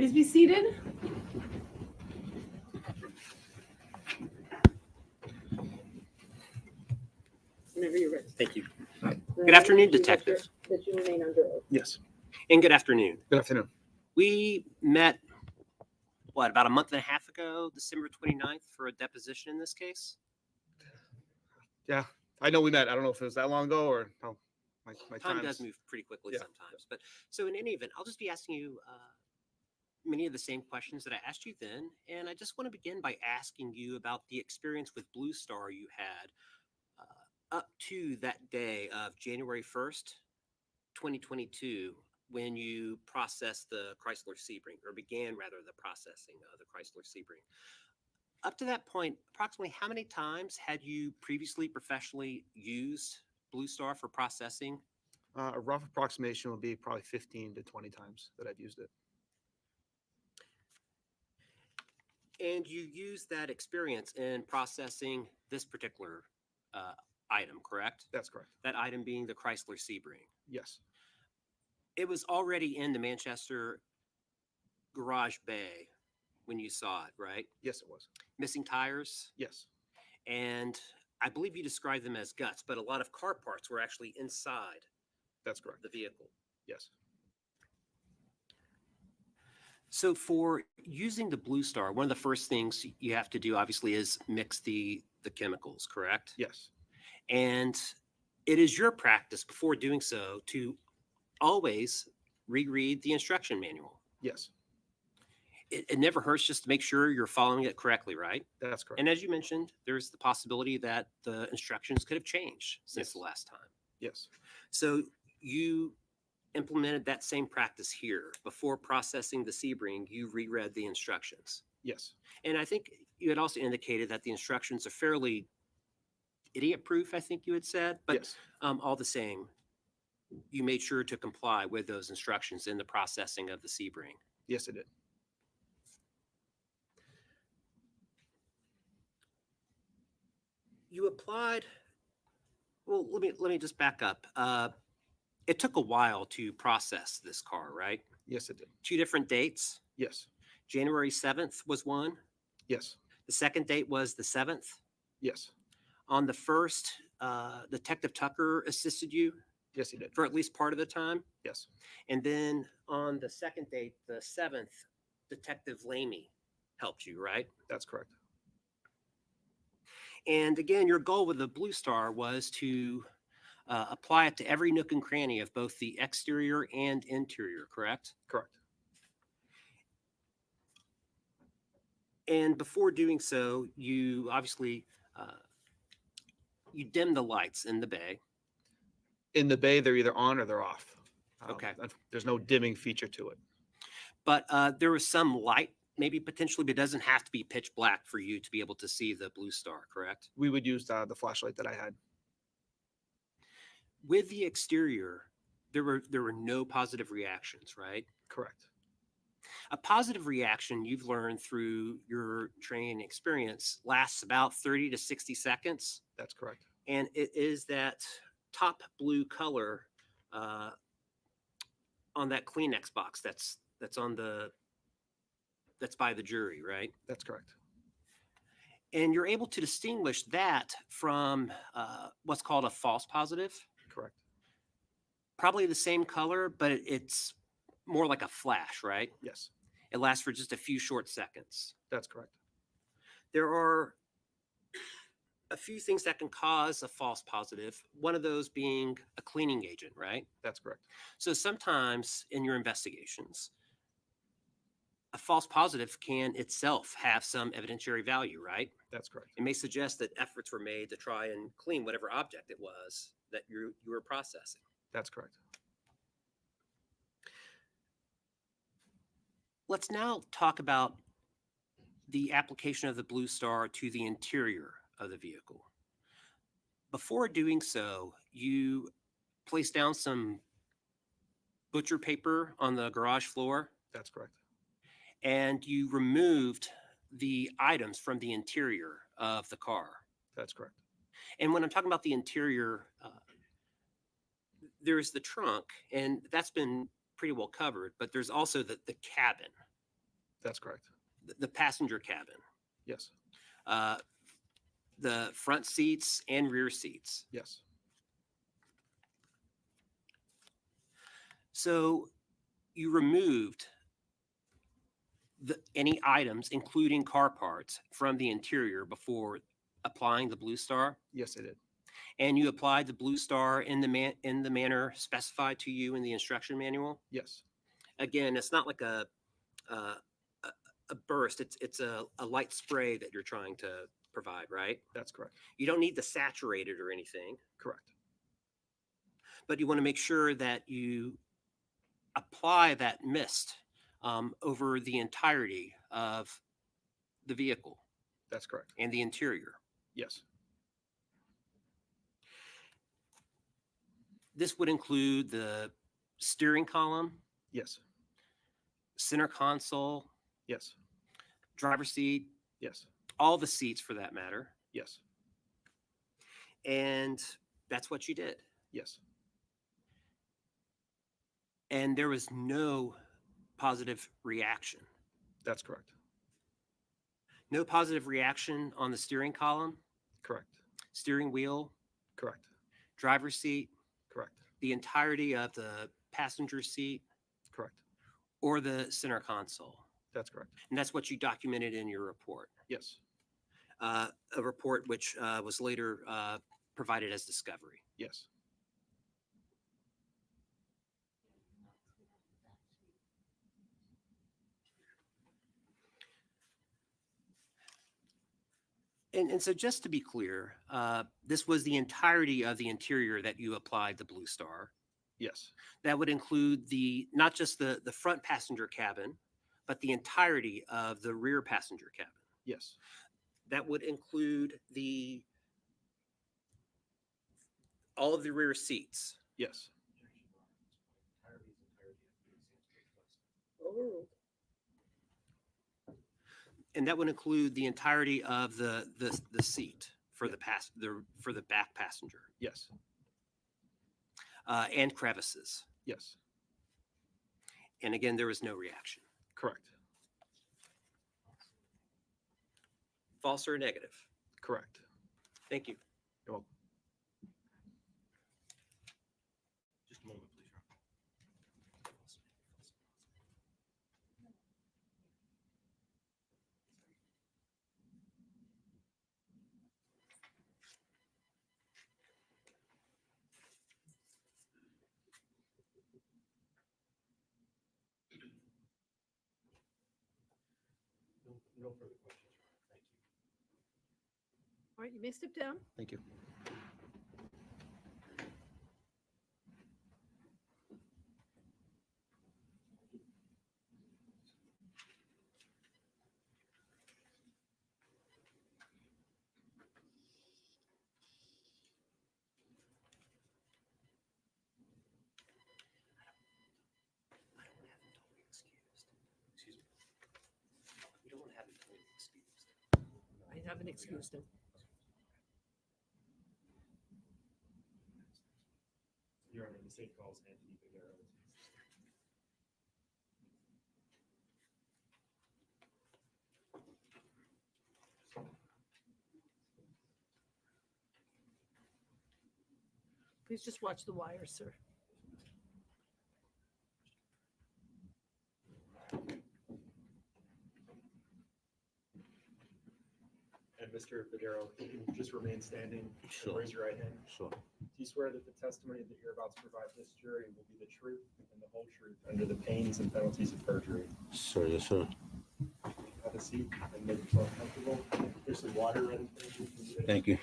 Please be seated. Whenever you're ready. Thank you. Good afternoon, Detective. That you remain under oath. Yes. And good afternoon. Good afternoon. We met, about a month and a half ago, December 29th, for a deposition in this case? Yeah, I know we met. I don't know if it was that long ago or no. My Time time's- does move pretty quickly Yeah. sometimes. But so in any event, I'll just be asking you many of the same questions that I asked you then. And I just want to begin by asking you about the experience with Blue Star you had up to that day of January 1st, 2022, when you processed the Chrysler Sebring, or began rather the processing of the Chrysler Sebring. Up to that point, approximately how many times had you previously professionally used Blue Star for processing? A rough approximation would be probably 15 to 20 times that I've used it. And you used that experience in processing this particular item, correct? That's correct. That item being the Chrysler Sebring. Yes. It was already in the Manchester garage bay when you saw it, right? Yes, it was. Missing tires, Yes. and I believe you described them as guts, but a lot of car parts were actually inside That's correct. the vehicle. Yes. So for using the Blue Star, one of the first things you have to do, obviously, is mix the chemicals, correct? Yes. And it is your practice before doing so to always reread the instruction manual. Yes. It never hurts just to make sure you're following it correctly, right? That's correct. And as you mentioned, there's the possibility that the instructions could have changed since Yes. the last time. Yes. So you implemented that same practice here. Before processing the Sebring, you reread the instructions. Yes. And I think you had also indicated that the instructions are fairly idiot-proof, I think you had said. But Yes. all the same, you made sure to comply with those instructions in the processing of the Sebring. Yes, it did. You applied. Well, let me just back up. It took a while to process this car, right? Yes, it did. 2 different dates. Yes. January 7th was one. Yes. The second date was the 7th. Yes. On the first, Detective Tucker assisted you Yes, he did. for at least part of the time. Yes. And then on the second date, the 7th, Detective Lamy helped you, right? That's correct. And again, your goal with the Blue Star was to apply it to every nook and cranny of both the exterior and interior, correct? Correct. And before doing so, you obviously you dim the lights in the bay. In the bay, they're either on or they're off. Okay. There's no dimming feature to it. But there was some light, maybe potentially, but it doesn't have to be pitch black for you to be able to see the Blue Star, correct? We would use the flashlight that I had. With the exterior, there were no positive reactions, right? Correct. A positive reaction you've learned through your training experience lasts about 30 to 60 seconds. That's correct. And it is that top blue color on that Kleenex box that's by the jury, right? That's correct. And you're able to distinguish that from what's called a false positive. Correct. Probably the same color, but it's more like a flash, right? Yes. It lasts for just a few short seconds. That's correct. There are a few things that can cause a false positive, one of those being a cleaning agent, right? That's correct. So sometimes in your investigations, a false positive can itself have some evidentiary value, right? That's correct. It may suggest that efforts were made to try and clean whatever object it was that you were processing. That's correct. Let's now talk about the application of the Blue Star to the interior of the vehicle. Before doing so, you placed down some butcher paper on the garage floor That's correct. and you removed the items from the interior of the car. That's correct. And when I'm talking about the interior, there's the trunk, and that's been pretty well covered, but there's also the cabin. That's correct. The passenger cabin, Yes. the front seats and rear seats. Yes. So you removed any items, including car parts, from the interior before applying the Blue Star, Yes, I did. and you applied the Blue Star in the manner specified to you in the instruction manual. Yes. Again, it's not like a, a a burst. It's a light spray that you're trying to provide, right? That's correct. You don't need to saturate it or anything, Correct. but you want to make sure that you apply that mist over the entirety of the vehicle That's correct. and the interior. Yes. This would include the steering column, Yes. center console, Yes. driver's seat, Yes. all the seats for that matter. Yes. And that's what you did. Yes. And there was no positive reaction. That's correct. No positive reaction on the steering column, Correct. steering wheel, Correct. driver's seat, Correct. the entirety of the passenger seat, Correct. or the center console. That's correct. And that's what you documented in your report. Yes. A report which was later provided as discovery. Yes. And so just to be clear, this was the entirety of the interior that you applied the Blue Star. Yes. That would include not just the front passenger cabin, but the entirety of the rear passenger cabin. Yes. That would include all of the rear seats. Yes. Overruled. And that would include the entirety of the seat for for the back passenger, Yes. and crevices. Yes. And again, there was no reaction. Correct. False or negative? Correct. Thank you. You're welcome. Just a moment, please. No further questions. Thank you. All right, you may step down. Thank you. I don't want to have him totally excused. Excuse me. We don't want to have him totally excused. I haven't excused him. Your Honor, the state calls Anthony Figueroa. Please just watch the wires, sir. And Mr. Figueroa, you can just remain standing and Sure. raise your right hand. Sure. Do you swear that the testimony that you're about to provide this jury will be the truth and the whole truth under the pains and penalties of perjury? Sure, yes, sir. Have a seat and make yourself comfortable. There's some water ready for you. Thank you.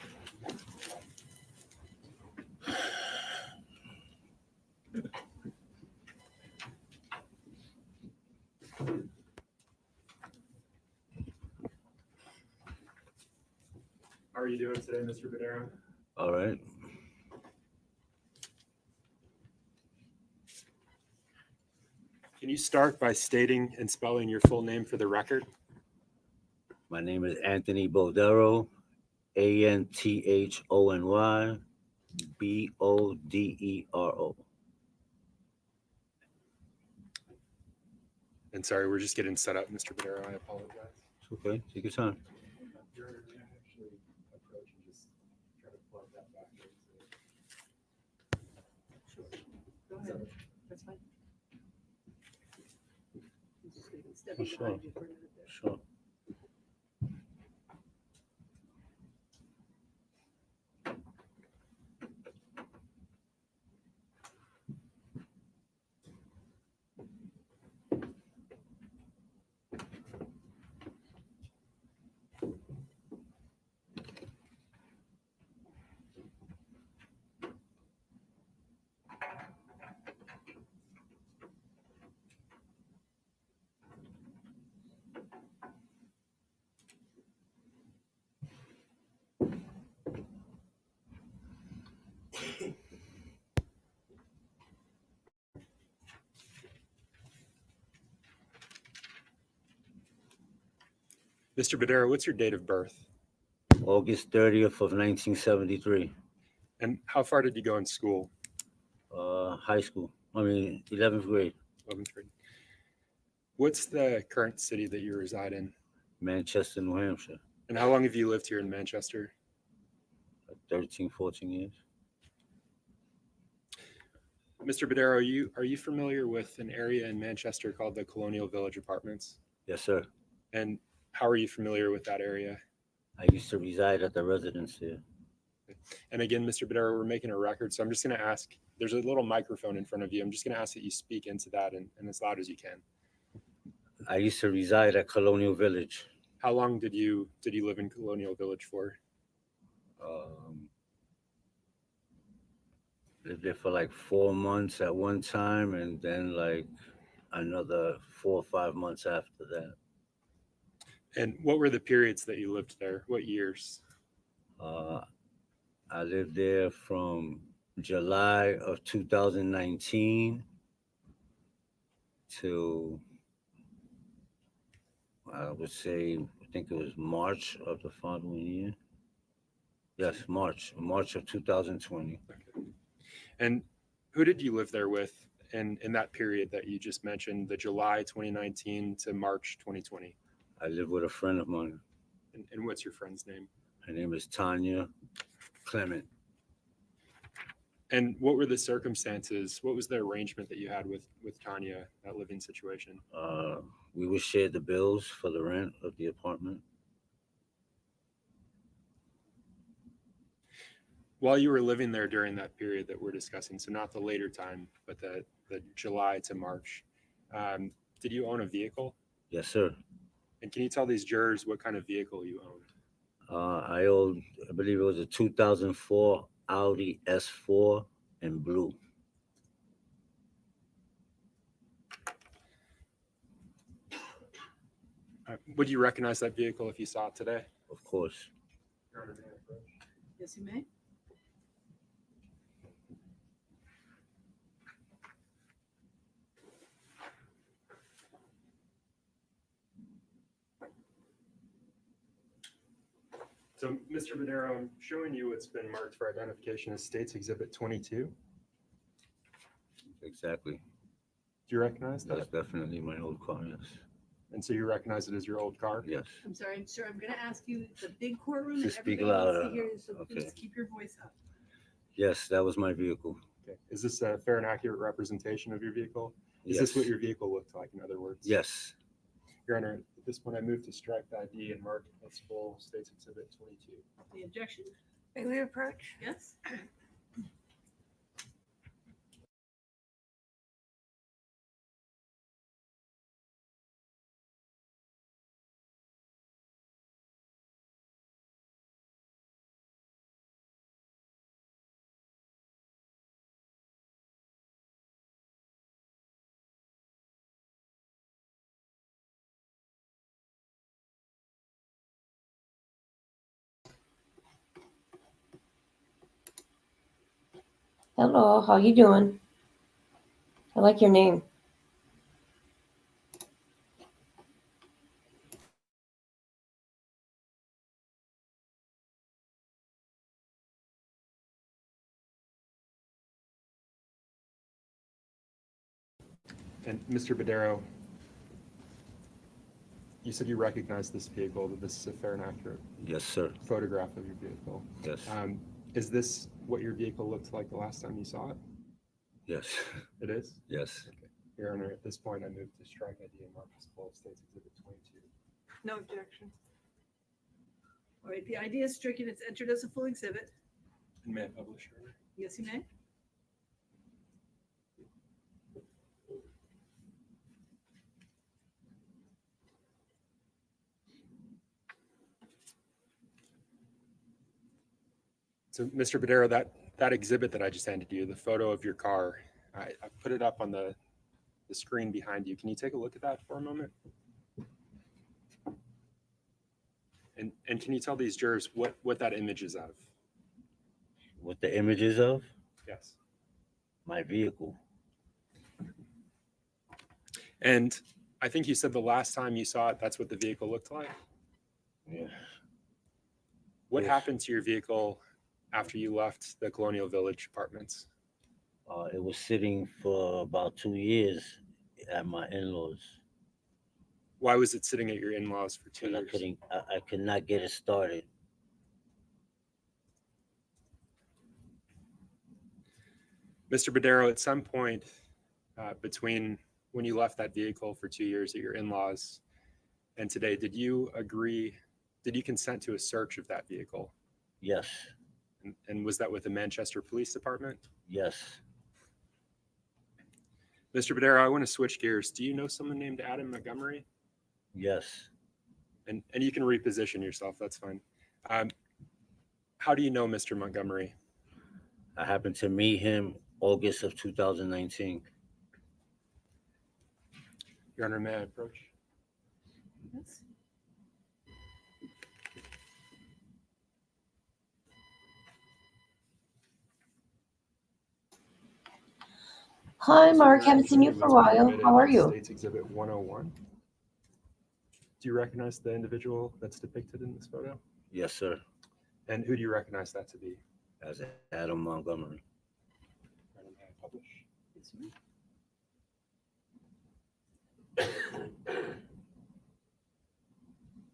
How are you doing today, Mr. Figueroa? All right. Can you start by stating and spelling your full name for the record? My name is Anthony Bodero, ANTHONY BODERO. And sorry, we're just getting set up, Mr. Badero. I apologize. It's okay. Take your time. Your Honor, may I actually approach and just try to plug that back into? Sure. Go ahead. That's fine. I'm just gonna step Oh, sure. behind you for a minute there. Sure. Mr. Badero, what's your date of birth? August 30th of 1973. And how far did you go in school? High school. 11th grade. 11th grade. What's the current city that you reside in? Manchester, New Hampshire. And how long have you lived here in Manchester? 13, 14 years. Mr. Badero, are you familiar with an area in Manchester called the Colonial Village Apartments? Yes, sir. And how are you familiar with that area? I used to reside at the residence here. And again, Mr. Badero, we're making a record, so I'm just going to ask, there's a little microphone in front of you. I'm just going to ask that you speak into that and as loud as you can. I used to reside at Colonial Village. How long did you live in Colonial Village for? Lived there for like 4 months at one time, and then like another 4 or 5 months after that. And what were the periods that you lived there? What years? I lived there from July of 2019 to, I would say, I think it was March of the following year. Yes, March of 2020. Okay. And who did you live there with in that period that you just mentioned, the July 2019 to March 2020? I lived with a friend of mine. And what's your friend's name? Her name is Tanya Clement. And what were the circumstances? What was the arrangement that you had with Tanya, that living situation? We would share the bills for the rent of the apartment. While you were living there during that period that we're discussing, so not the later time, but the July to March, did you own a vehicle? Yes, sir. And can you tell these jurors what kind of vehicle you owned? I believe it was a 2004 Audi S4 in blue. Would you recognize that vehicle if you saw it today? Of course. Your Honor, may I approach? Yes, you may. So, Mr. Badero, I'm showing you what's been marked for identification as State's Exhibit 22. Do Exactly. you recognize That's that? definitely my old car, yes. And so you recognize it as your old car? Yes. I'm sorry, sir, I'm gonna ask you, it's a big courtroom. Just and speak everybody needs to louder. hear you, so please Okay. keep your voice up. Yes, that was my vehicle. Okay. Is this a fair and accurate representation of your vehicle? Is Yes. this what your vehicle looked like, in other words? Yes. Your Honor, at this point, I move to strike the ID and mark it as full State's Exhibit 22. The objection? May we approach? Yes? Hello, how you doing? I like your name. And Mr. Badero, you said you recognize this vehicle, that this is a fair and accurate Yes, sir. photograph of your vehicle. Yes. Is this what your vehicle looked like the last time you saw it? Yes. It is? Yes. Your Honor, at this point, I move to strike ID and mark as full States Exhibit 22. No objection. All right, the ID is stricken. It's entered as a full exhibit. And may I publish, Your Honor? Yes, you may. So, Mr. Badero, that exhibit that I just handed you, the photo of your car, I put it up on the screen behind you. Can you take a look at that for a moment? And can you tell these jurors what that image is of? What the images of? Yes. My vehicle. And I think you said the last time you saw it, that's what the vehicle looked like. Yeah. What Yes. happened to your vehicle after you left the Colonial Village apartments? It was sitting for about 2 years at my in-laws. Why was it sitting at your in-laws for 2 And years? I could not get it started. Mr. Badero, at some point between when you left that vehicle for 2 years at your in-laws and today, did you consent to a search of that vehicle? Yes. And was that with the Manchester Police Department? Yes. Mr. Badero, I want to switch gears. Do you know someone named Adam Montgomery? Yes. And you can reposition yourself, that's fine. How do you know Mr. Montgomery? I happened to meet him August of 2019. Your Honor, may I approach? Yes. Hi, Mark. Mr. Haven't seen you Badero, for a while. admitted How are on you? States Exhibit 101. Do you recognize the individual that's depicted in this photo? Yes, sir. And who do you recognize that to be? As Adam Montgomery. Your Honor, may I publish? Yes, you may.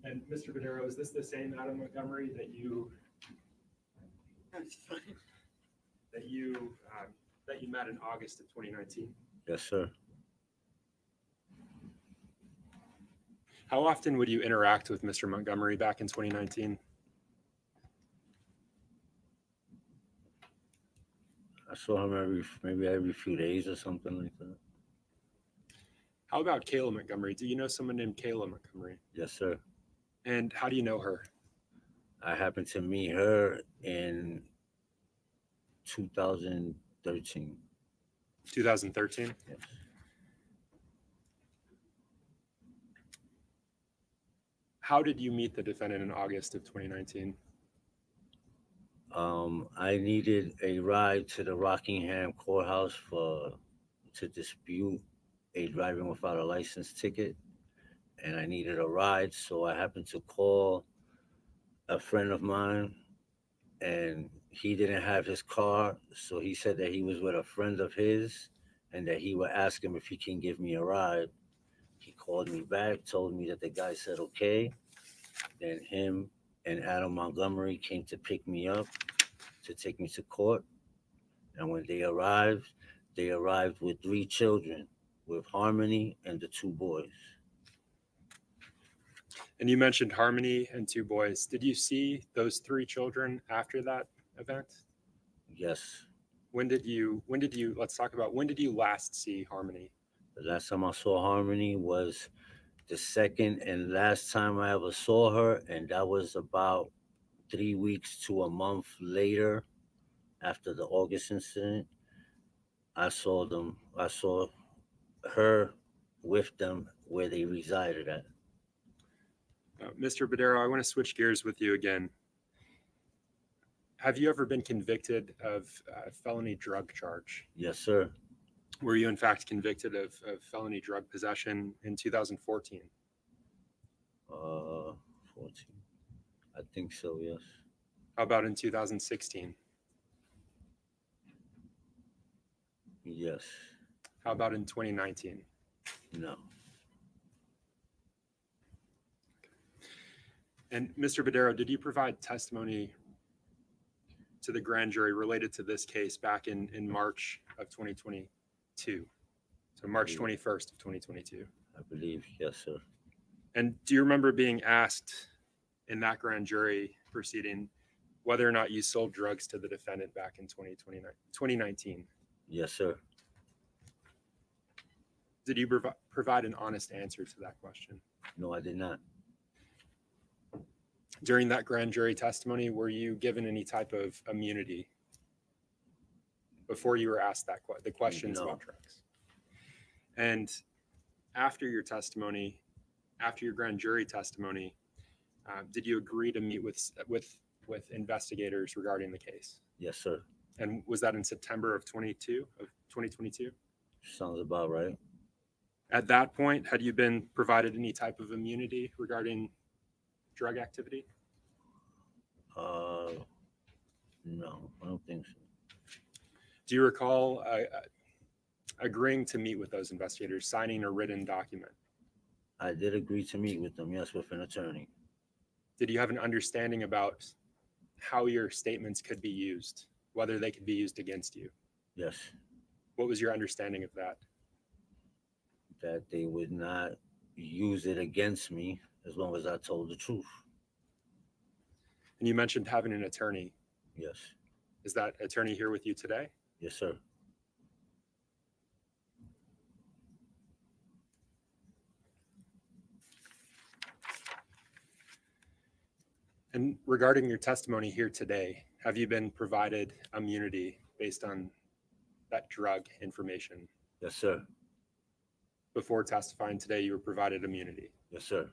And Mr. Badero, is this the same Adam Montgomery that you That's fine. that you met in August of 2019? Yes, sir. How often would you interact with Mr. Montgomery back in 2019? I saw him maybe every few days or something like that. How about Kayla Montgomery? Do you know someone named Kayla Montgomery? Yes, sir. And how do you know her? I happened to meet her in 2013. 2013? Yes. How did you meet the defendant in August of 2019? I needed a ride to the Rockingham courthouse to dispute a driving without a license ticket, and I needed a ride, so I happened to call a friend of mine, and he didn't have his car, so he said that he was with a friend of his, and that he would ask him if he can give me a ride. He called me back, told me that the guy said okay. Then him and Adam Montgomery came to pick me up to take me to court. And when they arrived with 3 children, with Harmony and the 2 boys. And you mentioned Harmony and 2 boys. Did you see those 3 children after that event? Yes. Let's talk about when did you last see Harmony? The last time I saw Harmony was the second and last time I ever saw her, and that was about 3 weeks to a month later after the August incident. I saw her with them where they resided at. Mr. Badero, I want to switch gears with you again. Have you ever been convicted of a felony drug charge? Yes, sir. Were you in fact convicted of felony drug possession in 2014? 14. I think so, yes. How about in 2016? Yes. How about in 2019? No. And Mr. Badero, did you provide testimony to the grand jury related to this case back in March of 2022? So March 21st of 2022. I believe, yes, sir. And do you remember being asked in that grand jury proceeding whether or not you sold drugs to the defendant back in 2019? Yes, sir. Did you provide an honest answer to that question? No, I did not. During that grand jury testimony, were you given any type of immunity before you were asked the questions No. about drugs? And after your testimony, after your grand jury testimony, did you agree to meet with investigators regarding the case? Yes, sir. And was that in September of 2022? Sounds about right. At that point, had you been provided any type of immunity regarding drug activity? No, I don't think so. Do you recall agreeing to meet with those investigators, signing a written document? I did agree to meet with them, yes, with an attorney. Did you have an understanding about how your statements could be used, whether they could be used against you? Yes, What was your understanding of that? that they would not use it against me as long as I told the truth. And you mentioned having an attorney. Yes, Is that attorney here with you today? yes, sir. And regarding your testimony here today, have you been provided immunity based on that drug information? Yes, sir. Before testifying today, you were provided immunity. Yes, sir.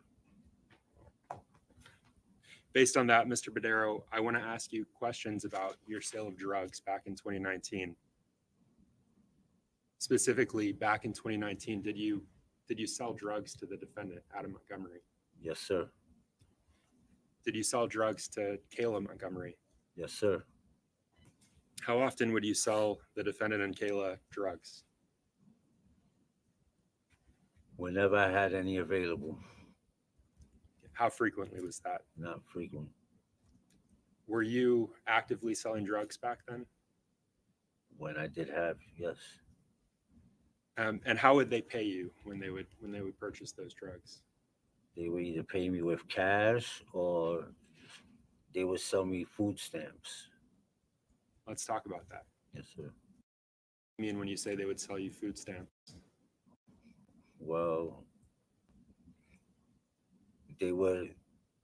Based on that, Mr. Badero, I want to ask you questions about your sale of drugs back in 2019. Specifically, back in 2019, did you sell drugs to the defendant, Adam Montgomery? Yes, sir. Did you sell drugs to Kayla Montgomery? Yes, sir. How often would you sell the defendant and Kayla drugs? Whenever I had any available, How frequently was that? not frequent. Were you actively selling drugs back then? When I did have, yes. And how would they pay you when they would purchase those drugs? They would either pay me with cash or they would sell me food stamps. Let's talk about that. Yes, sir. I mean, when you say they would sell you food stamps, Well,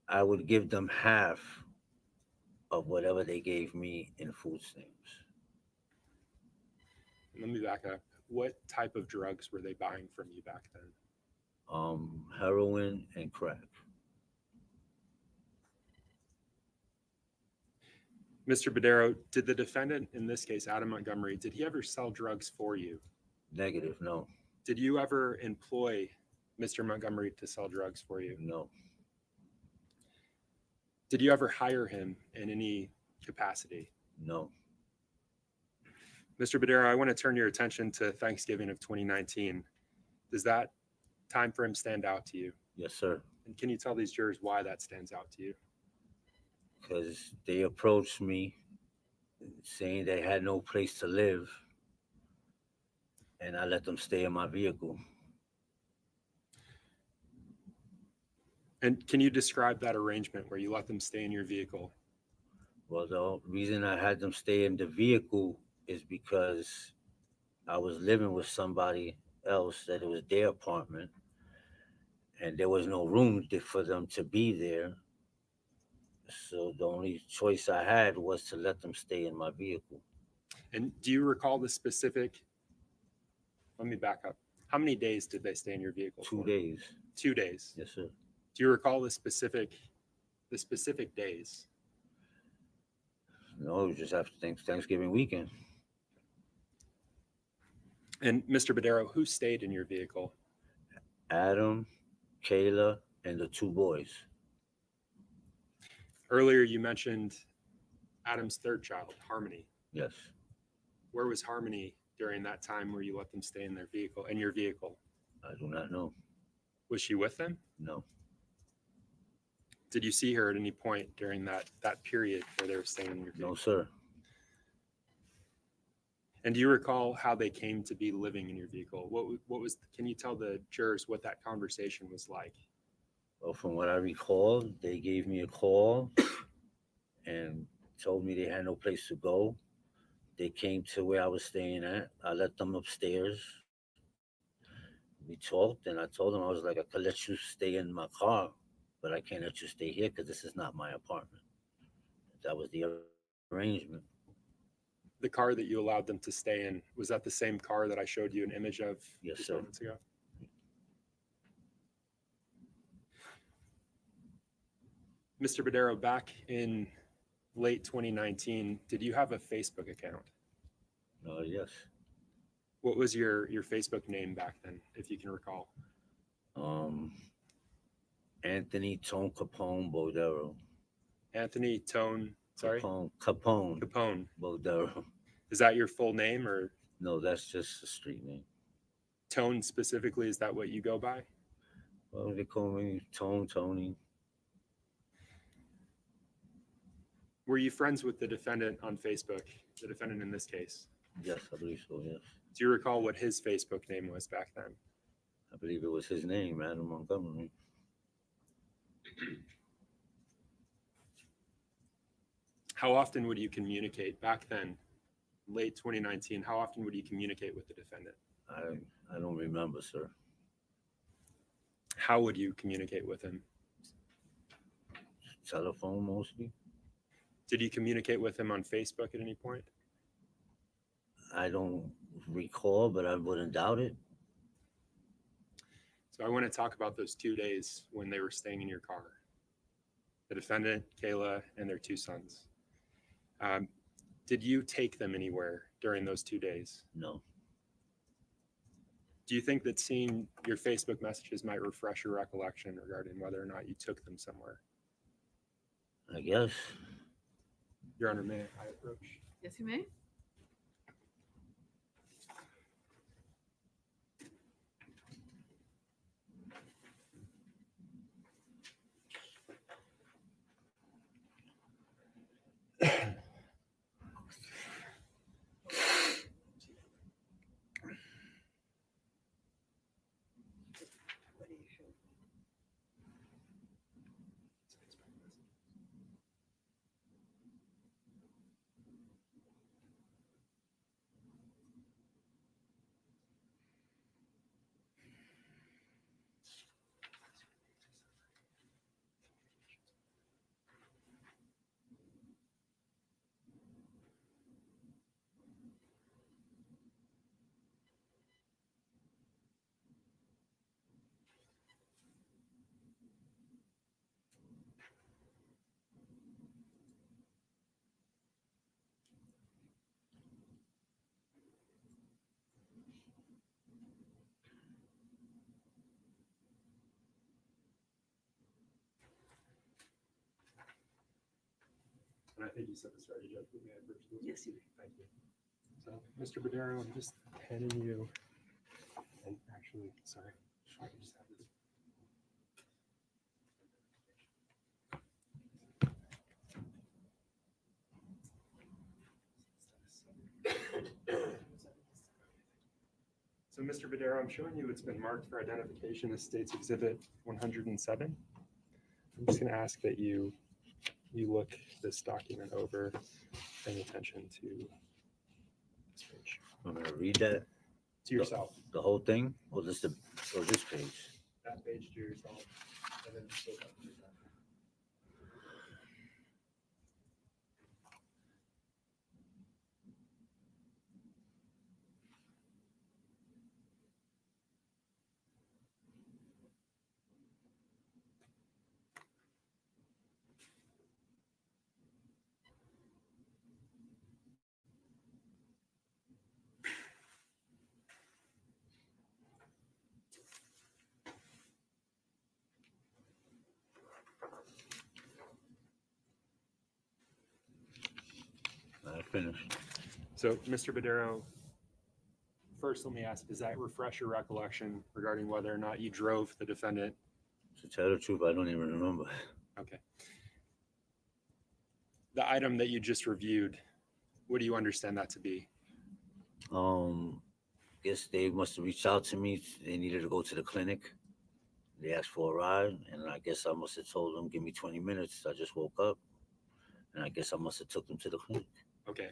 I would give them half of whatever they gave me in food stamps. let me back up. What type of drugs were they buying from you back then? Heroin and crack. Mr. Badero, did the defendant, in this case, Adam Montgomery, did he ever sell drugs for you? Negative, no, Did you ever employ Mr. Montgomery to sell drugs for you? no, Did you ever hire him in any capacity? no. Mr. Badero, I want to turn your attention to Thanksgiving of 2019. Does that time frame stand out to you? Yes, sir. And can you tell these jurors why that stands out to you? Because they approached me saying they had no place to live, and I let them stay in my vehicle. And can you describe that arrangement where you let them stay in your vehicle? Well, the reason I had them stay in the vehicle is because I was living with somebody else that it was their apartment, and there was no room for them to be there. So the only choice I had was to let them stay in my vehicle. And do you recall the specific? Let me back up. How many days did they stay in your vehicle? 2 for? days. 2 days. Yes, sir. Do you recall the specific days? No, it was just after Thanksgiving weekend. And Mr. Badero, who stayed in your vehicle? Adam, Kayla, and the 2 boys. Earlier, you mentioned Adam's third child, Harmony. Yes. Where was Harmony during that time where you let them stay in their vehicle, in your vehicle? I do not know. Was she with them? No. Did you see her at any point during that period where they were staying in your vehicle? No, sir. And do you recall how they came to be living in your vehicle? What was, can you tell the jurors what that conversation was like? Well, from what I recall, they gave me a call and told me they had no place to go. They came to where I was staying at. I let them upstairs. We talked, and I told them, I was like, I could let you stay in my car, but I can't let you stay here because this is not my apartment. That was the arrangement. The car that you allowed them to stay in, was that the same car that I showed you an image of Yes, just sir. moments ago? Mr. Badero, back in late 2019, did you have a Facebook account? Yes. What was your Facebook name back then, if you can recall? Anthony Tone Capone Bodero. Anthony Tone, sorry? Capone Capone. Bodero. Is that your full name, or No, that's just a street name. Tone specifically? Is that what you go by? Well, they call me Tony. Were you friends with the defendant on Facebook, the defendant in this case? Yes, I believe so, yes. Do you recall what his Facebook name was back then? I believe it was his name, Adam Montgomery. How often would you communicate back then, late 2019? How often would you communicate with the defendant? I don't remember, sir. How would you communicate with him? Telephone mostly. Did you communicate with him on Facebook at any point? I don't recall, but I wouldn't doubt it. So I want to talk about those 2 days when they were staying in your car. The defendant, Kayla, and their 2 sons. Did you take them anywhere during those 2 days? No. Do you think that seeing your Facebook messages might refresh your recollection regarding whether or not you took them somewhere? I guess. Your Honor, may I approach? Yes, you may. And I think you said this already, Judge, but may I approach this? Yes, you may. Thank you. So, Mr. Badero, I'm just handing you, and actually, sorry, I can just have this. So, Mr. Badero, I'm showing you it's been marked for identification as State's Exhibit 107. I'm just going to ask that you look this document over, paying attention to this page. I'm gonna read that. To yourself, The whole thing, or just or this page. that page to yourself, and then just look up to your back. I finished. So, Mr. Badero, first let me ask, does that refresh your recollection regarding whether or not you drove the defendant? To tell the truth, I don't even remember. Okay. The item that you just reviewed, what do you understand that to be? Guess they must have reached out to me. They needed to go to the clinic. They asked for a ride, and I guess I must have told them, give me 20 minutes. I just woke up, and I guess I must have took them to the clinic. Okay.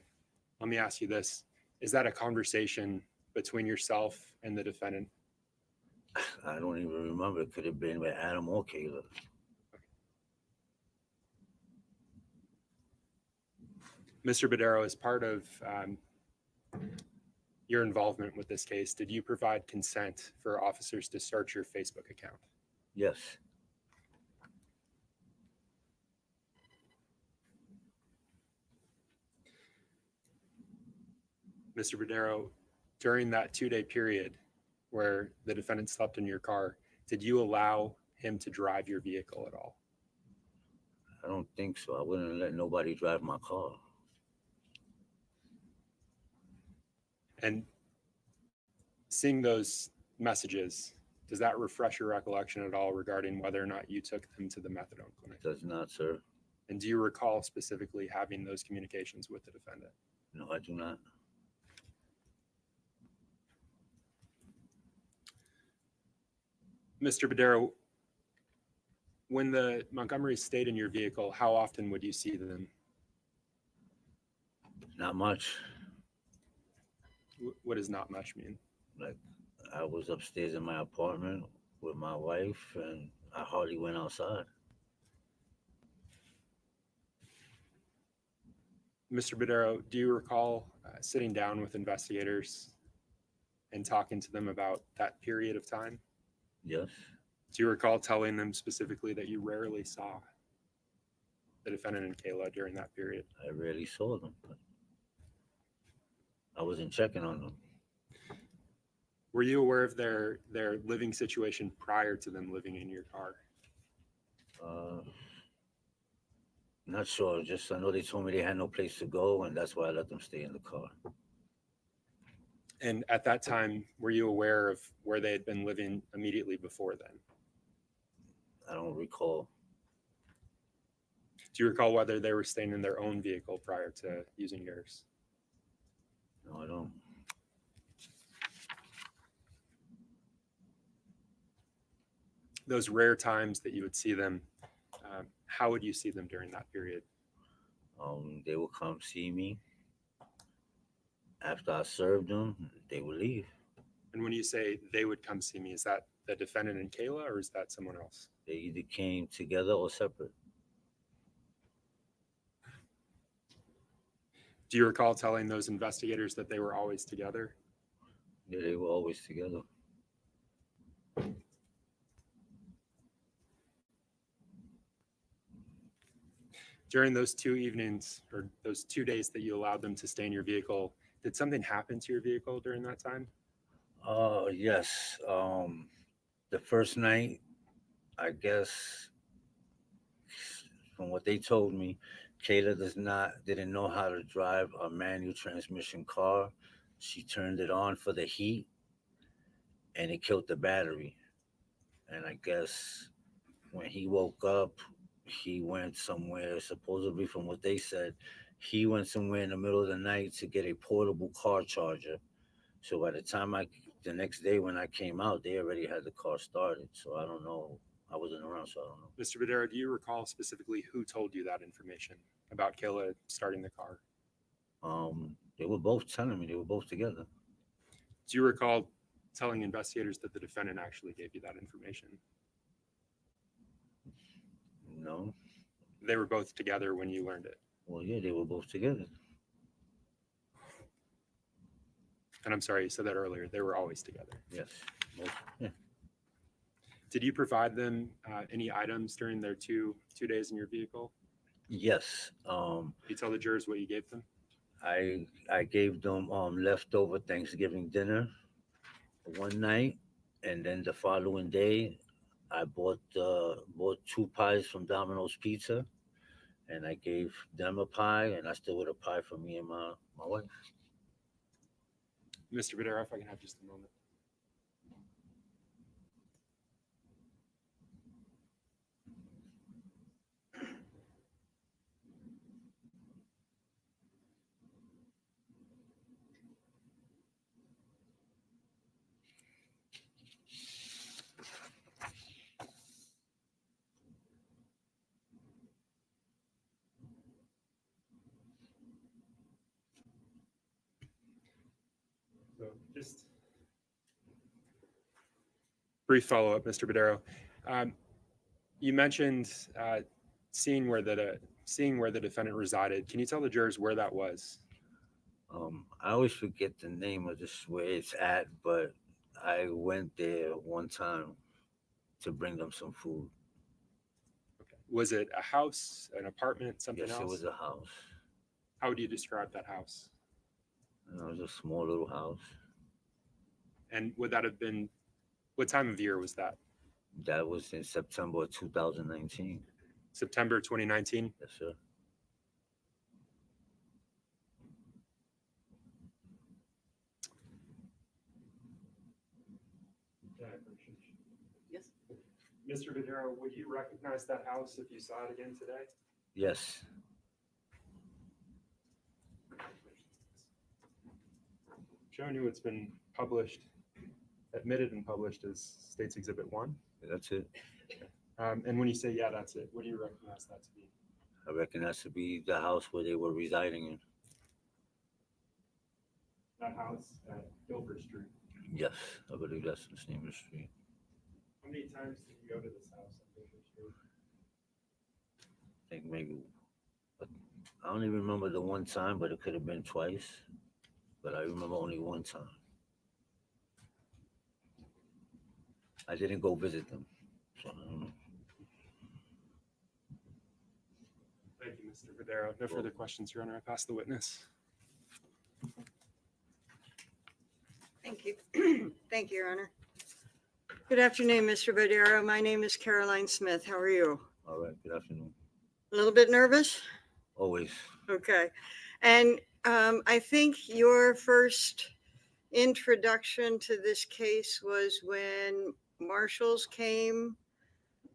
Let me ask you this. Is that a conversation between yourself and the defendant? I don't even remember. It could have been with Adam or Kayla. Mr. Badero, as part of your involvement with this case, did you provide consent for officers to search your Facebook account? Yes. Mr. Badero, during that 2-day period where the defendant slept in your car, did you allow him to drive your vehicle at all? I don't think so. I wouldn't let nobody drive my car. And seeing those messages, does that refresh your recollection at all regarding whether or not you took them to the methadone clinic? Does not, sir. And do you recall specifically having those communications with the defendant? No, I do not. Mr. Badero, when the Montgomery stayed in your vehicle, how often would you see them? Not much. What does not much mean? Like, I was upstairs in my apartment with my wife, and I hardly went outside. Mr. Badero, do you recall sitting down with investigators and talking to them about that period of time? Yes. Do you recall telling them specifically that you rarely saw the defendant and Kayla during that period? I rarely saw them. But I wasn't checking on them. Were you aware of their living situation prior to them living in your car? Not sure. Just I know they told me they had no place to go, and that's why I let them stay in the car. And at that time, were you aware of where they had been living immediately before then? I don't recall. Do you recall whether they were staying in their own vehicle prior to using yours? No, I don't. Those rare times that you would see them, how would you see them during that period? They would come see me. After I served them, they would leave. And when you say they would come see me, is that the defendant and Kayla, or is that someone else? They either came together or separate. Do you recall telling those investigators that they were always together? Yeah, they were always together. During those 2 evenings or those 2 days that you allowed them to stay in your vehicle, did something happen to your vehicle during that time? Yes. The first night, I guess, from what they told me, Kayla didn't know how to drive a manual transmission car. She turned it on for the heat, and it killed the battery. And I guess when he woke up, he went somewhere, supposedly from what they said, he went somewhere in the middle of the night to get a portable car charger. So by the time the next day when I came out, they already had the car started. So I don't know. I wasn't around, so I don't know. Mr. Badero, do you recall specifically who told you that information about Kayla starting the car? They were both telling me they were both together. Do you recall telling investigators that the defendant actually gave you that information? No. They were both together when you learned it. Well, yeah, they were both together. And I'm sorry, you said that earlier. They were always together. Yes. Yeah. Did you provide them any items during their two days in your vehicle? Yes. Can you tell the jurors what you gave them? I gave them leftover Thanksgiving dinner one night, and then the following day, I bought 2 pies from Domino's Pizza, and I gave them a pie, and I still with a pie for me and my wife. Mr. Badero, if I can have just a moment. Just brief follow-up, Mr. Badero. You mentioned seeing where the defendant resided. Can you tell the jurors where that was? I always forget the name of this where it's at, but I went there one time to bring them some food. Okay. Was it a house, an apartment, something Yes, else? it was a house. How would you describe that house? It was a small little house. And would that have been, what time of year was that? That was in September 2019. September 2019? Yes, sir. Yes. Mr. Badero, would you recognize that house if you saw it again today? Yes. Showing you what's been published, admitted and published as State's Exhibit 1. That's it. And when you say, yeah, that's it, what do you recognize that to be? I reckon that to be the house where they were residing in. That house at Guilford Street. Yes, I believe that's the name of the street. How many times did you go to this house on Guilford Street? I think maybe, I don't even remember the one time, but it could have been twice. But I remember only one time. I didn't go visit them, so I don't know. Thank you, Mr. Badero. No further questions, Your Honor. I pass the witness. Thank you. Thank you, Your Honor. Good afternoon, Mr. Badero. My name is Caroline Smith. How are you? All right, good afternoon. A little bit nervous? Always. Okay. And I think your first introduction to this case was when marshals came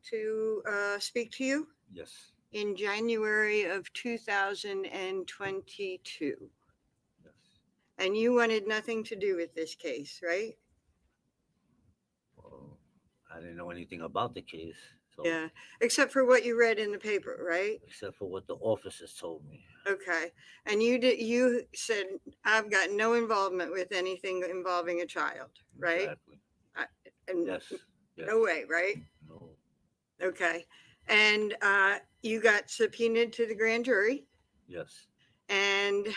to speak to you Yes, in January of 2022. yes. And you wanted nothing to do with this case, right? Well, I didn't know anything about the case. So, Yeah, except for what you read in the paper, right? except for what the officers told me. Okay. And you said, I've got no involvement with anything involving a child, right? Exactly. And Yes. Yes. no way, right? No. Okay. And you got subpoenaed to the grand jury, Yes. and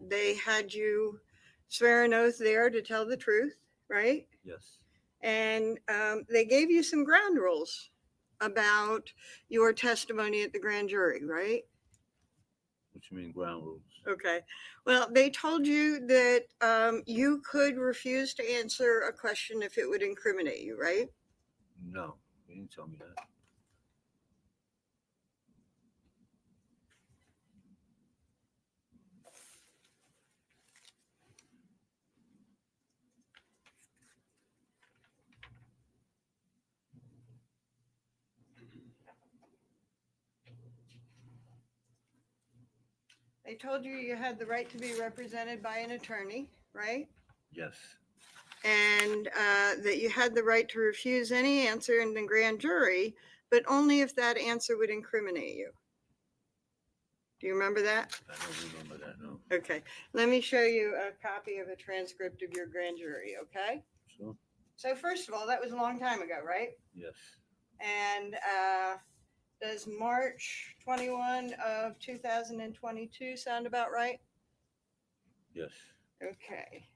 they had you swear an oath there to tell the truth, right? Yes. And they gave you some ground rules about your testimony at the grand jury, right? What you mean ground rules? Okay. Well, they told you that you could refuse to answer a question if it would incriminate you, right? No, they didn't tell me that. They told you you had the right to be represented by an attorney, right? Yes. And that you had the right to refuse any answer in the grand jury, but only if that answer would incriminate you. Do you remember that? I don't remember that, no. Okay. Let me show you a copy of a transcript of your grand jury, okay? Sure. So first of all, that was a long time ago, right? Yes. And does March 21 of 2022 sound about right? Yes. Okay.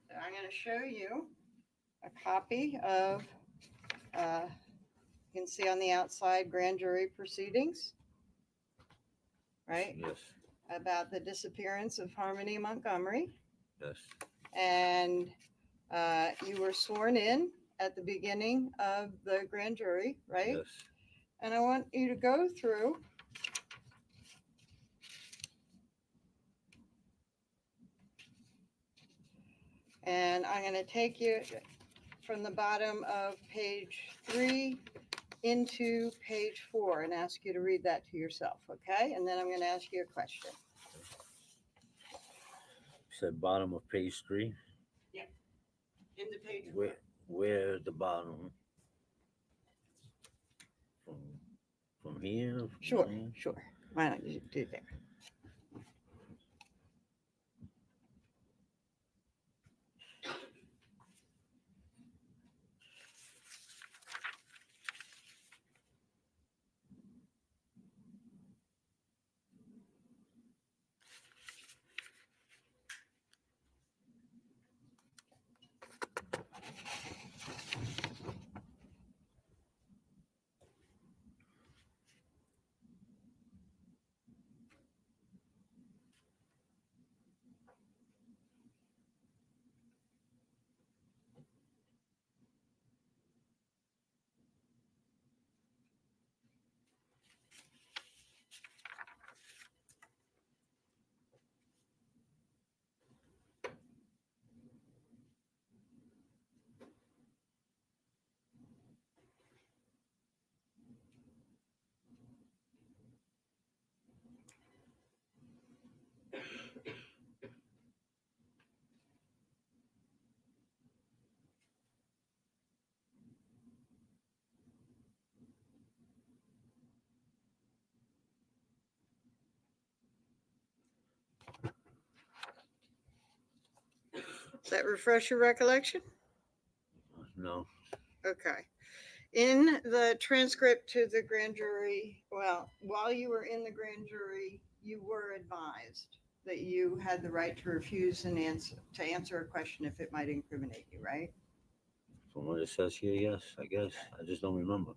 So I'm going to show you a copy of, you can see on the outside grand jury proceedings, right? Yes. About the disappearance of Harmony Montgomery. Yes. And you were sworn in at the beginning of the grand jury, right? Yes. And I want you to go through and I'm going to take you from the bottom of page 3 into page 4 and ask you to read that to yourself, okay? And then I'm going to ask you a question. Said bottom of page 3. Into page 4. Where the bottom? From From here? From Sure, there? sure. Why don't you do there? Does that refresh your recollection? No. Okay. In the transcript to the grand jury, well, while you were in the grand jury, you were advised that you had the right to refuse to answer a question if it might incriminate you, right? From what it says here, yes, I guess. I just don't remember.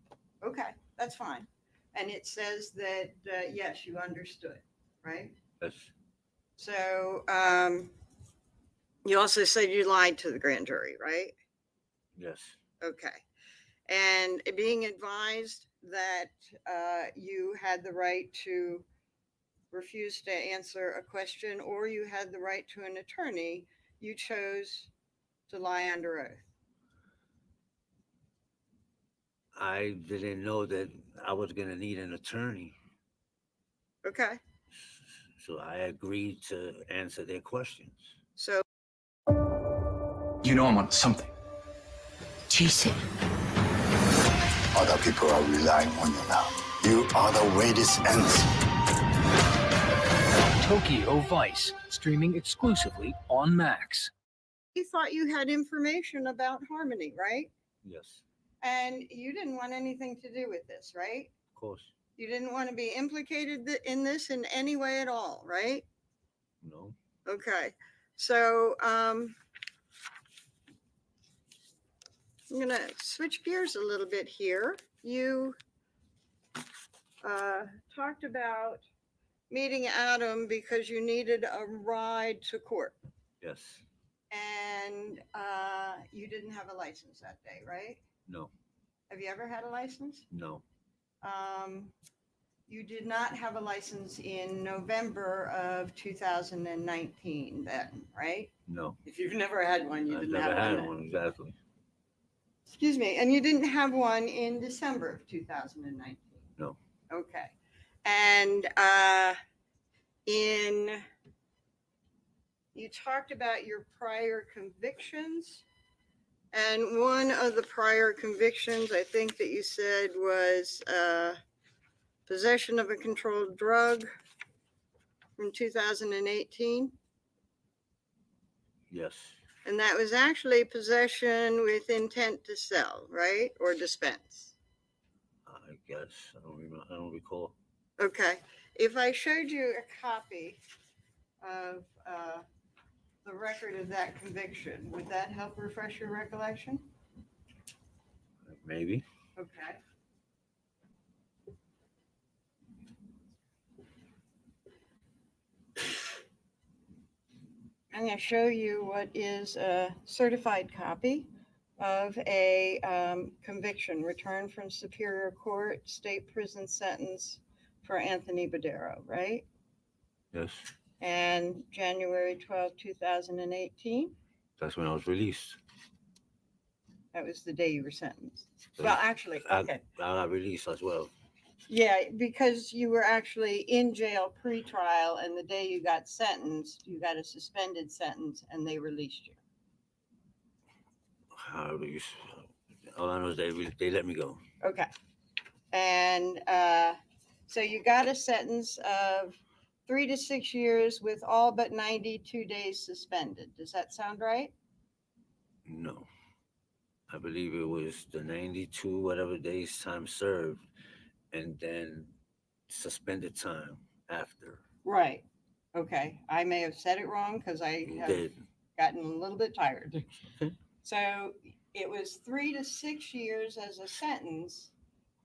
Okay, that's fine. And it says that, yes, you understood, right? Yes. So, you also said you lied to the grand jury, right? Yes. Okay. And being advised that you had the right to refuse to answer a question or you had the right to an attorney, you chose to lie under oath. I didn't know that I was going to need an attorney. Okay. So I agreed to answer their questions. So, You know I'm on something. Jason. Other people are relying on you now. You are the way this ends. Tokyo Vice, streaming exclusively on Max. you thought you had information about Harmony, right? Yes, And you didn't want anything to do with this, right? of course. You didn't want to be implicated in this in any way at all, right? No. Okay. So, I'm going to switch gears a little bit here. You talked about meeting Adam because you needed a ride to court. Yes. And you didn't have a license that day, right? No. Have you ever had a license? No. You did not have a license in November of 2019 then, right? No. If you've never had one, you I've didn't never have had one. one, exactly. Excuse me, and you didn't have one in December of 2019? No. Okay. And you talked about your prior convictions, and one of the prior convictions I think that you said was possession of a controlled drug from 2018. Yes. And that was actually possession with intent to sell, right? Or dispense. I guess. I don't remember. I don't recall. Okay. If I showed you a copy of the record of that conviction, would that help refresh your recollection? Maybe. Okay. I'm going to show you what is a certified copy of a conviction returned from Superior Court state prison sentence for Anthony Badero, right? Yes. And January 12, 2018, That's when I was released. that was the day you were sentenced. So Well, actually, okay. I got released as well. Yeah, because you were actually in jail pre-trial, and the day you got sentenced, you got a suspended sentence and they released you. How do you? All I know is they let me go. Okay. And so you got a sentence of 3 to 6 years with all but 92 days suspended. Does that sound right? No. I believe it was the 92 whatever days time served, and then suspended time after. Right. Okay. I may have said it wrong because I You have did. gotten a little bit tired. Okay. So it was 3 to 6 years as a sentence.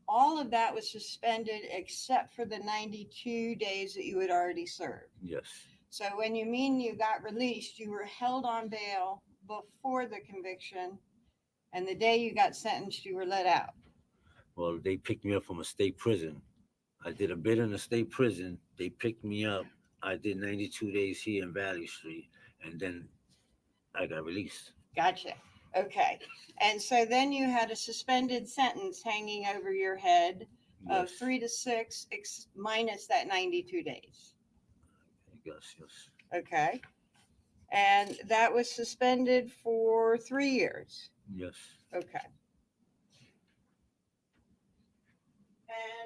All of that was suspended except for the 92 days that you had already served. Yes. So when you mean you got released, you were held on bail before the conviction, and the day you got sentenced, you were let out. Well, they picked me up from a state prison. I did a bit in a state prison. They picked me up. I did 92 days here in Valley Street, and then I got released. Gotcha. Okay. And so then you had a suspended sentence hanging over your head of Yes. 3 to 6 minus that 92 days. Yes, yes. Okay. And that was suspended for 3 years. Yes. Okay.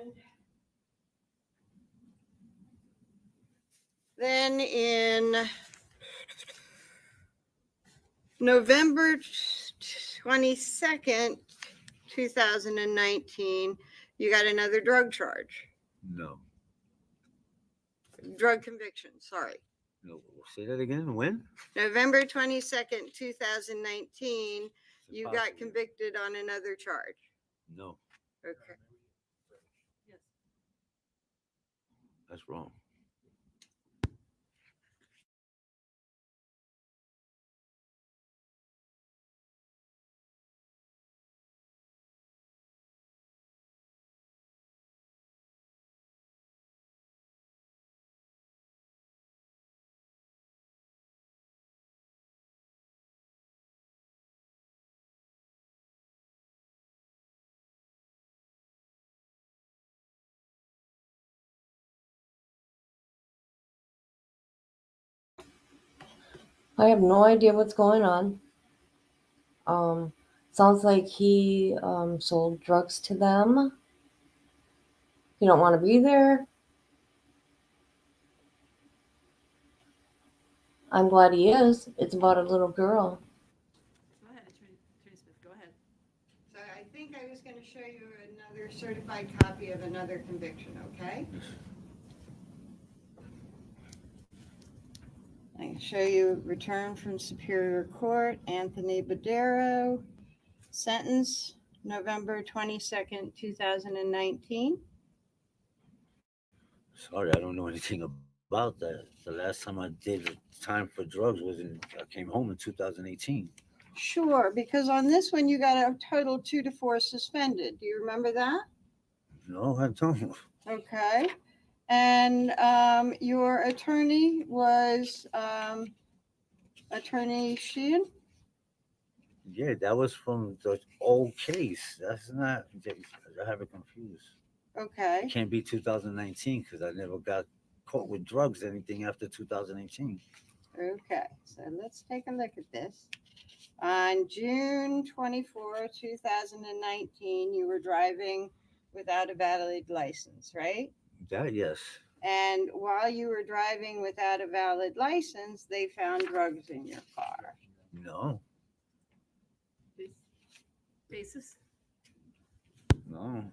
And then in November 22nd, 2019, you got another drug charge, No. drug conviction, sorry. No. Say that again. When? November 22nd, 2019, you got Possibly. convicted on another charge. No, Okay. Yes. that's wrong. I have no idea what's going on. Sounds like he sold drugs to them. You don't want to be there. I'm glad he is. It's about a little girl. Go ahead, Attorney Smith, go ahead. So I think I was going to show you another certified copy of another conviction, okay? I can show you return from Superior Court, Anthony Badero, sentence November 22nd, 2019. Sorry, I don't know anything about that. The last time I did time for drugs was I came home in 2018. Sure, because on this one, you got a total 2 to 4 suspended. Do you remember that? No, I don't. Okay. And your attorney was Attorney Sheehan? Yeah, that was from the old case. That's not. I have it confused. Okay. It can't be 2019 because I never got caught with drugs anything after 2018. Okay. So let's take a look at this. On June 24, 2019, you were driving without a valid license, right? That yes. And while you were driving without a valid license, they found drugs in your car. No. Basis? No.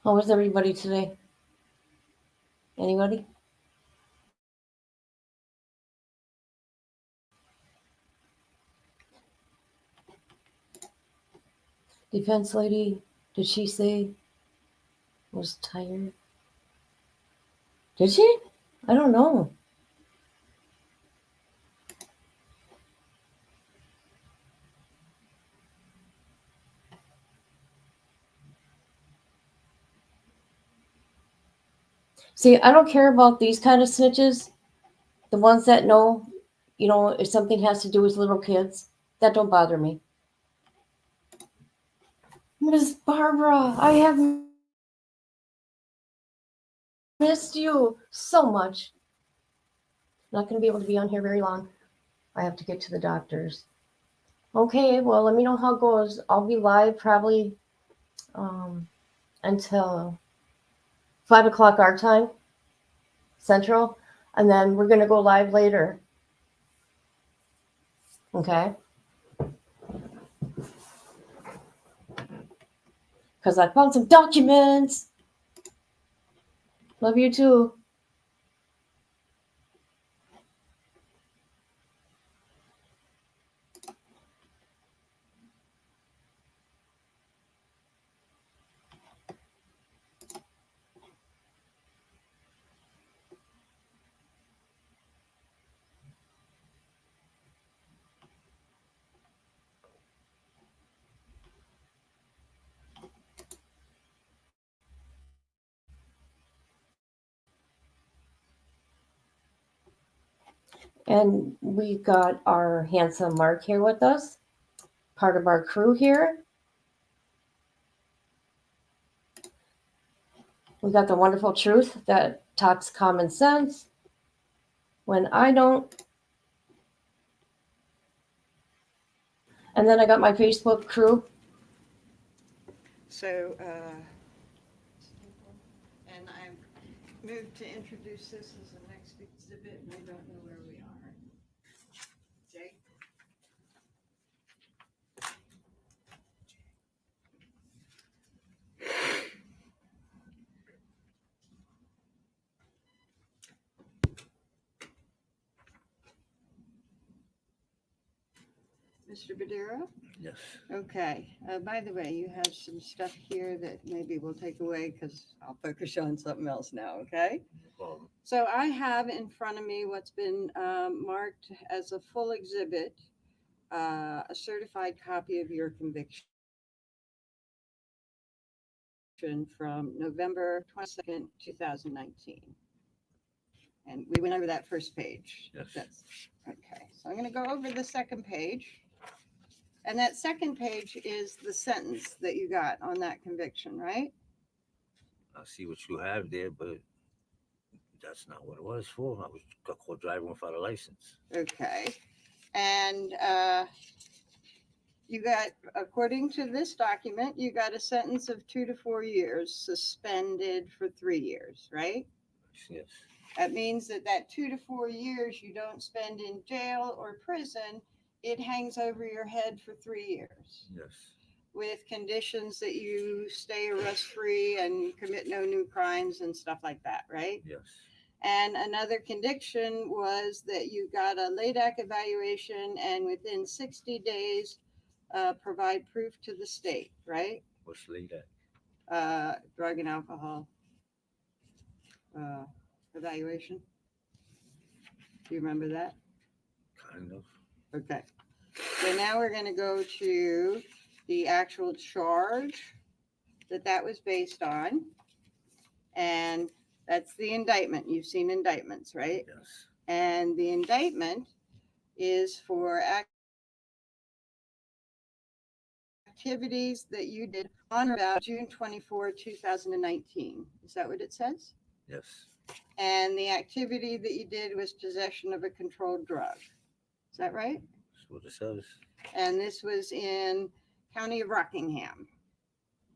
How was everybody today? Anybody? Defense lady, did she say was tired? Did she? I don't know. See, I don't care about these kind of snitches. The ones that know, if something has to do with little kids, that don't bother me. Miss Barbara, I have missed you so much. Not going to be able to be on here very long. I have to get to the doctor's. Okay, well, let me know how it goes. I'll be live probably until 5 o'clock our time, Central, and then we're going to go live later. Okay? Because I found some documents. Love you too. And we got our handsome Mark here with us, part of our crew here. We got the wonderful Truth that talks common sense when I don't. And then I got my Facebook crew. So, and I've moved to introduce this as the next exhibit, and I don't know where we are. Jake? Mr. Badero? Yes. Okay, by the way, you have some stuff here that maybe we'll take away because I'll focus on something else now, okay? Well, So I have in front of me what's been marked as a full exhibit, a certified copy of your conviction from November 22nd, 2019. And we went over that first page. Yes. That's okay. So I'm going to go over the second page. And that second page is the sentence that you got on that conviction, right? I see what you have there, but that's not what it was for. I got caught driving without a license. Okay. And you got, according to this document, you got a sentence of 2 to 4 years, suspended for 3 years, right? Yes. That means that 2 to 4 years you don't spend in jail or prison, it hangs over your head for 3 years. Yes. With conditions that you stay arrest free and commit no new crimes and stuff like that, right? Yes. And another conviction was that you got a LADAC evaluation and within 60 days provide proof to the state, right? What's LADAC? Drug and alcohol evaluation. Do you remember that? Kind of. Okay. So now we're going to go to the actual charge that was based on. And that's the indictment. You've seen indictments, right? Yes. And the indictment is for activities that you did on or about June 24, 2019. Is that what it says? Yes. And the activity that you did was possession of a controlled drug. Is that right? That's what it says. And this was in County of Rockingham,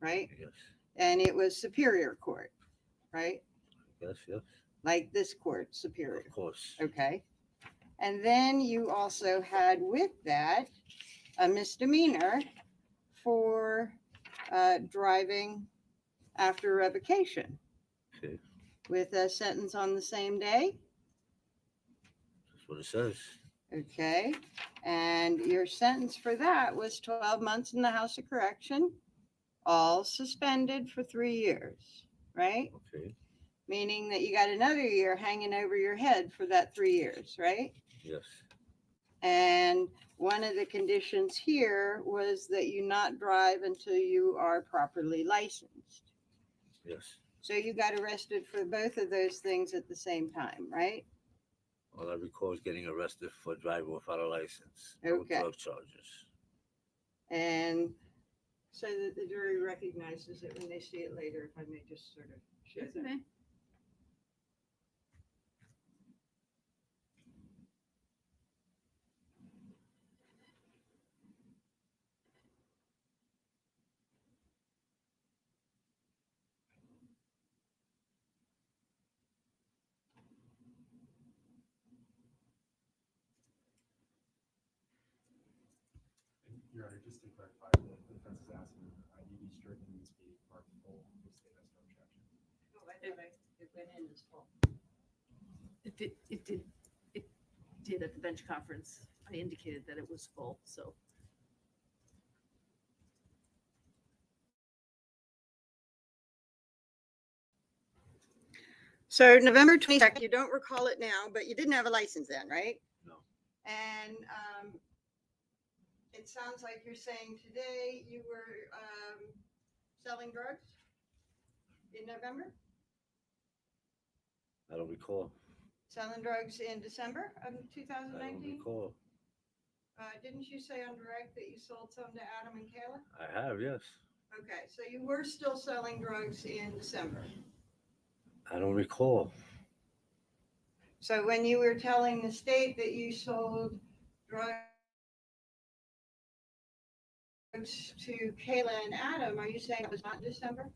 right? Yes. And it was Superior Court, right? Yes. Yes. Like this court, Superior. Of course. Okay. And then you also had with that a misdemeanor for driving after revocation Okay. with a sentence on the same day. That's what it says. Okay. And your sentence for that was 12 months in the House of Correction, all suspended for 3 years, right? Okay. meaning that you got another year hanging over your head for that 3 years, right? Yes. And one of the conditions here was that you not drive until you are properly licensed. Yes. So you got arrested for both of those things at the same time, right? All I recall is getting arrested for driving without a license. No Okay. drug charges. And so that the jury recognizes it when they see it later, if I may just sort of show That's them. okay. Your Honor, just to clarify, the defense is asking ID be stricken needs to be marked full. The state has no objection. Oh, I thought it went in as full. It did at the bench conference. I indicated that it was full, so. So November 22nd, you don't recall it now, but you didn't have a license then, right? No. And it sounds like you're saying today you were selling drugs in November? I don't recall. Selling drugs in December of I don't 2019? recall. Didn't you say on direct that you sold some to Adam and Kayla? I have, yes. Okay, so you were still selling drugs in December. I don't recall. So when you were telling the state that you sold drugs to Kayla and Adam, are you saying it was not December?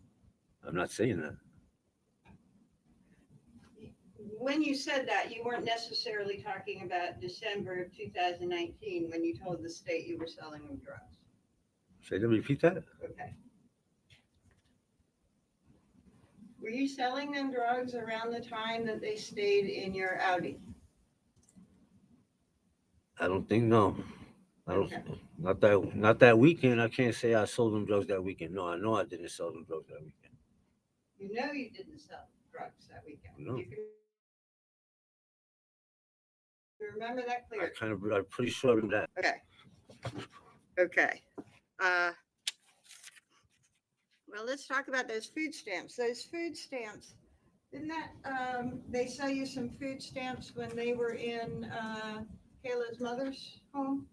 I'm not saying that. When you said that, you weren't necessarily talking about December of 2019 when you told the state you were selling them drugs. Say to repeat that? Okay. Were you selling them drugs around the time that they stayed in your Audi? I don't think no. I don't. Okay. Not that weekend. I can't say I sold them drugs that weekend. No, I know I didn't sell them drugs that weekend. You know you didn't sell drugs that weekend. No. You can remember that clearly. I'm pretty sure of that. Okay. Okay. Well, let's talk about those food stamps. Those food stamps, didn't that, they sell you some food stamps when they were in Kayla's mother's home?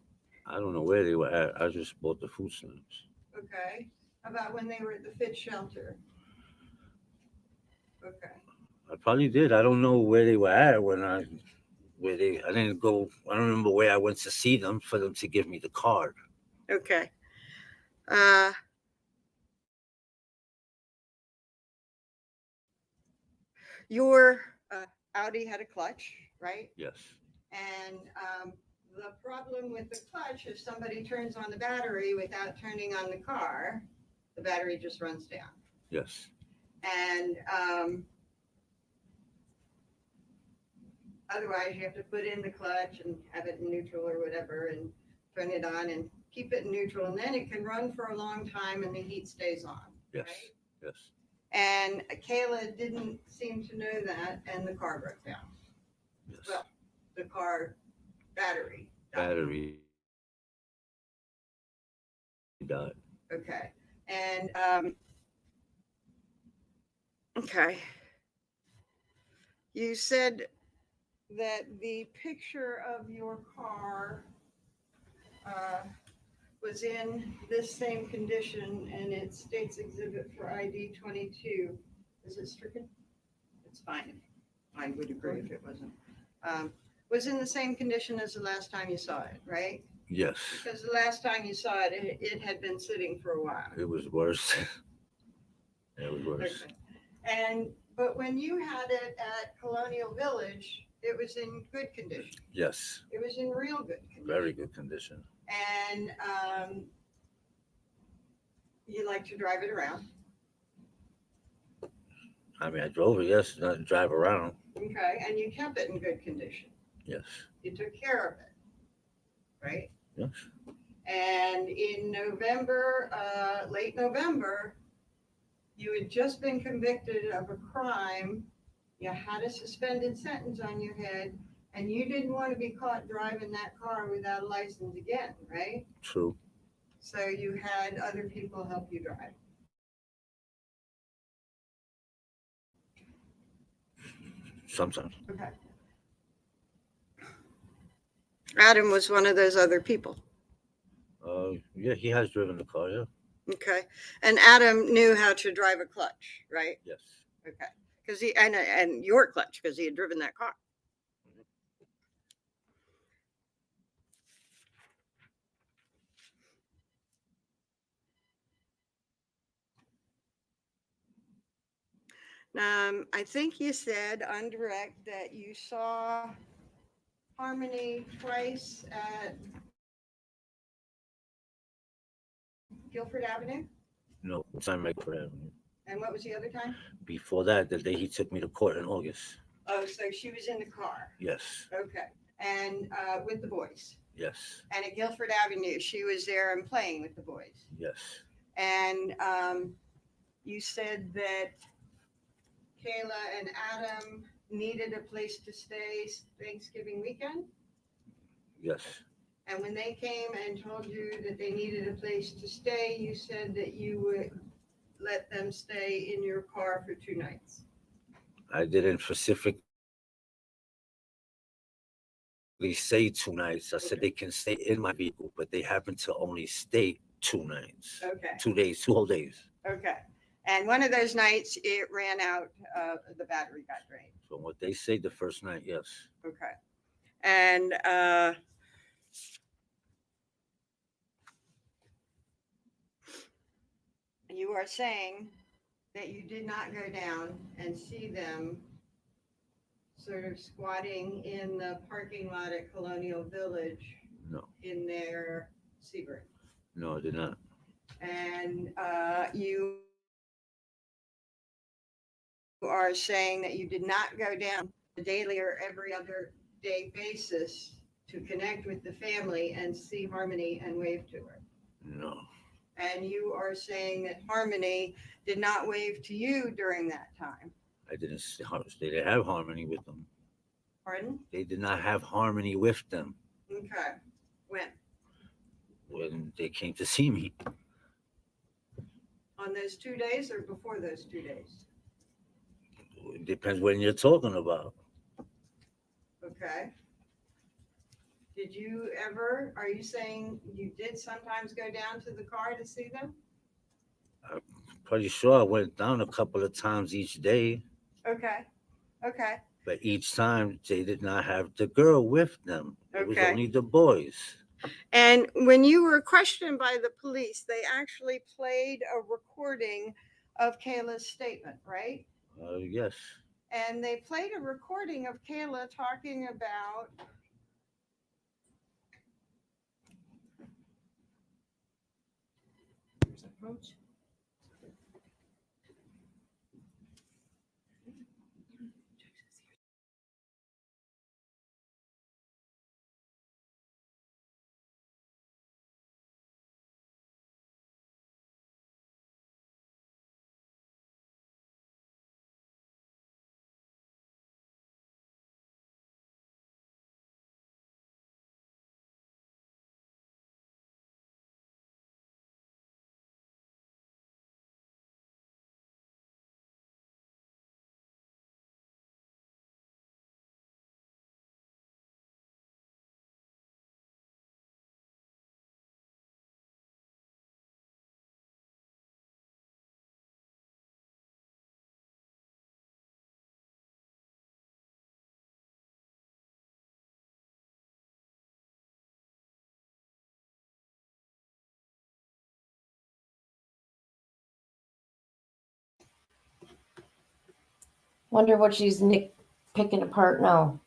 I don't know where they were at. I just bought the food stamps. Okay. How about when they were at the fit shelter? Okay. I probably did. I don't know where they were at I didn't go. I don't remember where I went to see them for them to give me the card. Okay. Your Audi had a clutch, right? Yes. And the problem with the clutch, if somebody turns on the battery without turning on the car, the battery just runs down. Yes. And otherwise, you have to put in the clutch and have it in neutral or whatever and turn it on and keep it in neutral. And then it can run for a long time and the heat stays on. Yes. Right? Yes. And Kayla didn't seem to know that, and the car broke down. Yes. Well, the car battery died. Battery died. Okay. And okay. You said that the picture of your car was in this same condition and it states exhibit for ID 22. Is it stricken? It's fine. I would agree if it wasn't. Was in the same condition as the last time you saw it, right? Yes. Because the last time you saw it, it had been sitting for a while. It was worse. It was worse. Okay. But when you had it at Colonial Village, it was in good condition. Yes. It was in real good condition. Very good condition. And you like to drive it around. I mean, I drove it, yes, not drive around. Okay. And you kept it in good condition. Yes. You took care of it, right? Yes. And in November, late November, you had just been convicted of a crime You had a suspended sentence on your head, and you didn't want to be caught driving that car without a license again, right? True. So you had other people help you drive. Sometimes. Okay. Adam was one of those other people. Yeah, he has driven the car. Yeah. Okay. And Adam knew how to drive a clutch, right? Yes. Okay. Because and your clutch, because he had driven that car. I think you said on direct that you saw Harmony twice at Guilford Avenue. No, time right for Avenue. And what was the other time? Before that, the day he took me to court in August. Oh, so she was in the car. Yes. Okay. And with the boys. Yes. And at Guilford Avenue, she was there and playing with the boys. Yes. And you said that Kayla and Adam needed a place to stay Thanksgiving weekend. Yes. And when they came and told you that they needed a place to stay, you said that you would let them stay in your car for 2 nights. I didn't specifically say 2 nights. I said they can stay in my vehicle, but they happen to only stay 2 nights. Okay. 2 days, 2 whole days. Okay. And one of those nights it ran out, the battery got drained. From what they say, the first night, yes. Okay. And you are saying that you did not go down and see them sort of squatting in the parking lot at Colonial Village No. in their Sebring. No, I did not. And you are saying that you did not go down a daily or every other day basis to connect with the family and see Harmony and wave to her. No. And you are saying that Harmony did not wave to you during that time. I didn't see they didn't have Harmony with them. Pardon? They did not have Harmony with them Okay. when they came to see me. On those 2 days or before those 2 days? It depends when you're talking about. Okay. Did you ever, are you saying you did sometimes go down to the car to see them? I'm pretty sure I went down a couple of times each day, Okay. Okay. but each time they did not have the girl with them. It was Okay. only the boys. And when you were questioned by the police, they actually played a recording of Kayla's statement, right? Yes. And they played a recording of Kayla talking about Approach. Wonder what she's picking apart now.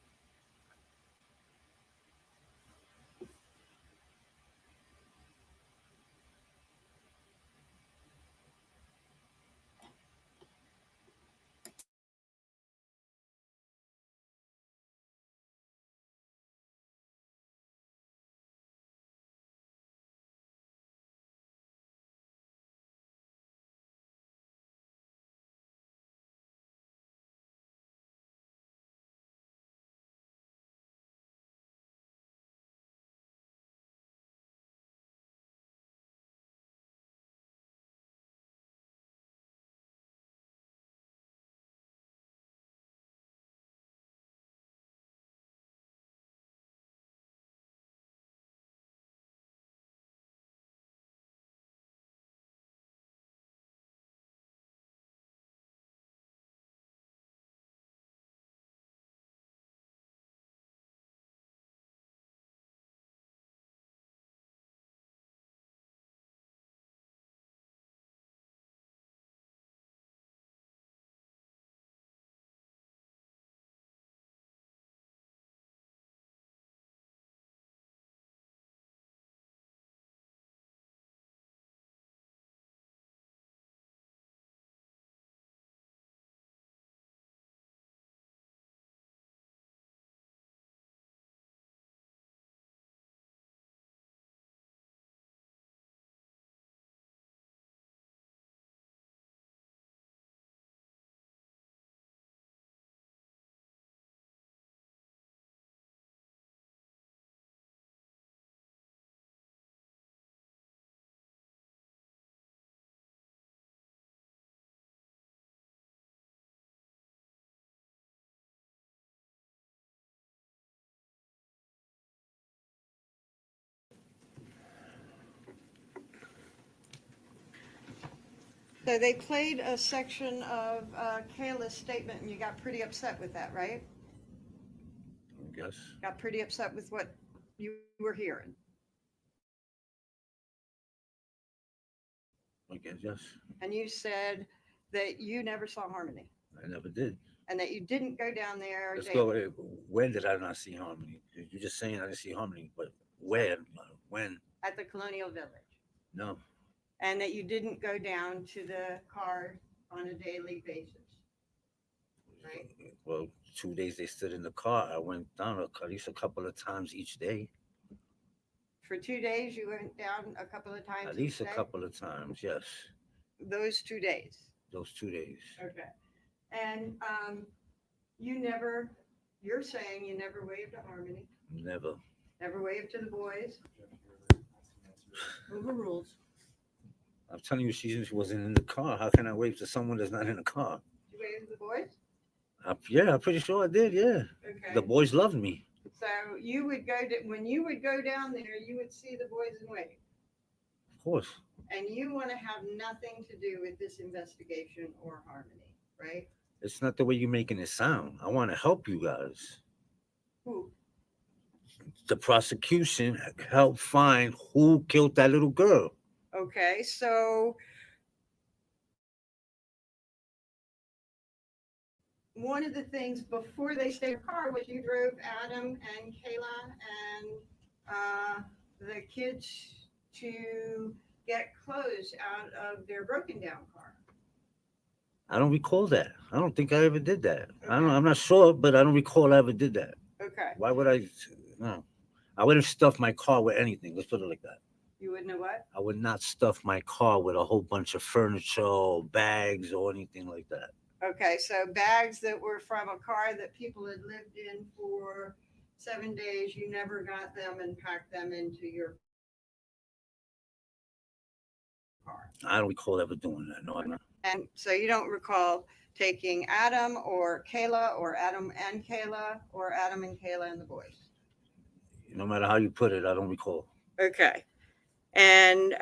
So they played a section of Kayla's statement and you got pretty upset with that, right? I guess. Got pretty upset with what you were hearing. I guess, yes. And you said that you never saw Harmony I never did. and that you didn't go down there Let's daily. go. When did I not see Harmony? You're just saying I didn't see Harmony, but where? When? At the Colonial Village. No. And that you didn't go down to the car on a daily basis. Right. Well, 2 days they stood in the car. I went down at least a couple of times each day. For 2 days, you went down a couple of times At least each a day? couple of times, yes. Those 2 days. Those 2 days. Okay. And you're saying you never waved to Harmony, Never. never waved to the boys. Overruled. I'm telling you, she wasn't in the car. How can I wave to someone that's not in the car? Did you wave to the boys? Yeah, I'm pretty sure I did. Yeah. Okay. The boys loved me. So you would when you would go down there, you would see the boys and wave. Of course. And you want to have nothing to do with this investigation or Harmony, right? It's not the way you're making it sound. I want to help you guys. Who? The prosecution helped find who killed that little girl. Okay, so one of the things before they stayed in the car was you drove Adam and Kayla and the kids to get clothes out of their broken down car. I don't recall that. I don't think I ever did that. I'm not sure, but I don't recall I ever did that. Okay. Why would I? No. I wouldn't stuff my car with anything. Let's put it like that. You wouldn't know what? I would not stuff my car with a whole bunch of furniture or bags or anything like that. Okay, so bags that were from a car that people had lived in for 7 days, you never got them and packed them into your car. I don't recall ever doing that. No, I don't. And so you don't recall taking Adam or Kayla or Adam and Kayla or Adam and Kayla and the boys. No matter how you put it, I don't recall. Okay. And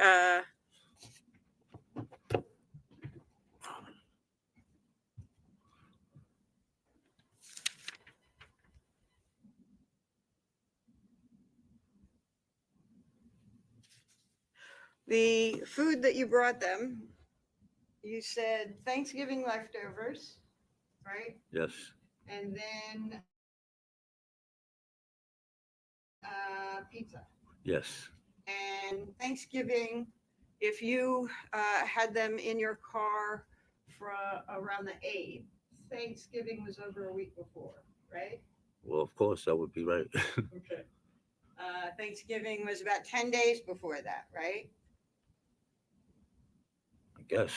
the food that you brought them, you said Thanksgiving leftovers, right? Yes. And then pizza. Yes. And Thanksgiving, if you had them in your car for around the 8th, Thanksgiving was over a week before, right? Well, of course, that would be right. Okay. Thanksgiving was about 10 days before that, right? I guess.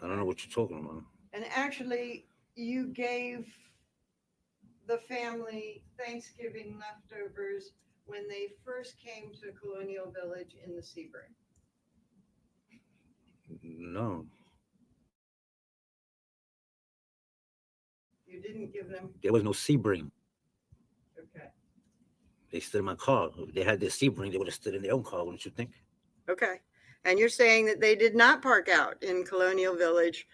I don't know what you're talking about. And actually, you gave the family Thanksgiving leftovers when they first came to Colonial Village in the Sebring. No. You didn't give them, There was no Sebring. okay. They stood in my car. If they had their Sebring, they would have stood in their own car, wouldn't you think? Okay. And you're saying that they did not park out in Colonial Village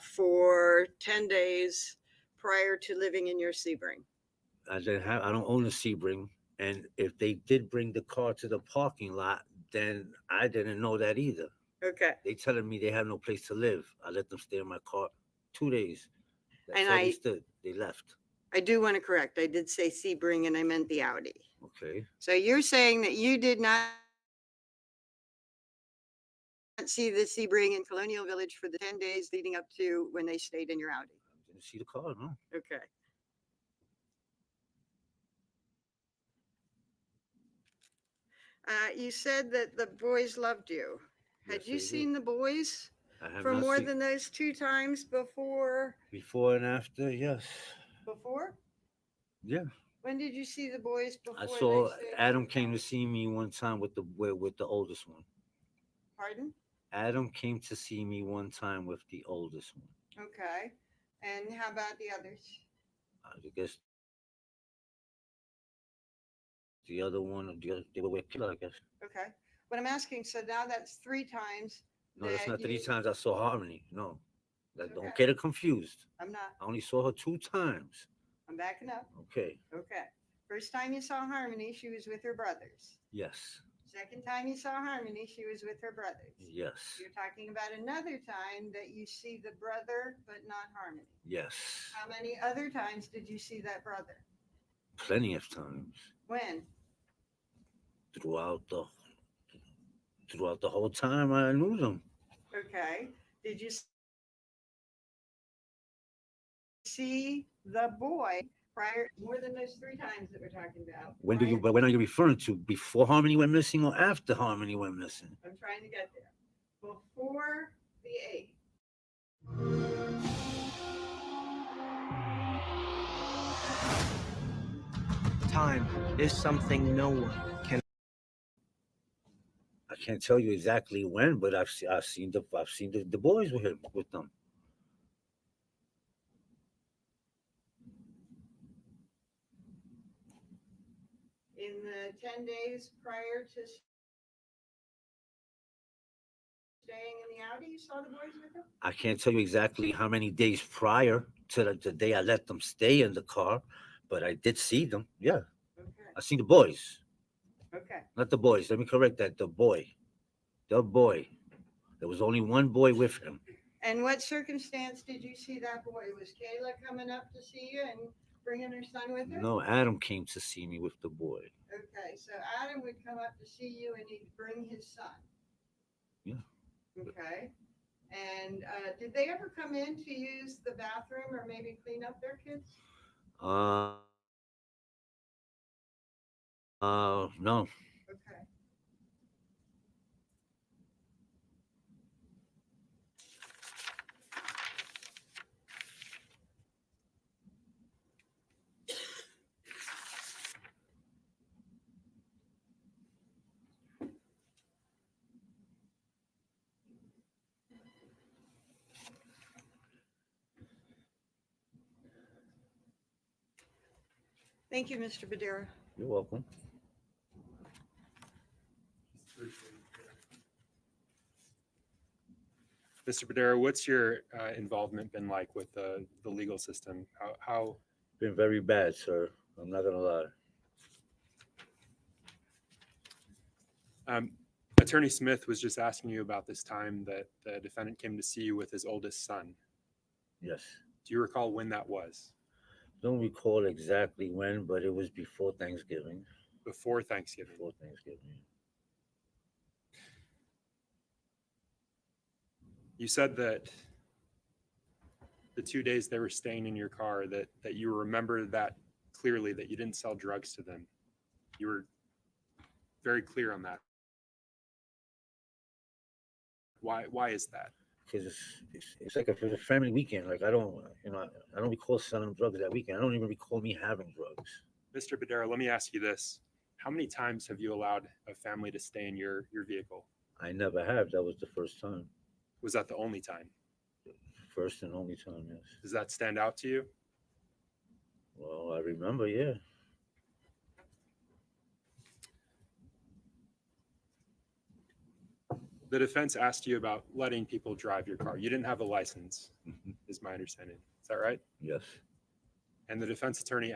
for 10 days prior to living in your Sebring. I don't own a Sebring. And if they did bring the car to the parking lot, then I didn't know that either. Okay. They telling me they have no place to live. I let them stay in my car 2 days. That's And all they stood. They left. I do want to correct. I did say Sebring and I meant the Audi. Okay. So you're saying that you did not see the Sebring in Colonial Village for the 10 days leading up to when they stayed in your Audi. I didn't see the car, no. Okay. You said that the boys loved you. Had Yes, you they did. seen the boys I have for not more seen- than those 2 times before? Before and after, yes. Before? Yeah. When did you see the boys before? I they saw stayed in Adam your came to house? see me one time with the oldest one. Pardon? Adam came to see me one time with the oldest one. Okay. And how about the others? I guess the other one, they were with Killer, I guess. Okay. What I'm asking, so now that's 3 times. No, that's that not the three you- times I saw Harmony. No, that, don't Okay. get it confused. I'm not, I only saw her 2 times. I'm backing up. Okay. Okay. First time you saw Harmony, she was with her brothers. Yes. Second time you saw Harmony, she was with her brothers. Yes. You're talking about another time that you see the brother, but not Harmony. Yes. How many other times did you see that brother? Plenty of times When? throughout the whole time I knew them. Okay. Did you see the boy prior, more than those 3 times that we're talking about? When are you referring to? Before Harmony went missing or after Harmony went missing? I'm trying to get there. Before the 8th. Time is something no one can. I can't tell you exactly when, but I've seen the boys with them. In the 10 days prior to staying in the Audi, you saw the boys with them? I can't tell you exactly how many days prior to the day I let them stay in the car, but I did see them. Yeah, Okay. I seen the boys, Okay. not the boys. Let me correct that. The boy. There was only one boy with him. And what circumstance did you see that boy? Was Kayla coming up to see you and bringing her son with her? No, Adam came to see me with the boy. Okay, so Adam would come up to see you and he'd bring his son. Yeah. Okay. And did they ever come in to use the bathroom or maybe clean up their kids? No. Okay. Thank you, Mr. Badera. You're welcome. Mr. Badera, what's your involvement been like with the legal system? How Been very bad, sir. I'm not gonna lie. Attorney Smith was just asking you about this time that the defendant came to see you with his oldest son. Yes. Do you recall when that was? Don't recall exactly when, but it was before Thanksgiving. Before Thanksgiving. Before Thanksgiving. You said that the 2 days they were staying in your car, that you remember that clearly, that you didn't sell drugs to them. You were very clear on that. Why is that? Because it's like a family weekend. Like I don't recall selling drugs that weekend. I don't even recall me having drugs. Mr. Badera, let me ask you this. How many times have you allowed a family to stay in your vehicle? I never have. That was the first time. Was that the only time? First and only time, yes. Does that stand out to you? Well, I remember, yeah. The defense asked you about letting people drive your car. You didn't have a license, Mhm. is my understanding. Is that right? Yes. And the defense attorney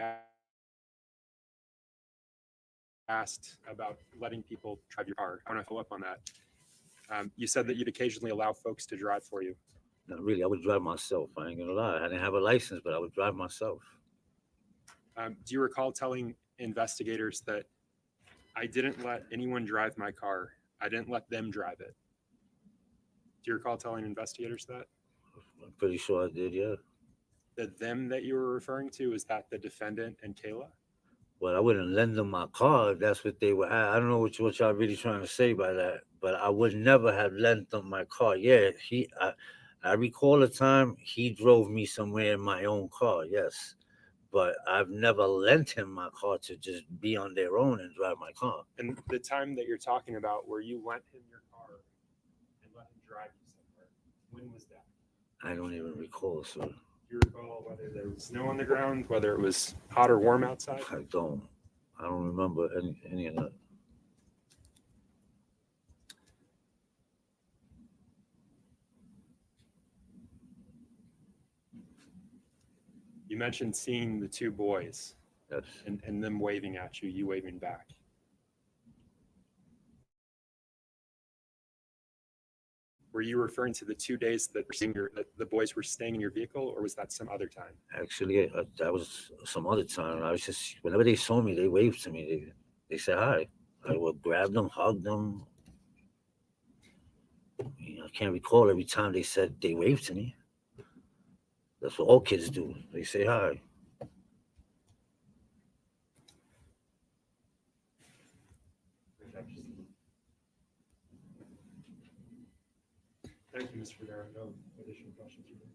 asked about letting people drive your car. I want to follow up on that. You said that you'd occasionally allow folks to drive for you. Not really. I would drive myself. I ain't gonna lie. I didn't have a license, but I would drive myself. Do you recall telling investigators that I didn't let anyone drive my car? I didn't let them drive it. Do you recall telling investigators that? I'm pretty sure I did, yeah. The them that you were referring to, is that the defendant and Kayla? But I wouldn't lend them my car if that's what they were. I don't know what y'all really trying to say by that. But I would never have lent them my car. Yeah, I recall a time he drove me somewhere in my own car. Yes, but I've never lent him my car to just be on their own and drive my car. And the time that you're talking about where you lent him your car and let him drive you somewhere, when was that? I don't even recall, sir. Do you recall whether there was snow on the ground, whether it was hot or warm outside? I don't remember any of that. You mentioned seeing the two boys Yes. and them waving at you, you waving back. Were you referring to the 2 days that the boys were staying in your vehicle, or was that some other time? Actually, that was some other time. I was just, whenever they saw me, they waved to me. They said hi. I would grab them, hug them. I can't recall every time they said they waved to me. That's what all kids do. They say hi. Thank you, Mr. Rivera. No additional questions from me.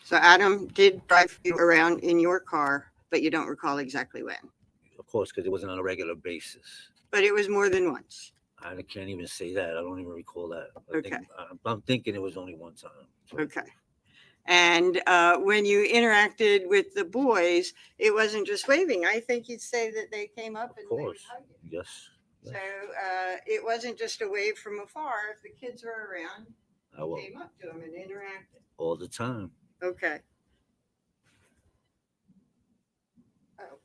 So Adam did drive you around in your car, but you don't recall exactly when. Of course, because it wasn't on a regular basis. But it was more than once. I can't even say that. I don't even recall that. Okay. I'm thinking it was only one time. So. Okay. And when you interacted with the boys, it wasn't just waving. I think you'd say that they came up and Of they would course. hug you. Yes. So it wasn't just a wave from afar. If the kids were around, I will. came up to them and interacted. All the time. Okay. Oh.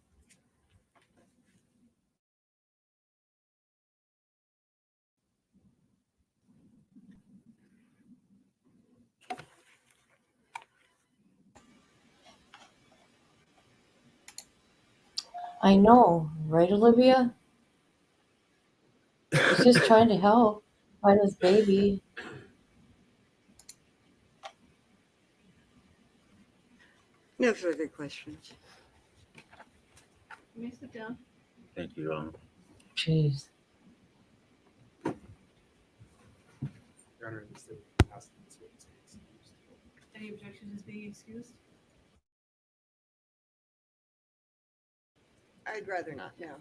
I know, right, Olivia? He's just trying to help find his baby. No further questions. You may sit down. Thank you, Your Honor. Jeez. Your Honor, this is asking this witness to be excused. Any objection to his being excused? I'd rather not, no.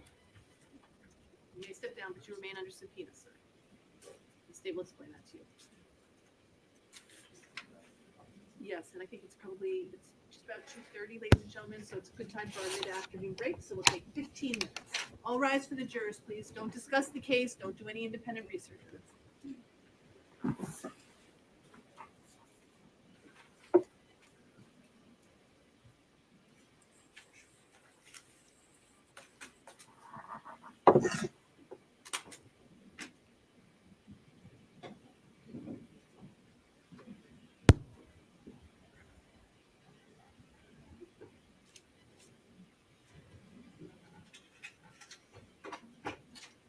You may sit down, but you remain under subpoena, sir. The state will explain that to you. Yes, and I think it's just about 2:30, ladies and gentlemen, so it's a good time for our mid-afternoon break, so we'll take 15 minutes. All rise for the jurors, please. Don't discuss the case. Don't do any independent research. All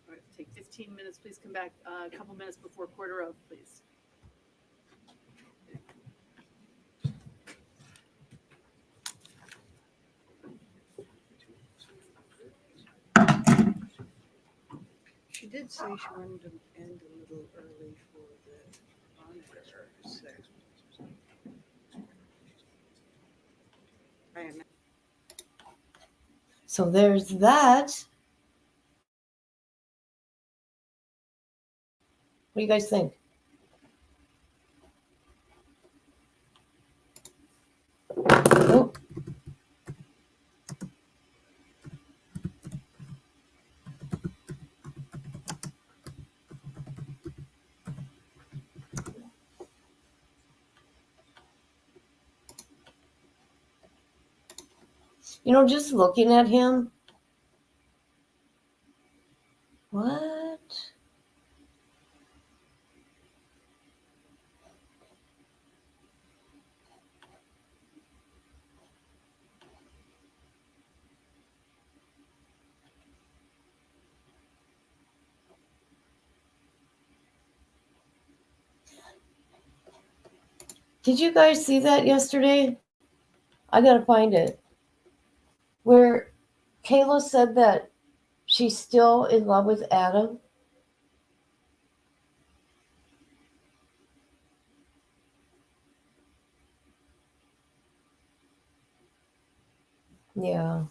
right, take 15 minutes. Please come back a couple minutes before quarter of, please. She did say she wanted to end a little early for the monitor. So. I am. So there's that. What do you guys think? Oh. Just looking at him. What? Did you guys see that yesterday? I gotta find it. Where Kayla said that she's still in love with Adam. Yeah.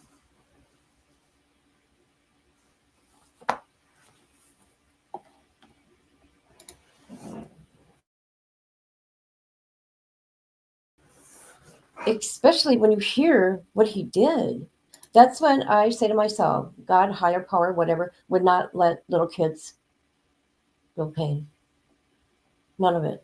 Especially when you hear what he did. That's when I say to myself, God, higher power, whatever, would not let little kids no pain. None of it.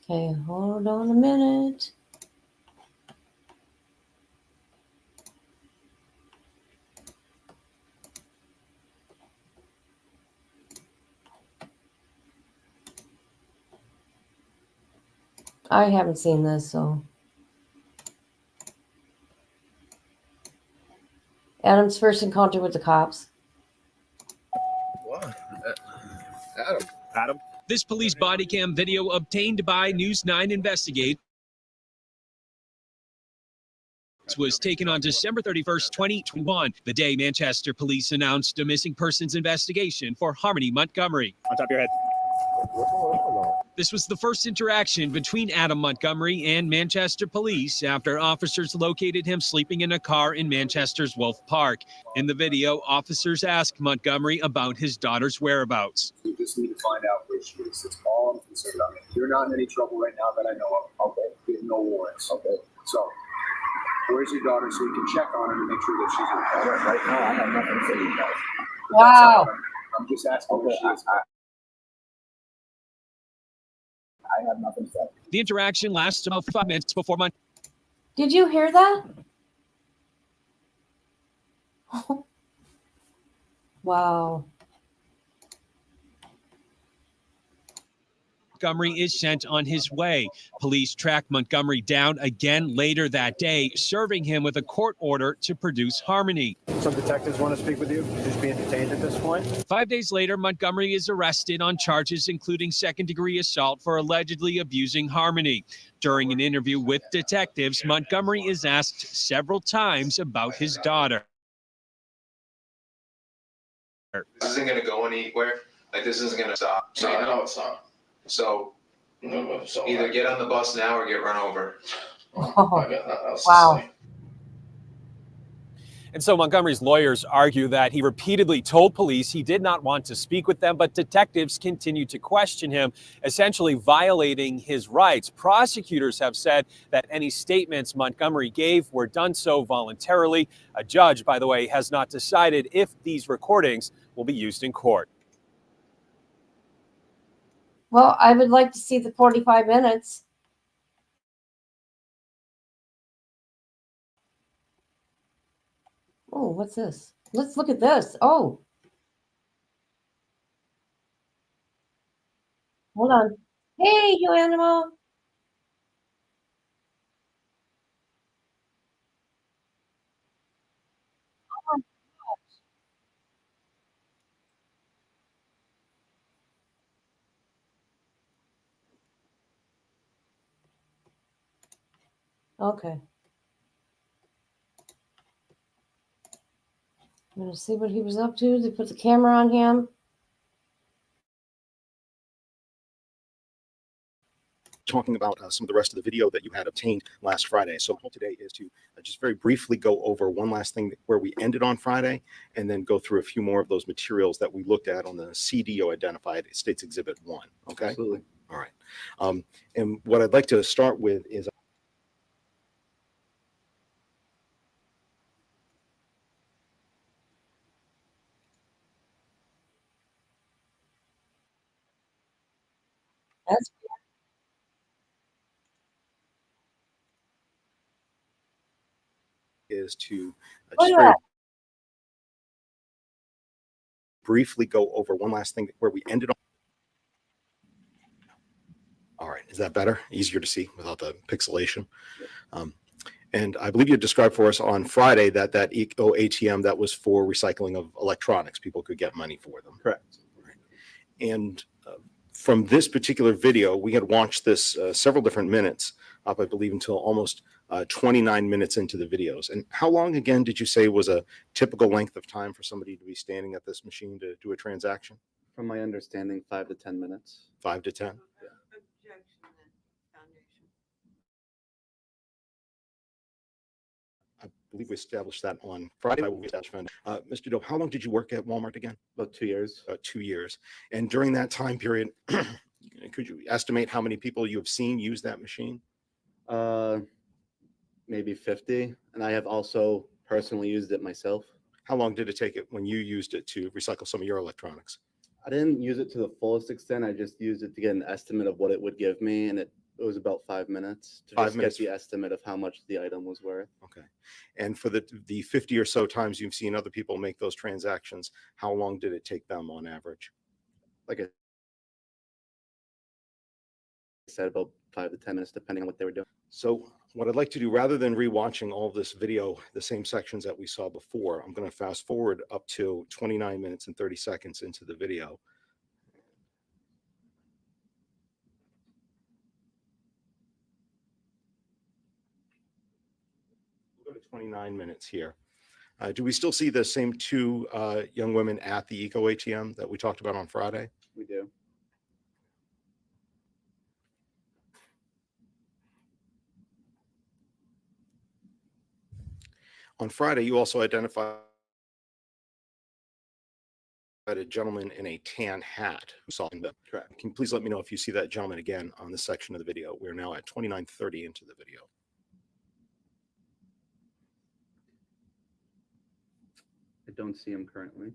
Okay, hold on a minute. I haven't seen this, so. Adam's first encounter with the cops. What? Adam. This police body cam video obtained by News 9 Investigates was taken on December 31st, 2021, the day Manchester police announced a missing persons investigation for Harmony Montgomery. On top of your head. This was the first interaction between Adam Montgomery and Manchester police after officers located him sleeping in a car in Manchester's Wolf Park. In the video, officers ask Montgomery about his daughter's whereabouts. We just need to find out where she is. That's all I'm concerned about. You're not in any trouble right now that I know of. Okay. We have no warrants. Okay. So, where's your daughter so we can check on her to make sure that she's okay? Right now, I have nothing to say to you guys. Wow. I'm just asking where she is. I have nothing to say. The interaction lasts about 5 minutes before Did you hear that? Wow. Montgomery is sent on his way. Police track Montgomery down again later that day, serving him with a court order to produce Harmony. Some detectives want to speak with you. He's being detained at this point. 5 days later, Montgomery is arrested on charges including second-degree assault for allegedly abusing Harmony. During an interview with detectives, Montgomery is asked several times about his daughter. This isn't going to go anywhere. Like, this isn't going to stop. So, I know it's not. So either get on the bus now or get run over. Oh, wow. And so Montgomery's lawyers argue that he repeatedly told police he did not want to speak with them, but detectives continued to question him, essentially violating his rights. Prosecutors have said that any statements Montgomery gave were done so voluntarily. A judge, by the way, has not decided if these recordings will be used in court. Well, I would like to see the 45 minutes. Oh, what's this? Let's look at this. Oh. Hold on. Hey, you animal. Oh, okay. I'm going to see what he was up to. They put the camera on him. Talking about some of the rest of the video that you had obtained last Friday. So today is to just very briefly go over one last thing where we ended on Friday, and then go through a few more of those materials that we looked at on the CDO identified States Exhibit 1. Okay? Absolutely. All right. And what I'd like to start with is That's to Look just at very that. briefly go over one last thing where we ended on. All right, is that better? Easier to see without the pixelation. And I believe you described for us on Friday that Eco ATM that was for recycling of electronics. People could get money for them. Correct. Right. And from this particular video, we had watched this several different minutes up, I believe, until almost 29 minutes into the videos. And how long again did you say was a typical length of time for somebody to be standing at this machine to do a transaction? From my understanding, 5 to 10 minutes. 5 to 10? I believe we established that on Friday. Mr. Doe, how long did you work at Walmart again? About 2 years. 2 years. And during that time period, could you estimate how many people you have seen use that machine? Maybe 50. And I have also personally used it myself. How long did it take it when you used it to recycle some of your electronics? I didn't use it to the fullest extent. I just used it to get an estimate of what it would give me. And it was about 5 minutes to 5 just minutes. get the estimate of how much the item was worth. Okay. And for the 50 or so times you've seen other people make those transactions, how long did it take them on average? Like I said, about 5 to 10 minutes, depending on what they were doing. So what I'd like to do, rather than rewatching all this video, the same sections that we saw before, I'm going to fast forward up to 29 minutes and 30 seconds into the video. We'll go to 29 minutes here. Do we still see the same two young women at the Eco ATM that we talked about on Friday? We do. On Friday, you also identified a gentleman in a tan hat who saw them. Correct. Can you please let me know if you see that gentleman again on this section of the video? We're now at 29:30 into the video. I don't see him currently.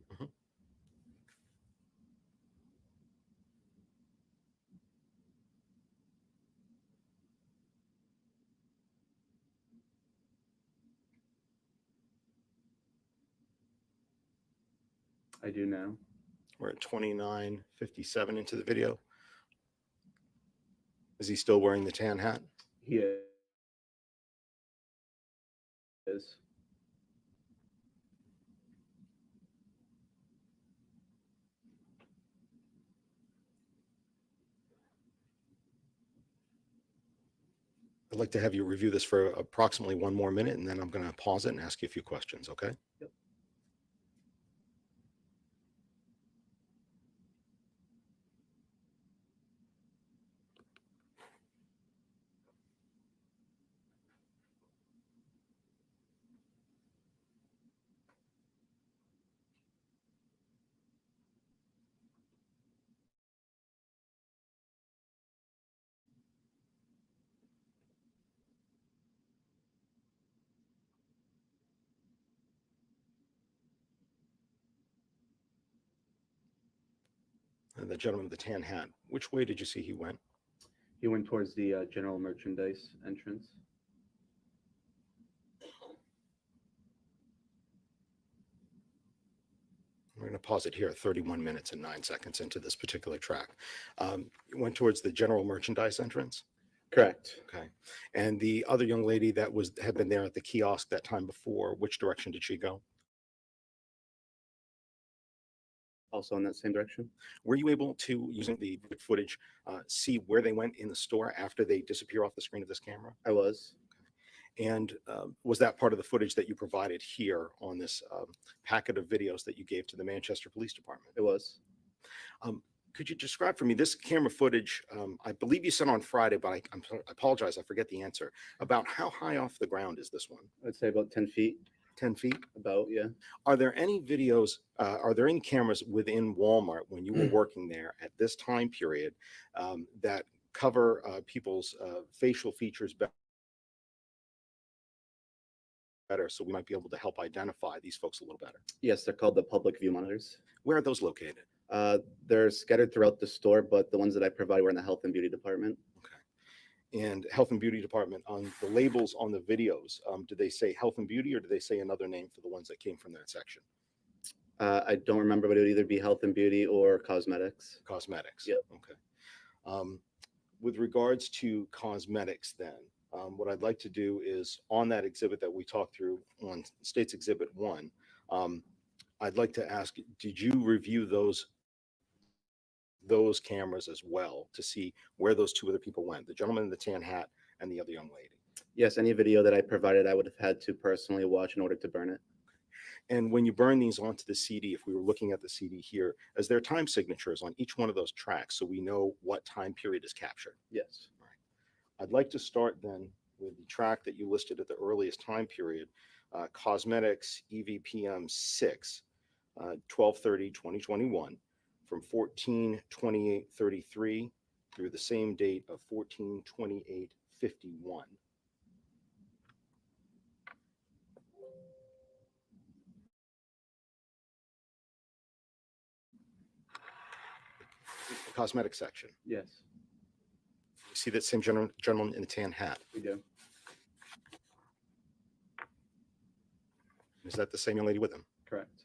I do now. We're at 29:57 into the video. Is he still wearing the tan hat? He is. I'd like to have you review this for approximately 1 more minute, and then I'm going to pause it and ask you a few questions, okay? Yep. And the gentleman with the tan hat, which way did you see he went? He went towards the general merchandise entrance. We're going to pause it here at 31 minutes and 9 seconds into this particular track. You went towards the general merchandise entrance? Correct. Okay. And the other young lady that had been there at the kiosk that time before, which direction did she go? Also in that same direction. Were you able to, using the footage, see where they went in the store after they disappear off the screen of this camera? I was. And was that part of the footage that you provided here on this packet of videos that you gave to the Manchester Police Department? It was. Could you describe for me this camera footage? I believe you said on Friday, but I apologize, I forget the answer. About how high off the ground is this one? I'd say about 10 feet. 10 feet? About, yeah. Are there any videos, are there any cameras within Walmart when you were working there at this time period that cover people's facial features better, so we might be able to help identify these folks a little better? Yes, they're called the public view monitors. Where are those located? They're scattered throughout the store, but the ones that I provide were in the health and beauty department. And health and beauty department, on the labels on the videos, do they say health and beauty, or do they say another name for the ones that came from that section? I don't remember, but it would either be health and beauty or cosmetics. Cosmetics. Yep. Okay. With regards to cosmetics then, what I'd like to do is on that exhibit that we talked through on State's Exhibit 1, I'd like to ask, did you review those cameras as well to see where those two other people went, the gentleman in the tan hat and the other young lady? Yes, any video that I provided, I would have had to personally watch in order to burn it. And when you burn these onto the CD, if we were looking at the CD here, is there time signatures on each one of those tracks so we know what time period is captured? Yes. I'd like to start then with the track that you listed at the earliest time period, Cosmetics EVPM 6, 12/30/2021, from 14/28/33 through the same date of 14/28/51. The cosmetic section. Yes, You see that same gentleman in the tan hat. we do. Is that the same young lady with him? Correct.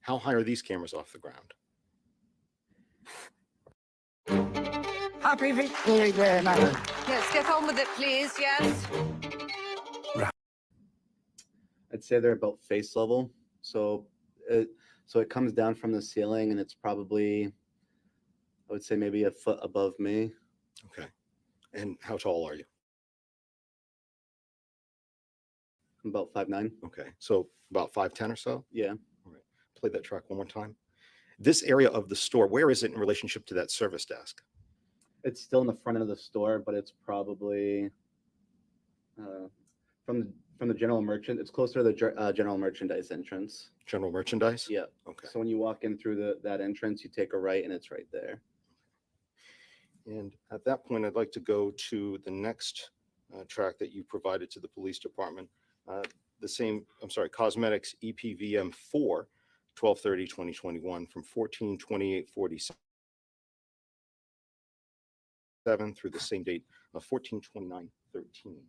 How high are these cameras off the ground? Happy Victory Day, madam. Yes, get on with it, please. Yes. I'd say they're about face level. So it comes down from the ceiling, and it's probably, I would say, maybe a foot above me. Okay. And how tall are you? I'm about 5'9". Okay. So about 5'10" or so? Yeah. All right. Play that track one more time. This area of the store, where is it in relationship to that service desk? It's still in the front end of the store, but it's probably from the general merchant. It's closer to the general merchandise entrance. General merchandise? Yeah. Okay. So when you walk in through that entrance, you take a right, and it's right there. And at that point, I'd like to go to the next track that you provided to the police department. Cosmetics EPVM 4, 12/30/2021, from 14/28/47 through the same date of 14/29/13.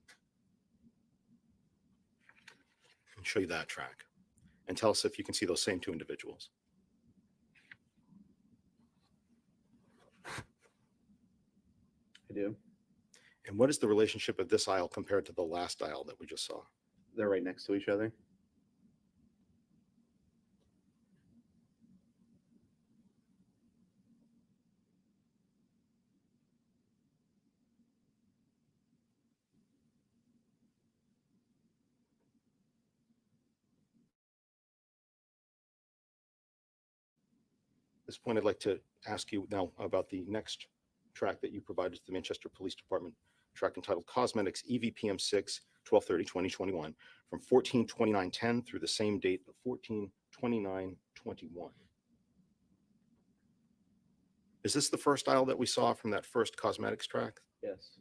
I'll show you that track and tell us if you can see those same two individuals. I do. And what is the relationship of this aisle compared to the last aisle that we just saw? They're right next to each other. At this point, I'd like to ask you now about the next track that you provided to the Manchester Police Department, track entitled Cosmetics EVPM 6, 12/30/2021, from 14/29/10 through the same date of 14/29/21. Is this the first aisle that we saw from that first cosmetics track? Yes,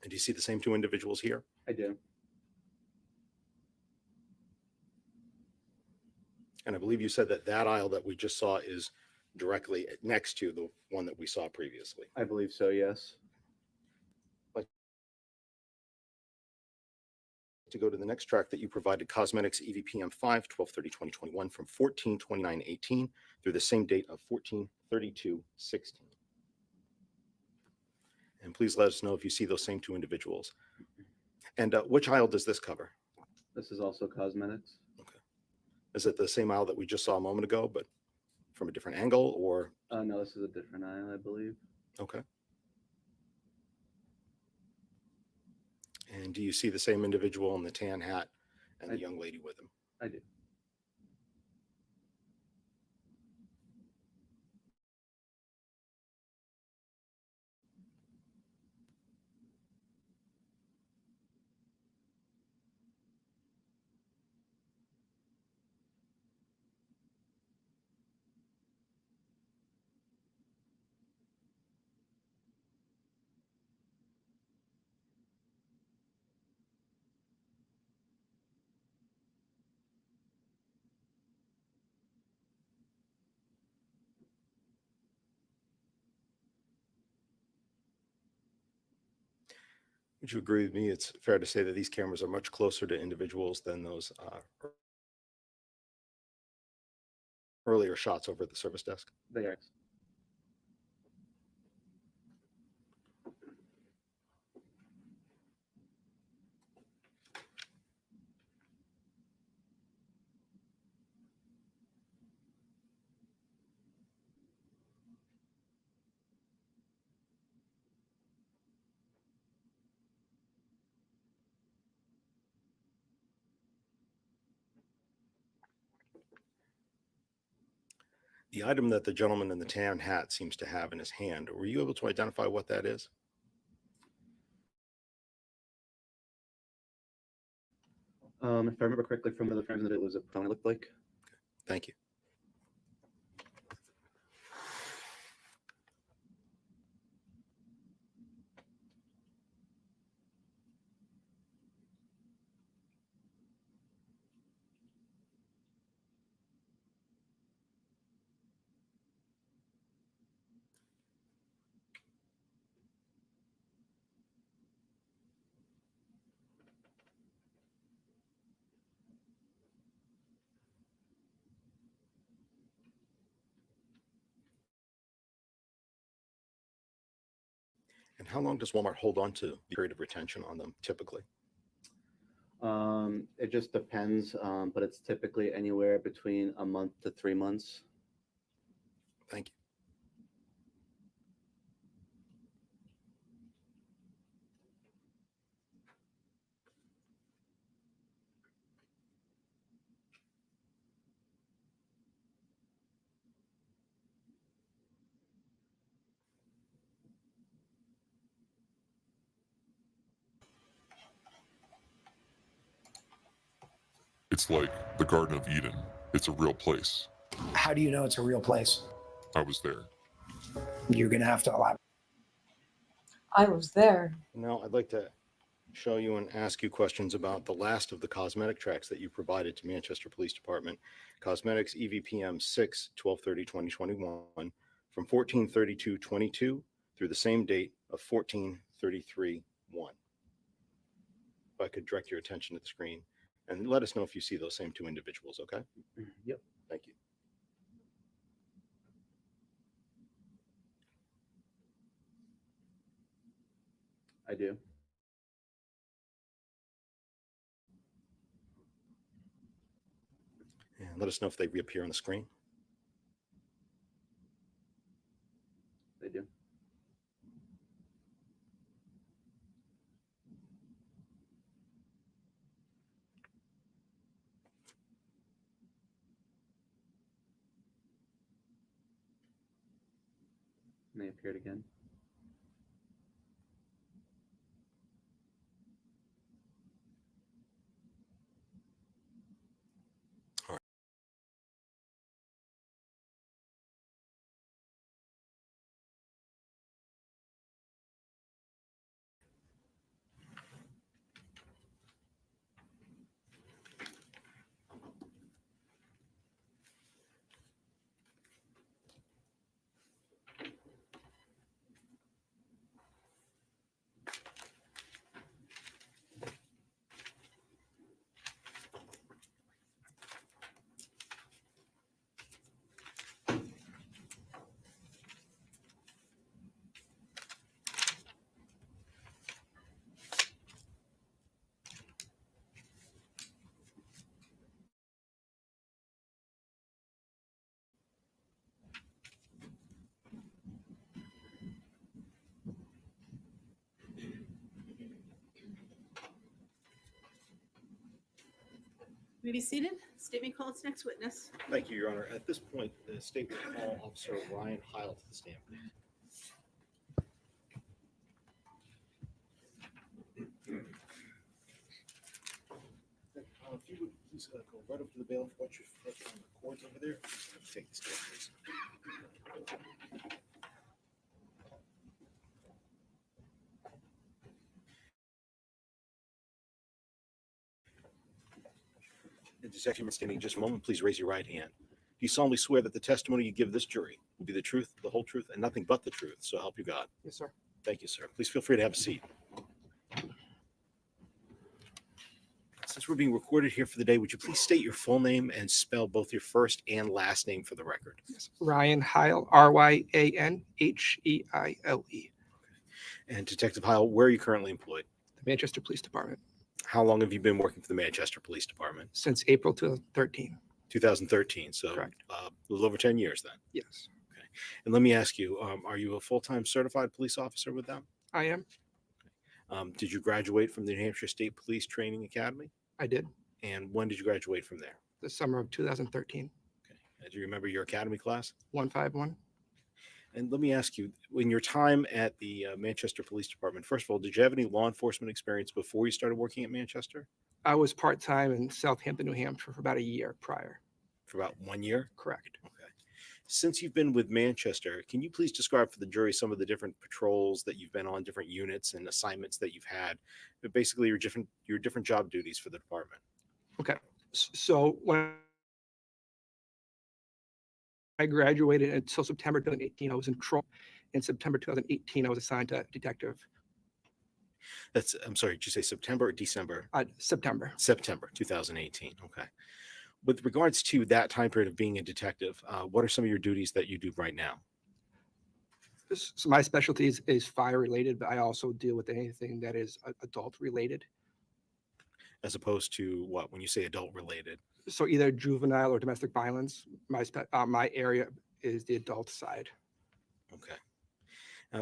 And do you see the same two individuals here? I do. And I believe you said that that aisle that we just saw is directly next to the one that we saw previously. I believe so, yes. To go to the next track that you provided, Cosmetics EVPM 5, 12/30/2021, from 14/29/18 through the same date of 14/32/16. And please let us know if you see those same two individuals. And which aisle does this cover? This is also cosmetics. Okay. Is it the same aisle that we just saw a moment ago, but from a different angle, or? No, this is a different aisle, I believe. Okay. And do you see the same individual in the tan hat and the young lady with him? I do. Would you agree with me? It's fair to say that these cameras are much closer to individuals than those earlier shots over at the service desk? They are. The item that the gentleman in the tan hat seems to have in his hand, were you able to identify what that is? If I remember correctly from one of the frames, that it was a phone, it looked like. Thank you. And how long does Walmart hold on to the period of retention on them typically? It just depends, but it's typically anywhere between a month to 3 months. Thank you. It's like the Garden of Eden. It's a real place. How do you know it's a real place? I was there. You're going to have to elaborate. I was there. Now I'd like to show you and ask you questions about the last of the cosmetic tracks that you provided to Manchester Police Department. Cosmetics EVPM 6, 12/30/2021 from 14/32/22 through the same date of 14/33/1. If I could direct your attention to the screen and let us know if you see those same two individuals, okay? Yep. Thank you. I do. And let us know if they reappear on the screen. They do. And they appeared again. You may be seated. State may call its next witness. Thank you, Your Honor. At this point, the state will call Officer Ryan Heil to the stand, please. If you would please go right up to the bailiff, watch your foot on the cords over there. Take this case, please. The executive standing just a moment. Please raise your right hand. Do you solemnly swear that the testimony you give this jury will be the truth, the whole truth, and nothing but the truth? So help you God. Yes, sir. Thank you, sir. Please feel free to have a seat. Since we're being recorded here for the day, would you please state your full name and spell both your first and last name for the record? Ryan Heil, Ryanheile. And Detective Heil, where are you currently employed? The Manchester Police Department. How long have you been working for the Manchester Police Department? Since April 2013. 2013, so Correct. A little over 10 years then. Yes, And let me ask you, are you a full-time certified police officer with them? I am. Did you graduate from the New Hampshire State Police Training Academy? I did. And when did you graduate from there? The summer of 2013. Do you remember your academy class? 151. And let me ask you, in your time at the Manchester Police Department, first of all, did you have any law enforcement experience before you started working at Manchester? I was part-time in Southampton, New Hampshire for about a year prior. For about 1 year? Correct. Okay. Since you've been with Manchester, can you please describe for the jury some of the different patrols that you've been on, different units and assignments that you've had, but basically your different job duties for the department? Okay. So when I graduated until September 2018, I was in patrol. In September 2018, I was assigned to detective. I'm sorry, did you say September or December? September. September 2018. Okay. With regards to that time period of being a detective, what are some of your duties that you do right now? So my specialty is fire related, but I also deal with anything that is adult related. As opposed to what, when you say adult related? So either juvenile or domestic violence. My area is the adult side. Okay.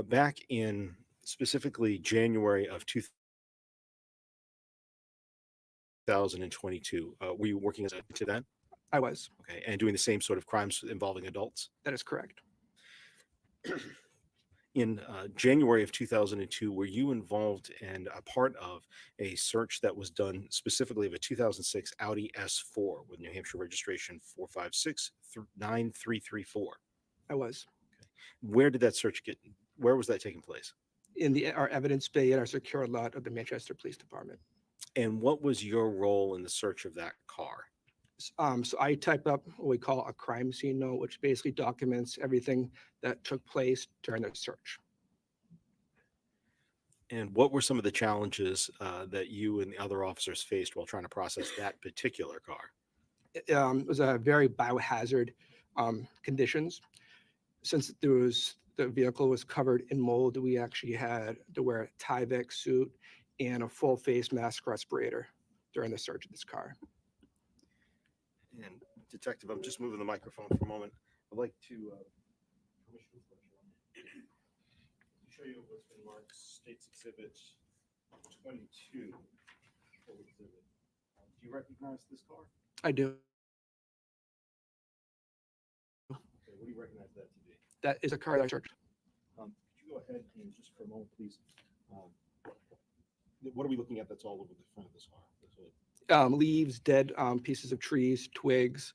Back in specifically January of 2022, were you working as a to then? I was. Okay. And doing the same sort of crimes involving adults? That is correct. In January of 2002, were you involved and a part of a search that was done specifically of a 2006 Audi S4 with New Hampshire registration 4569334? I was. Where did that search where was that taking place? In our evidence bay at our secure lot of the Manchester Police Department. And what was your role in the search of that car? So I type up what we call a crime scene note, which basically documents everything that took place during the search. And what were some of the challenges that you and the other officers faced while trying to process that particular car? It was a very biohazard conditions. Since the vehicle was covered in mold, we actually had to wear a Tyvek suit and a full face mask respirator during the search of this car. And Detective, I'm just moving the microphone for a moment. I'd like to show you what's been marked States Exhibit 22. Do you recognize this car? I do. Okay, what do you recognize that to be? That is a car that I searched. Could you go ahead and just for a moment, please? What are we looking at that's all over the front of this car? Leaves, dead pieces of trees, twigs,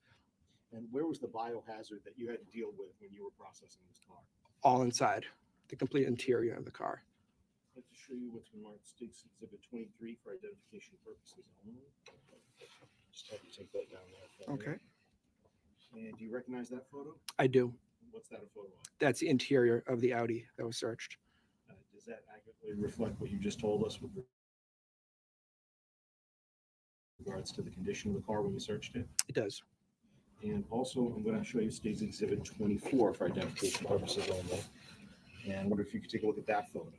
And where was the biohazard that you had to deal with when you were processing this car? all inside the complete interior of the car. I'd like to show you what's been marked States Exhibit 23 for identification purposes only. Just have you take that down there. Okay. And do you recognize that photo? I do. What's that a photo of? That's the interior of the Audi that was searched. Does that accurately reflect what you just told us with regards to the condition of the car when you searched it? It does. And also, I'm going to show you States Exhibit 24 for identification purposes only. And I wonder if you could take a look at that photo.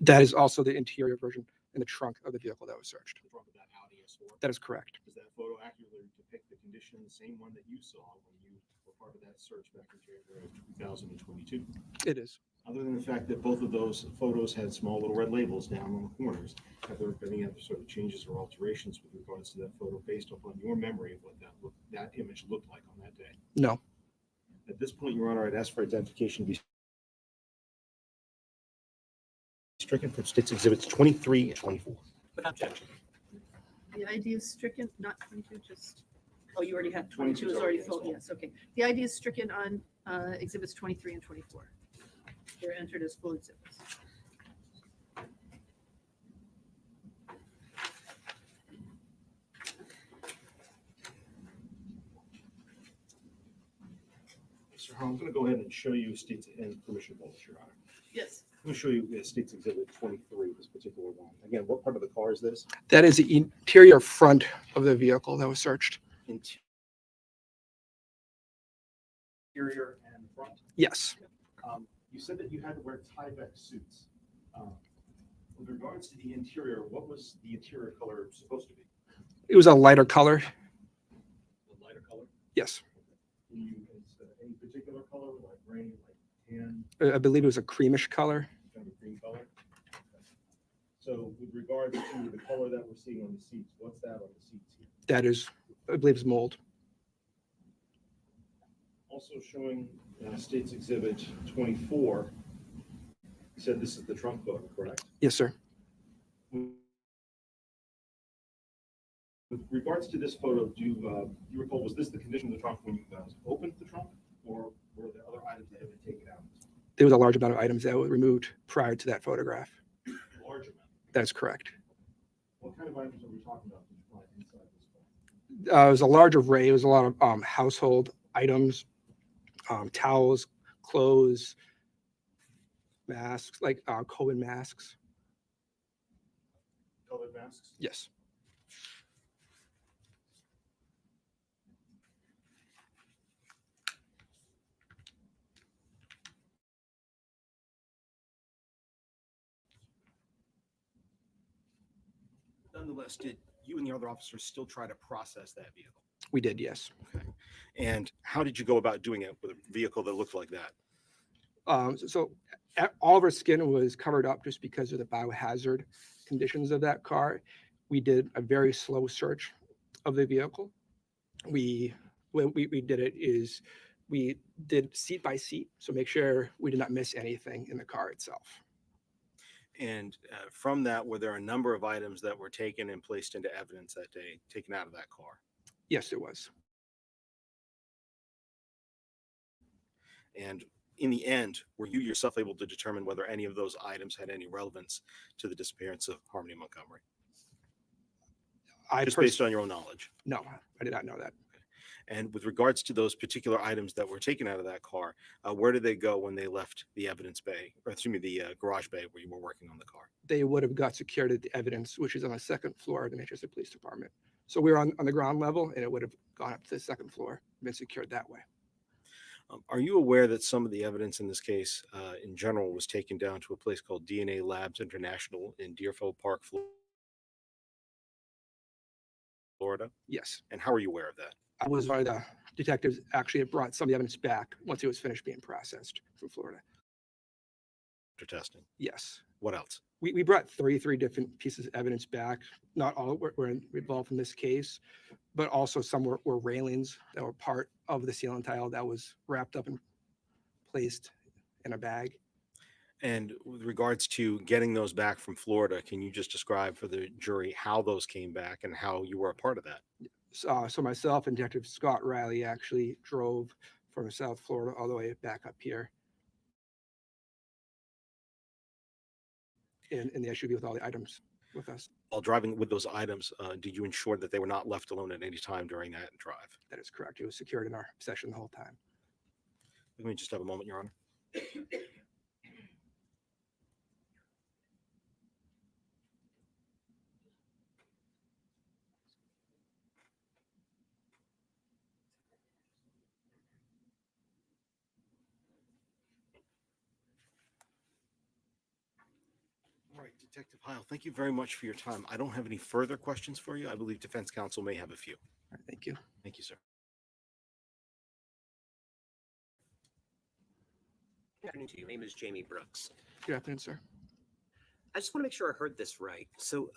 That is also the interior version in the trunk of the vehicle that was searched. The trunk of that Audi S4? That is correct. Does that photo accurately depict the condition, the same one that you saw when you were part of that search back in January of 2022? It is. Other than the fact that both of those photos had small little red labels down on the corners, have there been any other sort of changes or alterations with regards to that photo based upon your memory of what that image looked like on that day? No. At this point, Your Honor, I'd ask for identification to be stricken from States Exhibits 23 and 24. Without objection. The ID is stricken, not 22, just, oh, you already had 22 22 is already as full, well. yes, okay. The ID is stricken on exhibits 23 and 24. They're entered as full exhibits. Sir, I'm going to go ahead and show you States and permission to hold, Your Honor. Yes. I'm going to show you States Exhibit 23, this particular one. Again, what part of the car is this? That is the interior front of the vehicle that was searched. Interior and front? Yes. You said that you had to wear Tyvek suits. With regards to the interior, what was the interior color supposed to be? It was a lighter color. The lighter color? Yes. Any particular color, like gray, like tan, I believe it was a creamish color. kind of a green color? So with regards to the color that we're seeing on the seats, what's that on the seats here? That is, I believe, is mold. Also showing State's Exhibit 24. You said this is the trunk photo, correct? Yes, sir. With regards to this photo, do you recall, was this the condition of the trunk when you guys opened the trunk, or were there other items that had been taken out? There was a large amount of items that were removed prior to that photograph. Large amount. That's correct. What kind of items are we talking about that you find inside this phone? It was a large array. It was a lot of household items, towels, clothes, masks, like COVID masks. COVID masks? Yes. Nonetheless, did you and the other officers still try to process that vehicle? We did, yes. Okay. And how did you go about doing it with a vehicle that looked like that? All of our skin was covered up just because of the biohazard conditions of that car. We did a very slow search of the vehicle. We did it is we did seat by seat, so make sure we did not miss anything in the car itself. And from that, were there a number of items that were taken and placed into evidence that day, taken out of that car? Yes, there was. And in the end, were you yourself able to determine whether any of those items had any relevance to the disappearance of Harmony Montgomery? Just based on your own knowledge? No, I did not know that. And with regards to those particular items that were taken out of that car, where did they go when they left the evidence bay, or excuse me, the garage bay where you were working on the car? They would have got secured at the evidence, which is on the second floor of the Manchester Police Department. So we were on the ground level, and it would have gone up to the second floor, been secured that way. Are you aware that some of the evidence in this case, in general, was taken down to a place called DNA Labs International in Deerfield Park, Florida? Yes. And how are you aware of that? I was one of the detectives actually had brought some of the evidence back once it was finished being processed from Florida. After testing? Yes. What else? We brought 33 different pieces of evidence back. Not all were involved in this case, but also some were railings that were part of the ceiling tile that was wrapped up and placed in a bag. And with regards to getting those back from Florida, can you just describe for the jury how those came back and how you were a part of that? So myself and Detective Scott Riley actually drove from South Florida all the way back up here in the SUV with all the items with us. While driving with those items, did you ensure that they were not left alone at any time during that drive? That is correct. It was secured in our possession the whole time. Let me just have a moment, Your Honor. All right, Detective Heil, thank you very much for your time. I don't have any further questions for you. I believe defense counsel may have a few. All right, thank you. Thank you, sir. Good afternoon to you. Your name is Jamie Brooks. Good afternoon, sir. I just want to make sure I heard this right. So,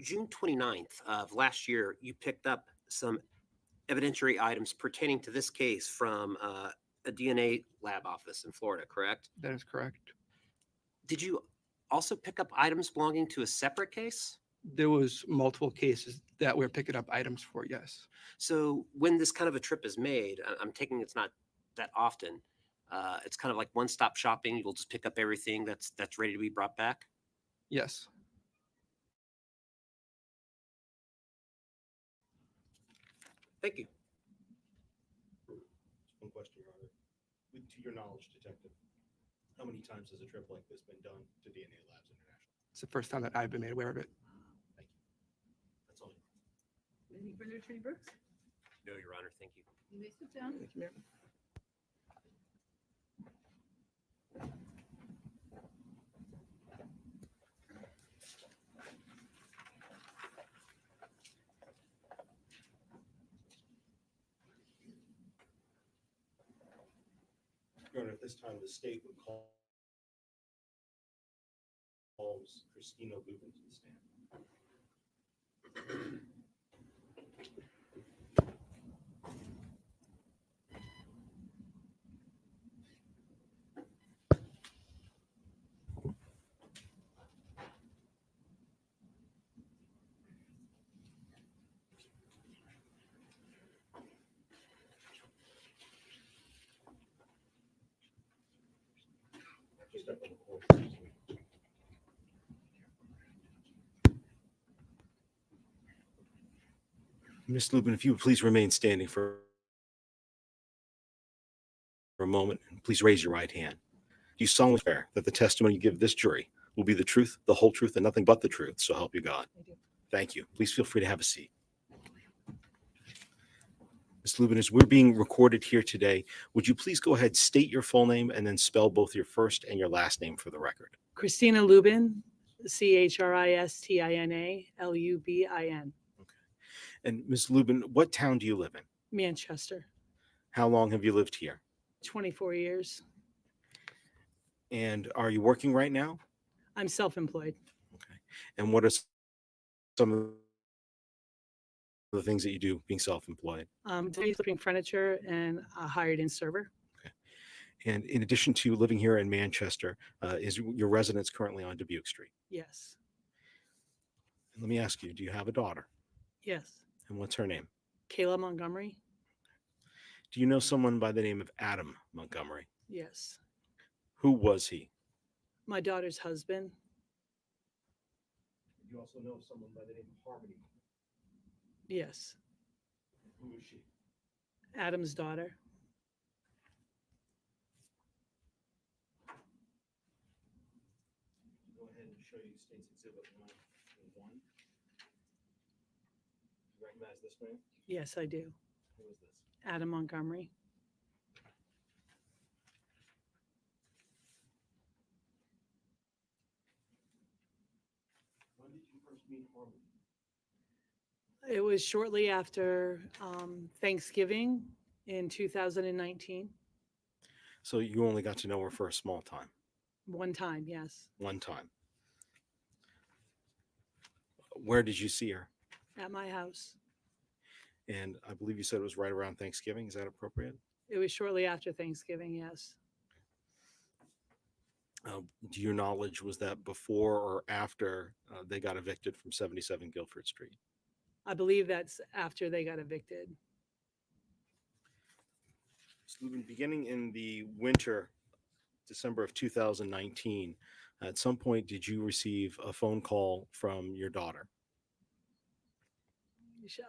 June 29th of last year, you picked up some evidentiary items pertaining to this case from a DNA lab office in Florida, correct? That is correct. Did you also pick up items belonging to a separate case? There was multiple cases that we're picking up items for, yes. So when this kind of a trip is made, I'm taking it's not that often. It's kind of like one-stop shopping. You'll just pick up everything that's ready to be brought back. Yes. Thank you. One question, Your Honor. To your knowledge, Detective, how many times has a trip like this been done to DNA Labs International? It's the first time that I've been made aware of it. That's all. Anything further, Attorney Brooks? No, Your Honor. Thank you. You may sit down. Thank you, ma'am. Your Honor, at this time, the state would call Christina Lubin to the stand. Ms. Lubin, if you would please remain standing for a moment, and please raise your right hand. Do you solemnly swear that the testimony you give this jury will be the truth, the whole truth, and nothing but the truth? So help you God. I do. Thank you. Please feel free to have a seat. Ms. Lubin, as we're being recorded here today, would you please go ahead, state your full name, and then spell both your first and your last name for the record? Christina Lubin, Christina Lubin. And Ms. Lubin, what town do you live in? Manchester, How long have you lived here? 24 years. And are you working right now? I'm self-employed. And what are some of the things that you do being self-employed? Doing flipping furniture and a hired-in server. And in addition to living here in Manchester, is your residence currently on Dubuque Street? Yes. And let me ask you, do you have a daughter? Yes. And what's her name? Kayla Montgomery. Do you know someone by the name of Adam Montgomery? Yes. Who was he? My daughter's husband. You also know someone by the name of Harmony. Yes. Who is she? Adam's daughter. Go ahead and show you State's Exhibit 1. You recognize this man? Yes, I do. Who is this? Adam Montgomery. When did you first meet Harmony? It was shortly after Thanksgiving in 2019. So you only got to know her for a small time. One time, yes, One time. Where did you see her? at my house. And I believe you said it was right around Thanksgiving. Is that appropriate? It was shortly after Thanksgiving, yes. To your knowledge, was that before or after they got evicted from 77 Guilford Street? I believe that's after they got evicted. Lubin, beginning in the winter, December of 2019, at some point, did you receive a phone call from your daughter?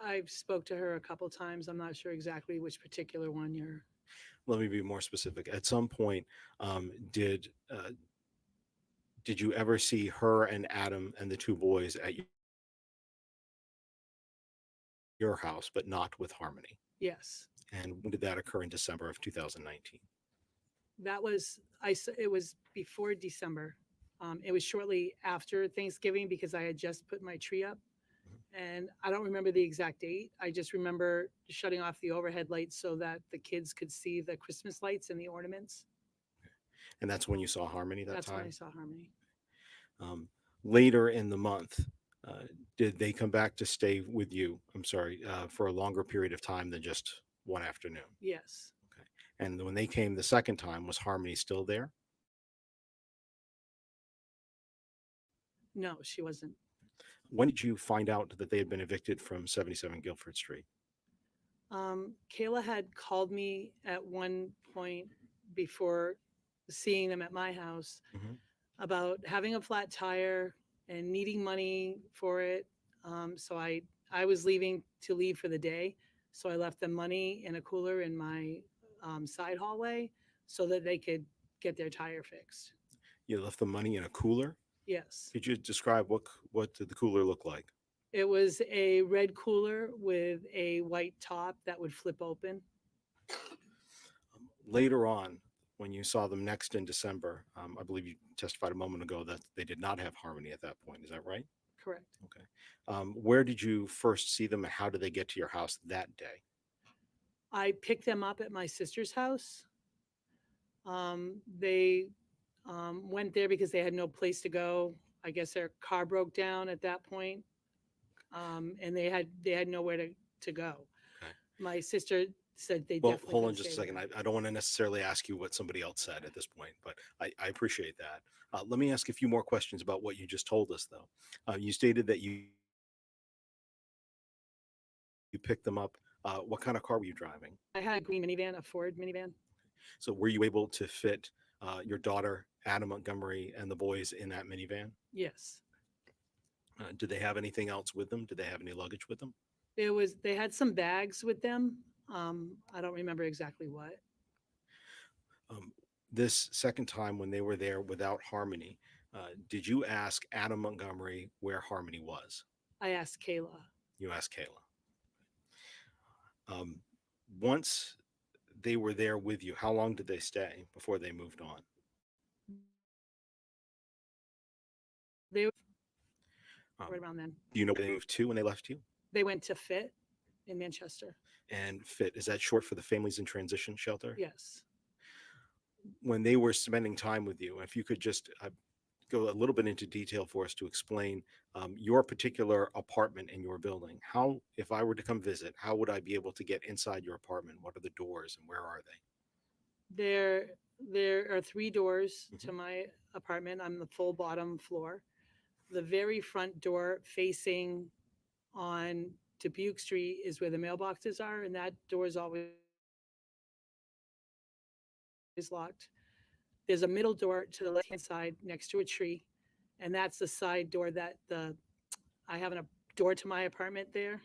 I've spoke to her a couple times. I'm not sure exactly which particular one you're. Let me be more specific. At some point, did you ever see her and Adam and the two boys at your house, but not with Harmony? Yes, And when did that occur? In December of 2019? that was it was before December. It was shortly after Thanksgiving because I had just put my tree up. And I don't remember the exact date. I just remember shutting off the overhead lights so that the kids could see the Christmas lights and the ornaments. And that's when you saw Harmony that That's time? when I saw Harmony. Later in the month, did they come back to stay with you? I'm sorry, for a longer period of time than just one afternoon? Yes. And when they came the second time, was Harmony still there? No, she wasn't. When did you find out that they had been evicted from 77 Guilford Street? Kayla had called me at one point before seeing them at my house about having a flat tire and needing money for it. So I was leaving for the day. So I left them money in a cooler in my side hallway so that they could get their tire fixed. You left the money in a cooler? Yes. Could you describe what did the cooler look like? It was a red cooler with a white top that would flip open. Later on, when you saw them next in December, I believe you testified a moment ago that they did not have Harmony at that point. Is that right? Correct. Okay. Where did you first see them and how did they get to your house that day? I picked them up at my sister's house. They went there because they had no place to go. I guess their car broke down at that point, and they had nowhere to go. Okay. My sister said they Well, definitely hold on couldn't just a stay second. there. I don't want to necessarily ask you what somebody else said at this point, but I appreciate that. Let me ask a few more questions about what you just told us, though. You stated that you picked them up. What kind of car were you driving? I had a green minivan, a Ford minivan. So were you able to fit your daughter, Adam Montgomery, and the boys in that minivan? Yes. Did they have anything else with them? Did they have any luggage with them? They had some bags with them. I don't remember exactly what. This second time when they were there without Harmony, did you ask Adam Montgomery where Harmony was? I asked Kayla. You asked Kayla. Once they were there with you, how long did they stay before they moved on? They were right around then. Do you know where they moved to when they left you? They went to Fit in Manchester. And FIT, is that short for the Families in Transition Shelter? Yes. When they were spending time with you, if you could just go a little bit into detail for us to explain your particular apartment in your building. How, if I were to come visit, how would I be able to get inside your apartment? What are the doors and where are they? There are 3 doors to my apartment. I'm the full bottom floor. The very front door facing on Dubuque Street is where the mailboxes are, and that door is always locked. There's a middle door to the left-hand side next to a tree, and that's the side door that I have a door to my apartment there.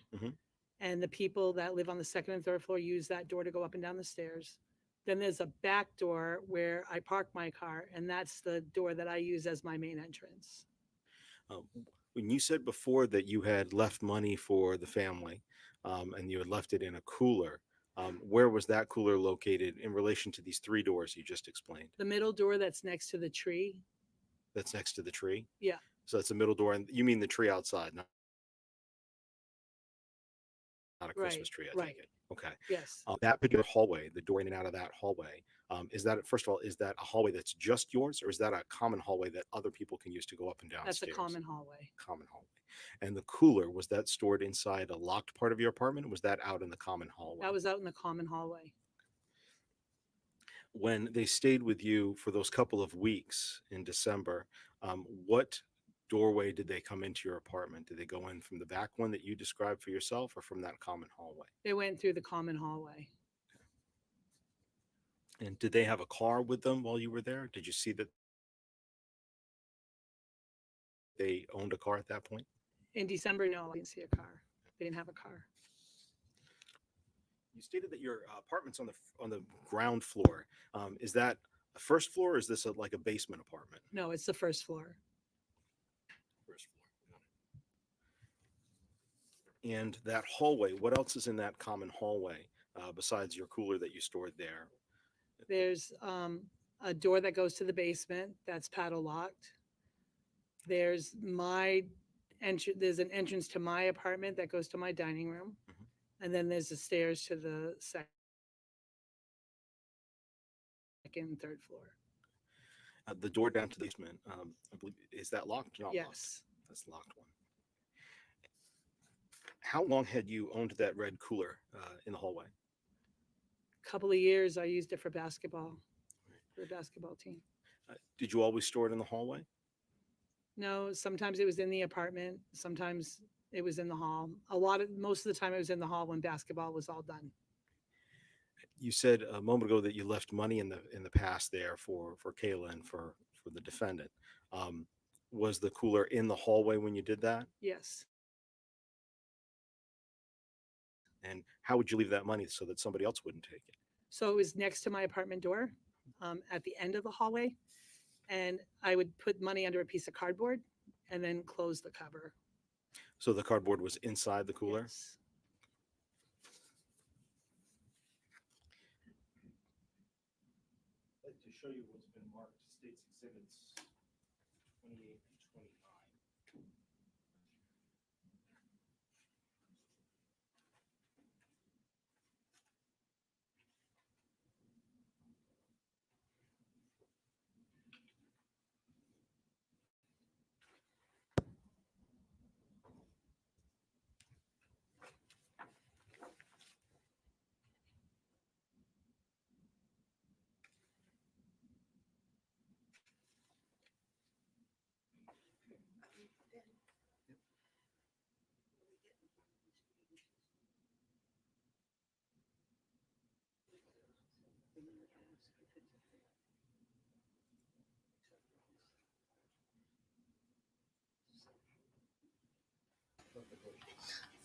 And the people that live on the 2nd and 3rd floor use that door to go up and down the stairs. Then there's a back door where I park my car, and that's the door that I use as my main entrance. When you said before that you had left money for the family and you had left it in a cooler, where was that cooler located in relation to these 3 doors you just explained? The middle door that's next to the tree. That's next to the tree? Yeah. So that's the middle door, and you mean the tree outside, not a Christmas tree, I take it. Okay. Yes. That particular hallway, the door in and out of that hallway, is that, first of all, is that a hallway that's just yours, or is that a common hallway that other people can use to go up and down That's stairs? a common hallway. Common hallway. And the cooler, was that stored inside a locked part of your apartment, or was that out in the common hallway? That was out in the common hallway. When they stayed with you for those couple of weeks in December, what doorway did they come into your apartment? Did they go in from the back one that you described for yourself, or from that common hallway? They went through the common hallway. And did they have a car with them while you were there? Did you see that they owned a car at that point? In December, no, I didn't see a car. They didn't have a car. You stated that your apartment's on the ground floor. Is that a first floor, or is this like a basement apartment? No, it's the first floor. First floor. And that hallway, what else is in that common hallway besides your cooler that you stored there? There's a door that goes to the basement that's paddle locked. There's there's an entrance to my apartment that goes to my dining room. And then there's the stairs to the 2nd and 3rd floor. The door down to the basement, I believe, is that locked? Not Yes. Locked. That's the locked one. How long had you owned that red cooler in the hallway? Couple of years I used it for basketball, for the basketball team. Did you always store it in the hallway? No, sometimes it was in the apartment. Sometimes it was in the hall. Most of the time it was in the hall when basketball was all done. You said a moment ago that you left money in the past there for Kayla and for the defendant. Was the cooler in the hallway when you did that? Yes. And how would you leave that money so that somebody else wouldn't take it? So it was next to my apartment door at the end of the hallway. And I would put money under a piece of cardboard and then close the cover. So the cardboard was inside the cooler? Yes. I'd like to show you what's been marked States Exhibits 28 and 29.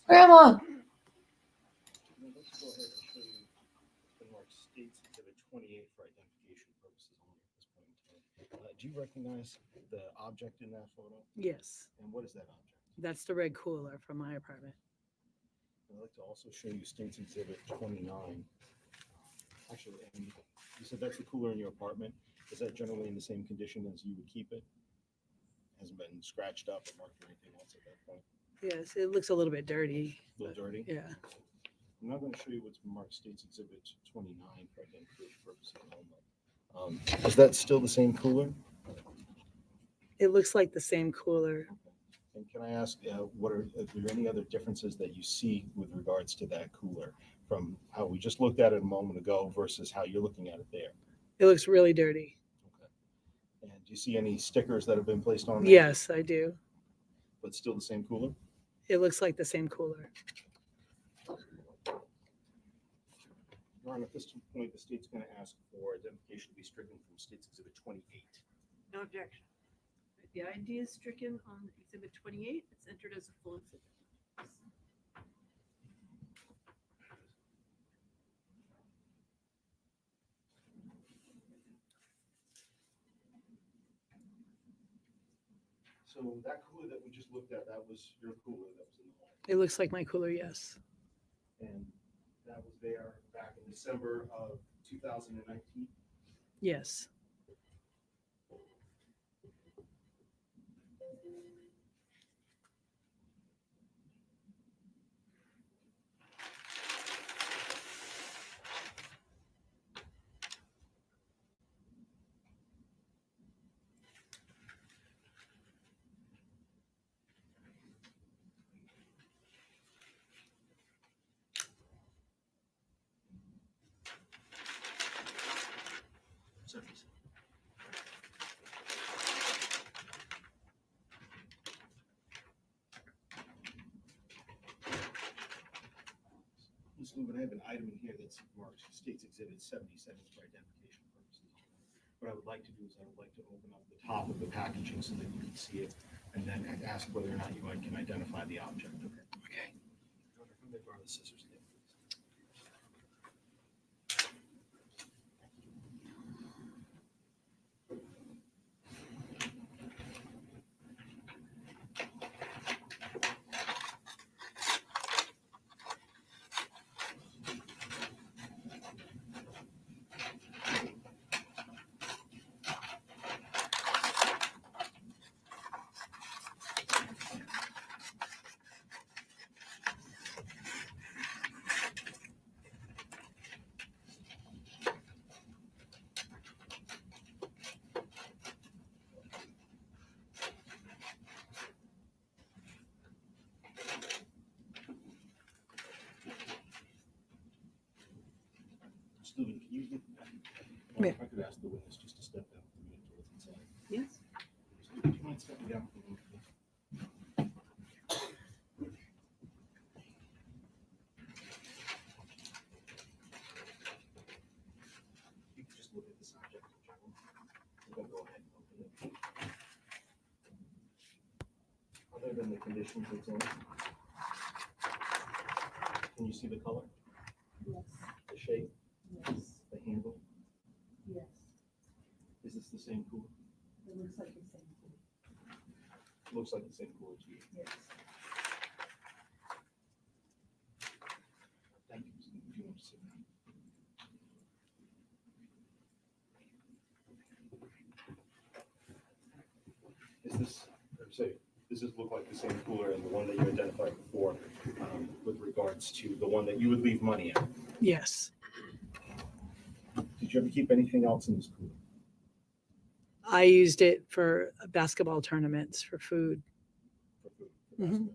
Grandma. Let's go ahead and show you the Mark States Exhibit 28 for identification purposes only at this point in time. Do you recognize the object in that photo? Yes, And what is that object? that's the red cooler from my apartment. I'd like to also show you States Exhibit 29. Actually, and you said that's the cooler in your apartment. Is that generally in the same condition as you would keep it? Hasn't been scratched up or marked or anything else at that point? Yes, it looks a little bit dirty. A little dirty? Yeah. I'm not going to show you what's marked States Exhibit 29 for identification purposes only. Is that still the same cooler? It looks like the same cooler. And can I ask, are there any other differences that you see with regards to that cooler from how we just looked at it a moment ago versus how you're looking at it there? It looks really dirty. And do you see any stickers that have been placed on there? Yes, I do. But still the same cooler? It looks like the same cooler. Your Honor, at this point, the state's going to ask for identification to be stricken from State's Exhibit 28. No objection. The ID is stricken on exhibit 28. It's entered as a full exhibit. So that cooler that we just looked at, that was your cooler that was in the hall. It looks like my cooler, yes. And that was there back in December of 2019. Yes. Ms. Lubin, I have an item in here that's marked State's Exhibit 77 for identification purposes. What I would like to do is I would like to open up the top of the packaging so that you can see it and then ask whether or not you can identify the object. Okay. Let me borrow the scissors there, please. Lubin, can you if I could ask the witness just to step down for a minute to what's inside? Yes. Do you mind stepping down for a minute, please? You can just look at this object in general. We're going to go ahead and open it. Other than the conditions it's in, can you see the color? Yes. The shape? Yes. The handle? Yes. Is this the same cooler? It looks like the same cooler. Looks like the same cooler to you. Yes. Thank you. Do you want to sit down? Is this, does this look like the same cooler and the one that you identified before with regards to the one that you would leave money in? Yes. Did you ever keep anything else in this cooler? I used it for basketball tournaments for food. For food? Mhm.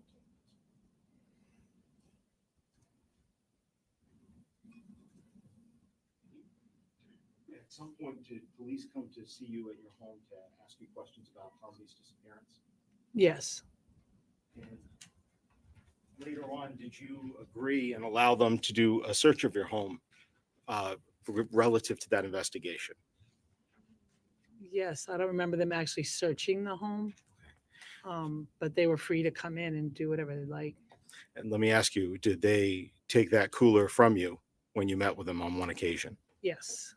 At some point, did police come to see you at your home to ask you questions about Tom's disappearance? Yes. And later on, did you agree and allow them to do a search of your home relative to that investigation? Yes. I don't remember them actually searching the home. But they were free to come in and do whatever they like. And let me ask you, did they take that cooler from you when you met with them on one occasion? Yes,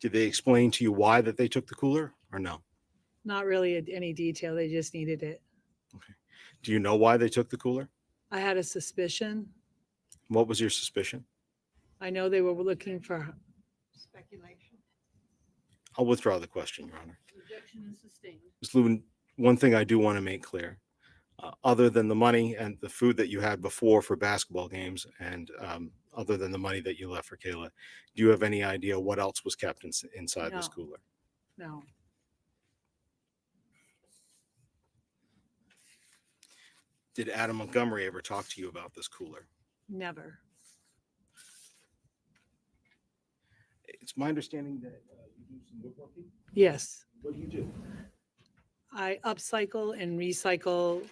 Did they explain to you why that they took the cooler or no? not really any detail. They just needed it. Do you know why they took the cooler? I had a suspicion. What was your suspicion? I know they were looking for Speculation. I'll withdraw the question, Your Honor. Objection is sustained. Ms. Lubin, one thing I do want to make clear, other than the money and the food that you had before for basketball games, and other than the money that you left for Kayla, do you have any idea what else was kept inside this No. cooler? no. Did Adam Montgomery ever talk to you about this cooler? Never. It's my understanding that you do some woodworking. Yes. What do you do? I upcycle and recycle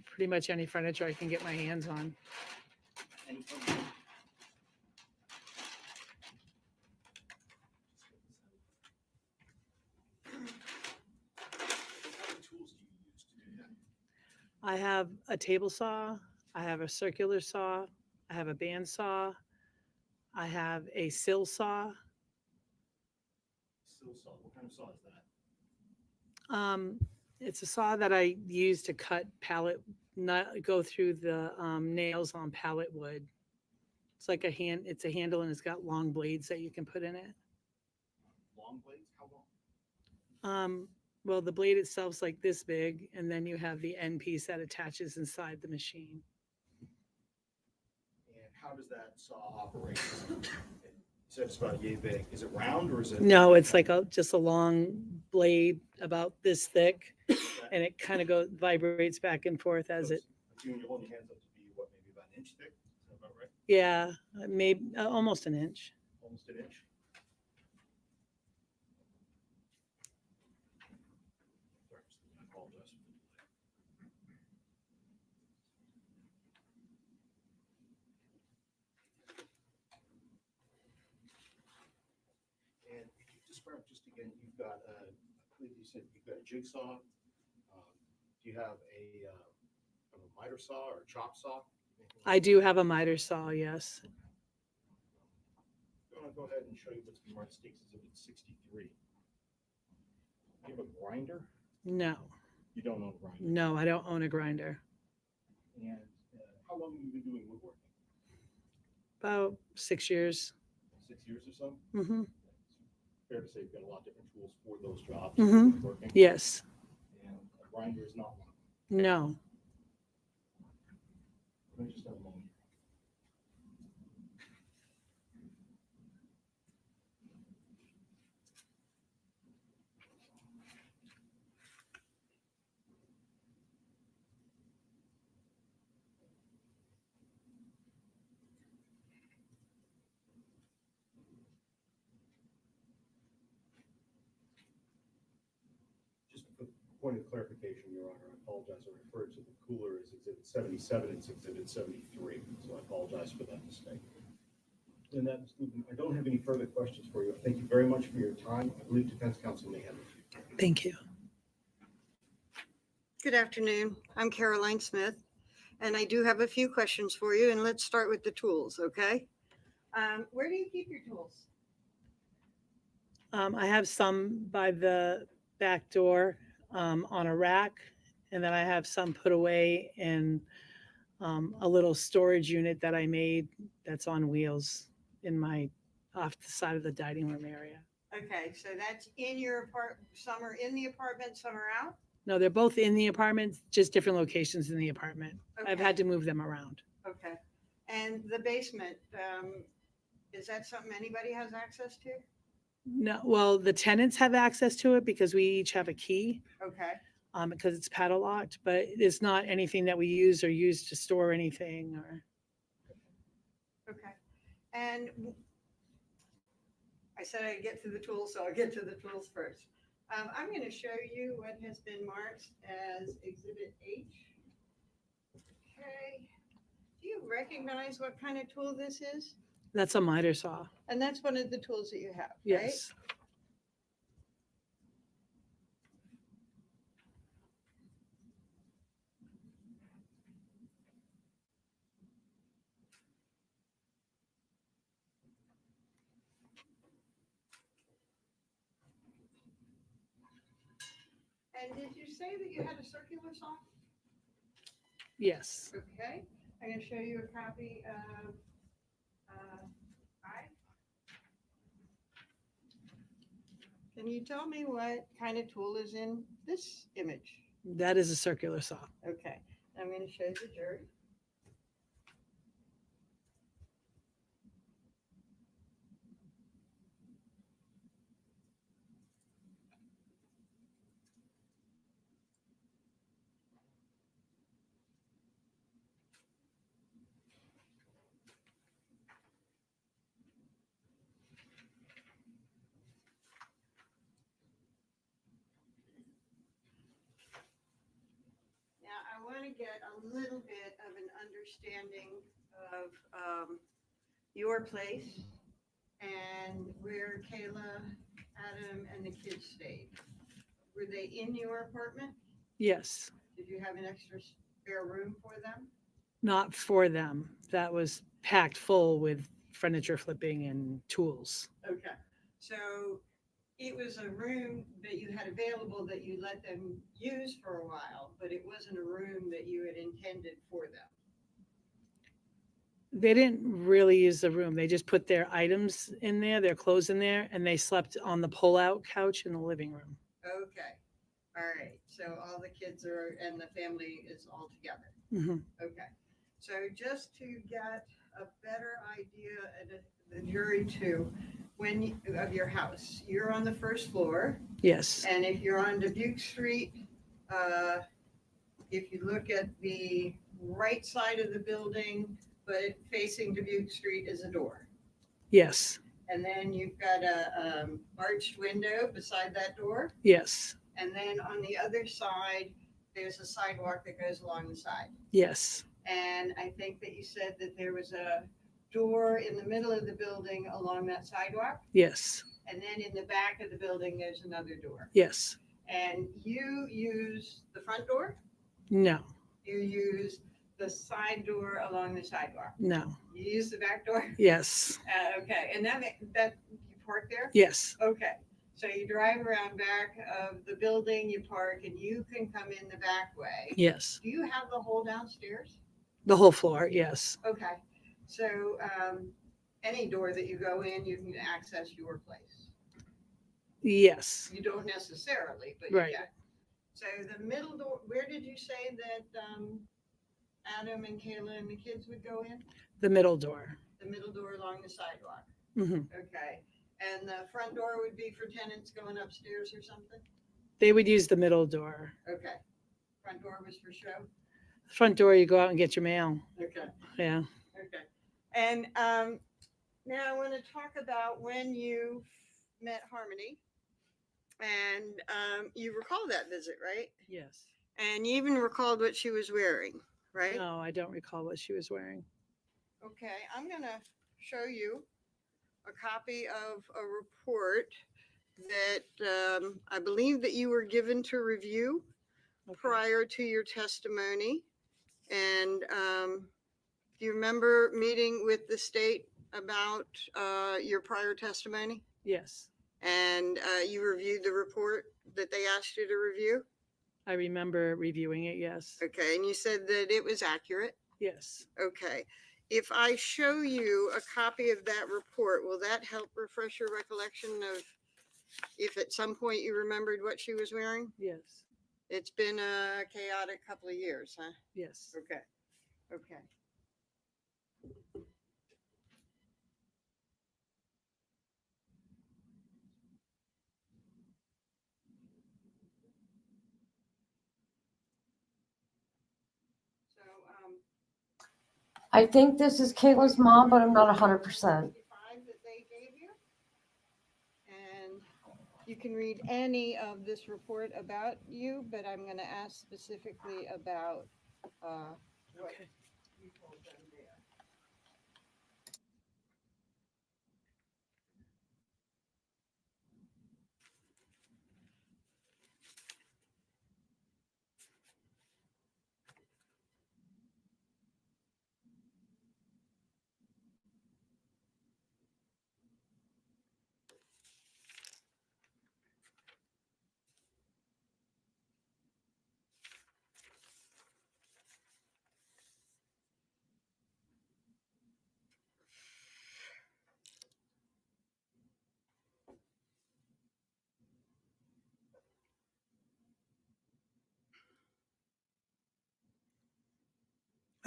pretty much any furniture I can get my hands on. I have a table saw, I have a circular saw, I have a band saw, I have a sill saw. What kind of saw is that? It's a saw that I use to cut pallet, not go through the nails on pallet wood. It's like it's a handle and it's got long blades that you can put in it. Long blades? How long? Well, the blade itself's like this big, and then you have the end piece that attaches inside the machine. And how does that saw operate? You said it's about yay big. Is it round or is it? No, it's like just a long blade about this thick, and it kind of vibrates back and forth as it. You hold your hands up to be what, maybe about an inch thick? Is that about right? Yeah, maybe almost an inch. Almost an inch. I apologize. And if you describe just again, you've got I believe you said you've got a jigsaw. Do you have a miter saw or a chop saw? I do have a miter saw, yes. I'm going to go ahead and show you what's been marked Stakes Exhibit 63. Do you have a grinder? No, You don't own a grinder. no, I don't own a grinder. And how long have you been doing woodworking? About 6 years. 6 years or so? Mm-hmm. Fair to say you've got a lot of different tools for those jobs. Mm-hmm. Woodworking. Yes. And a grinder is not one. No. Let me just have a moment. Just a point of clarification, Your Honor, I apologize. I referred to the cooler as Exhibit 77. It's Exhibit 73, so I apologize for that mistake. And that, I don't have any further questions for you. Thank you very much for your time. I believe defense counsel may have a few. Thank you. Good afternoon. I'm Caroline Smith, and I do have a few questions for you, and let's start with the tools, okay? Where do you keep your tools? I have some by the back door on a rack, and then I have some put away in a little storage unit that I made that's on wheels in my off the side of the dining room area. Okay, so that's in your apartment, some are in the apartment, some are out? No, they're both in the apartment, just different locations in the apartment. I've Okay. had to move them around. Okay. And the basement, is that something anybody has access to? No, well, the tenants have access to it because we each have a key. Okay. Because it's padlocked, but it's not anything that we use or use to store anything or. Okay. And I said I'd get to the tools, so I'll get to the tools first. I'm going to show you what has been marked as Exhibit H. Okay. Do you recognize what kind of tool this is? That's a miter saw. And that's one of the tools that you have, right? Yes. And did you say that you had a circular saw? Yes. Okay, I'm gonna show you a copy of, I. Can you tell me what kind of tool is in this image? That is a circular saw. Okay, I'm gonna show the jury. Now, I want to get a little bit of an understanding of your place and where Kayla, Adam, and the kids stayed. Were they in your apartment? Yes. Did you have an extra spare room for them? Not for them. That was packed full with furniture flipping and tools. Okay, so it was a room that you had available that you let them use for a while, but it wasn't a room that you had intended for them. They didn't really use the room. They just put their items in there, their clothes in there, and they slept on the pull-out couch in the living room. Okay, all right, so all the kids are, and the family is all together. Mhm. Okay, so just to get a better idea, and the jury too, of your house, you're on the first floor. Yes. And if you're on Dubuque Street, if you look at the right side of the building, but facing Dubuque Street is a door. Yes. And then you've got a arched window beside that door. Yes. And then on the other side, there's a sidewalk that goes along the side. Yes. And I think that you said that there was a door in the middle of the building along that sidewalk. Yes. And then in the back of the building, there's another door. Yes. And you use the front door? No. You use the side door along the sidewalk? No. You use the back door? Yes. Okay, and that you park there? Yes. Okay, so you drive around back of the building, you park, and you can come in the back way. Yes. Do you have the whole downstairs? The whole floor. Yes. Okay, so any door that you go in, you can access your place. Yes. You don't necessarily, but you Right. can. So the middle door, where did you say that Adam and Kayla and the kids would go in? The middle door. The middle door along the sidewalk. Hmm. Okay, and the front door would be for tenants going upstairs or something? They would use the middle door. Okay, front door was for show? Front door, you go out and get your mail. Okay. Yeah. Okay. And now I want to talk about when you met Harmony. And you recall that visit, right? Yes. And you even recalled what she was wearing, right? No, I don't recall what she was wearing. Okay, I'm going to show you a copy of a report that I believe that you were given to review prior to your testimony. And do you remember meeting with the state about your prior testimony? Yes. And you reviewed the report that they asked you to review? I remember reviewing it. Yes. Okay, and you said that it was accurate? Yes. Okay. If I show you a copy of that report, will that help refresh your recollection of if at some point you remembered what she was wearing? Yes. It's been a chaotic couple of years, huh? Yes. Okay. Okay. So, I think this is Kayla's mom, but I'm not 100%. 55 that they gave you. And you can read any of this report about you, but I'm going to ask specifically about what you told them there.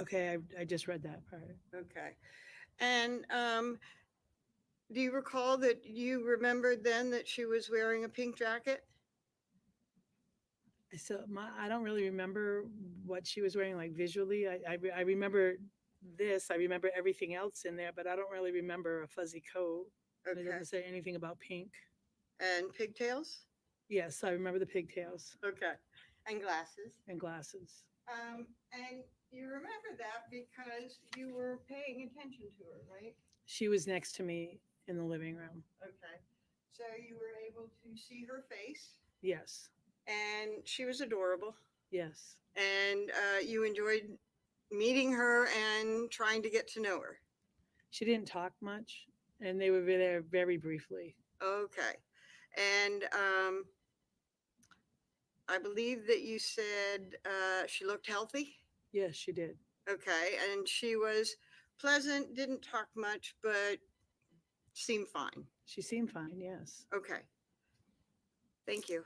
Okay, I just read that part. Okay. And do you recall that you remembered then that she was wearing a pink jacket? I don't really remember what she was wearing, like visually. I remember this. I remember everything else in there, but I don't really remember a fuzzy coat. And it Okay. doesn't say anything about pink. And pigtails? Yes, I remember the pigtails Okay. And glasses? and glasses. And you remember that because you were paying attention to her, right? She was next to me in the living room. Okay. So you were able to see her face, Yes, and she was adorable. yes. And you enjoyed meeting her and trying to get to know her. She didn't talk much, and they were there very briefly. Okay. And I believe that you said she looked healthy. Yes, she did. Okay. And she was pleasant, didn't talk much, but seemed fine. She seemed fine, yes. Okay. Thank you.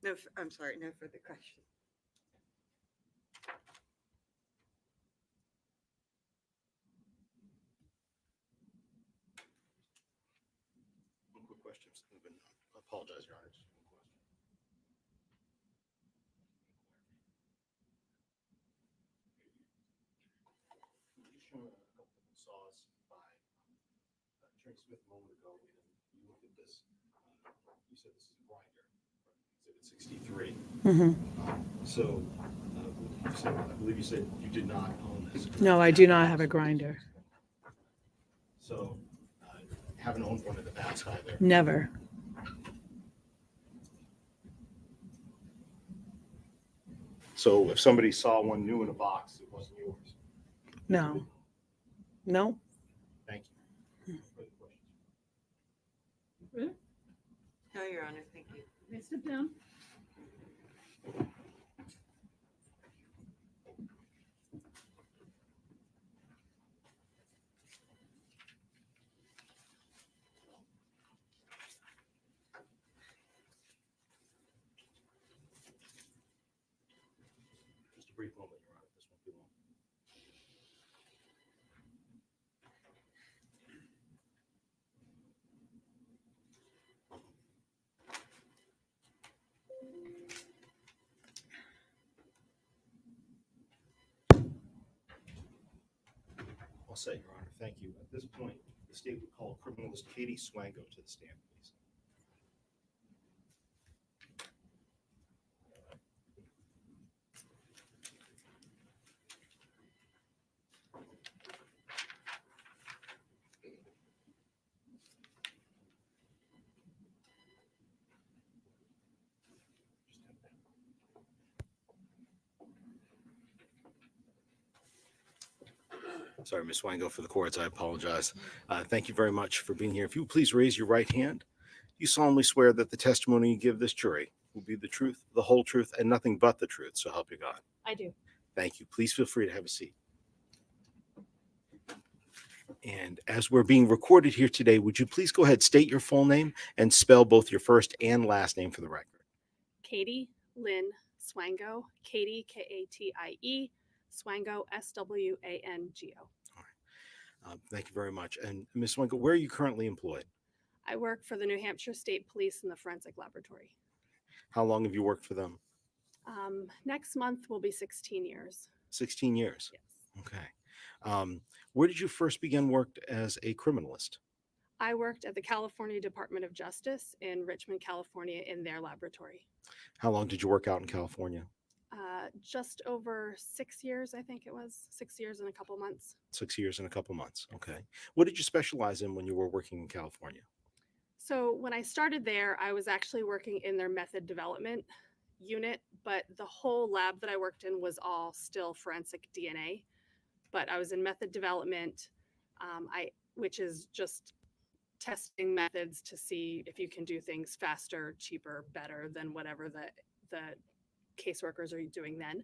No, I'm sorry, no further questions. One quick question. I apologize, Your Honor. Just one question. You showed a couple of saws by Attorney Smith a moment ago, and you looked at this. You said this is a grinder, Exhibit 63. So, I believe you said you did not own this. No, I do not have a grinder. So, haven't owned one in the past either. Never. So, if somebody saw one new in a box, it wasn't yours. No. No. Thank you. Further questions? No, Your Honor, thank you. May I step down? Just a brief moment, Your Honor. This won't be long. I'll say, Your Honor, thank you. At this point, the state would call criminalist Katie Swango to the stand, please. Sorry, Ms. Swango, for the courts. I apologize. Thank you very much for being here. If you would please raise your right hand. You solemnly swear that the testimony you give this jury will be the truth, the whole truth, and nothing but the truth. So help you God. I do. Thank you. Please feel free to have a seat. And as we're being recorded here today, would you please go ahead, state your full name and spell both your first and last name for the record? Katie Lynn Swango, Katie, Katie, Swango, Swango. Thank you very much. And Ms. Swango, where are you currently employed? I work for the New Hampshire State Police in the Forensic Laboratory. How long have you worked for them? Next month will be 16 years. 16 years. Yes. Okay. Where did you first begin work as a criminalist? I worked at the California Department of Justice in Richmond, California in their laboratory. How long did you work out in California? Just over 6 years, I think it was 6 years and a couple months. 6 years and a couple months. Okay. What did you specialize in when you were working in California? So when I started there, I was actually working in their method development unit, but the whole lab that I worked in was all still forensic DNA. But I was in method development, which is just testing methods to see if you can do things faster, cheaper, better than whatever the caseworkers are doing then.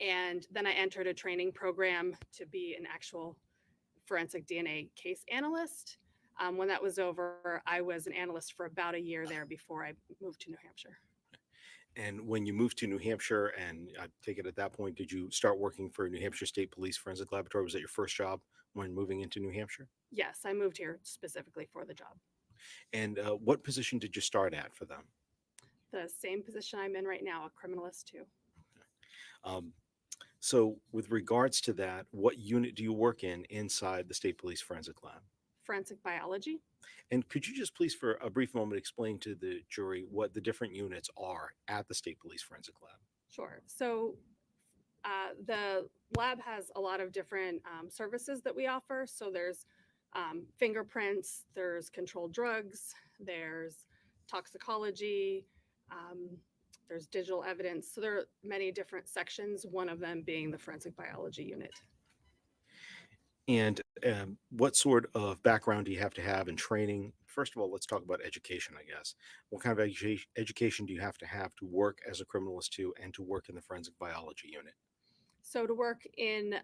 And then I entered a training program to be an actual forensic DNA case analyst. When that was over, I was an analyst for about a year there before I moved to New Hampshire. And when you moved to New Hampshire, and I take it at that point, did you start working for New Hampshire State Police Forensic Laboratory? Was that your first job when moving into New Hampshire? Yes, I moved here specifically for the job. And what position did you start at for them? The same position I'm in right now, a criminalist too. So with regards to that, what unit do you work in inside the State Police Forensic Lab? Forensic biology. And could you just please, for a brief moment, explain to the jury what the different units are at the State Police Forensic Lab? Sure. So the lab has a lot of different services that we offer. So there's fingerprints, there's controlled drugs, there's toxicology, there's digital evidence. So there are many different sections, one of them being the forensic biology unit. And what sort of background do you have to have in training? First of all, let's talk about education, I guess. What kind of education do you have to work as a criminalist too, and to work in the forensic biology unit? So to work in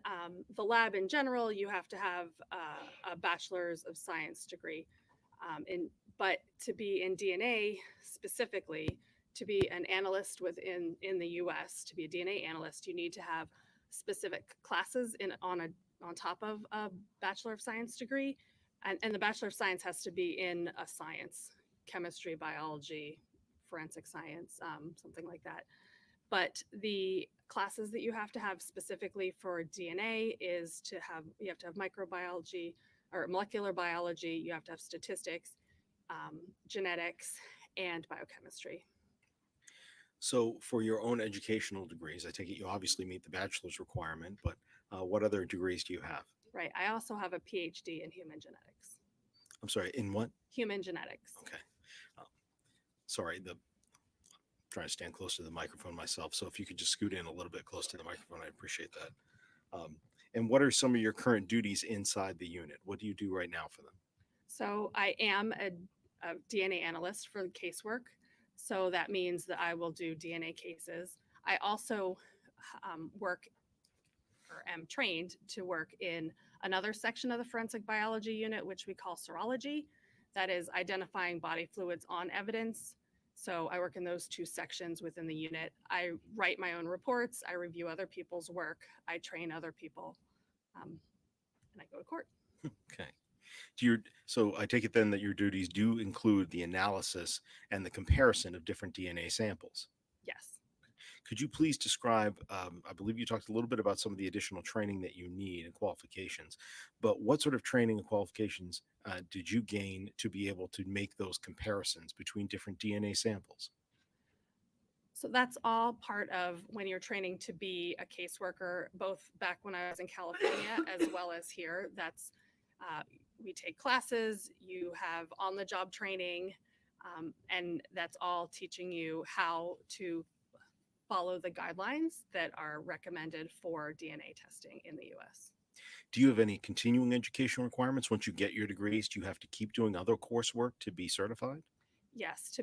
the lab in general, you have to have a bachelor's of science degree. But to be in DNA specifically, to be an analyst in the US, to be a DNA analyst, you need to have specific classes on top of a Bachelor of Science degree. And the Bachelor of Science has to be in a science, chemistry, biology, forensic science, something like that. But the classes that you have to have specifically for DNA is you have to have microbiology or molecular biology, you have to have statistics, genetics, and biochemistry. So for your own educational degrees, I take it you obviously meet the bachelor's requirement, but what other degrees do you have? Right. I also have a PhD in human genetics. I'm sorry, in what? Human genetics. Okay. Sorry, I'm trying to stand close to the microphone myself. So if you could just scoot in a little bit close to the microphone, I appreciate that. And what are some of your current duties inside the unit? What do you do right now for them? So I am a DNA analyst for the casework. So that means that I will do DNA cases. I also work or am trained to work in another section of the forensic biology unit, which we call serology. That is identifying body fluids on evidence. So I work in those two sections within the unit. I write my own reports. I review other people's work. I train other people, and I go to court. Okay. So I take it then that your duties do include the analysis and the comparison of different DNA samples. Yes. Could you please describe, I believe you talked a little bit about some of the additional training that you need and qualifications, but what sort of training and qualifications did you gain to be able to make those comparisons between different DNA samples? So that's all part of when you're training to be a caseworker, both back when I was in California as well as here. That's we take classes, you have on-the-job training, and that's all teaching you how to follow the guidelines that are recommended for DNA testing in the US. Do you have any continuing education requirements once you get your degrees? Do you have to keep doing other coursework to be certified? Yes,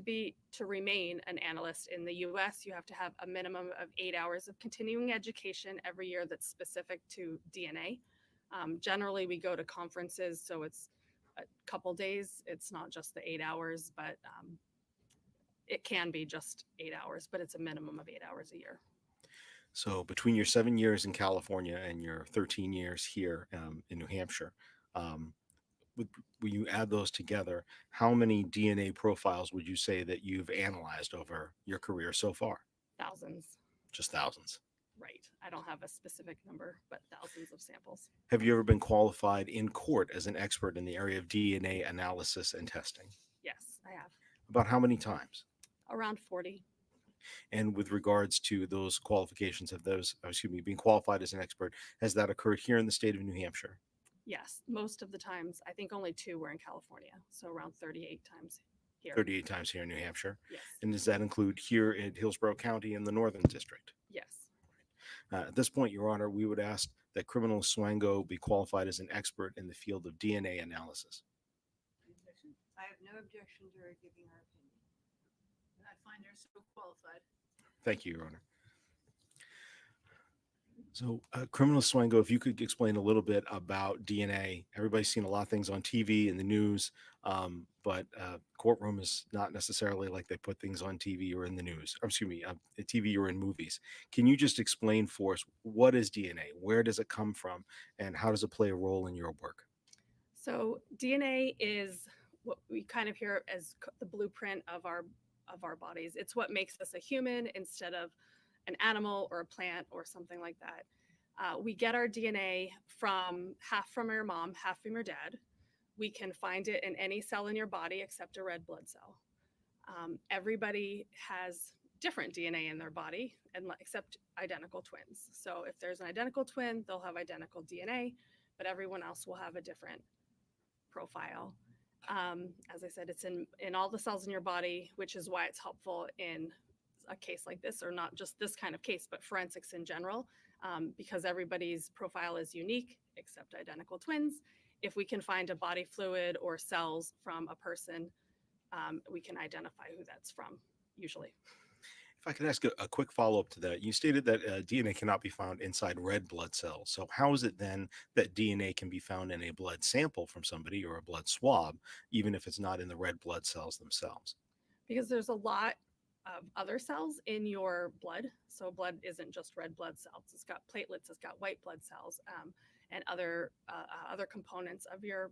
to remain an analyst in the US, you have to have a minimum of 8 hours of continuing education every year that's specific to DNA. Generally, we go to conferences, so it's a couple days. It's not just the 8 hours, but it can be just 8 hours, but it's a minimum of 8 hours a year. So between your 7 years in California and your 13 years here in New Hampshire, when you add those together, how many DNA profiles would you say that you've analyzed over your career so far? Thousands. Just thousands. Right. I don't have a specific number, but thousands of samples. Have you ever been qualified in court as an expert in the area of DNA analysis and testing? Yes, I have. About how many times? Around 40. And with regards to those qualifications of being qualified as an expert, has that occurred here in the state of New Hampshire? Yes, most of the times. I think only 2 were in California, so around 38 times here. 38 times here in New Hampshire? Yes. And does that include here in Hillsborough County in the Northern District? Yes. At this point, Your Honor, we would ask that Criminal Swango be qualified as an expert in the field of DNA analysis. I have no objection to her giving her opinion. I find her so qualified. Thank you, Your Honor. So, Criminal Swango, if you could explain a little bit about DNA. Everybody's seen a lot of things on TV and the news, but courtroom is not necessarily like they put things on TV or in the news. Or excuse me, the TV or in movies. Can you just explain for us what is DNA? Where does it come from, and how does it play a role in your work? So DNA is what we kind of hear as the blueprint of our bodies. It's what makes us a human instead of an animal or a plant or something like that. We get our DNA from half from your mom, half from your dad. We can find it in any cell in your body except a red blood cell. Everybody has different DNA in their body, and except identical twins. So if there's an identical twin, they'll have identical DNA, but everyone else will have a different profile. As I said, it's in all the cells in your body, which is why it's helpful in a case like this, or not just this kind of case, but forensics in general, because everybody's profile is unique except identical twins. If we can find a body fluid or cells from a person, we can identify who that's from, usually. If I could ask a quick follow up to that, you stated that DNA cannot be found inside red blood cells. So, how is it then that DNA can be found in a blood sample from somebody or a blood swab, even if it's not in the red blood cells themselves? Because there's a lot of other cells in your blood. So blood isn't just red blood cells. It's got platelets, it's got white blood cells, and other components of your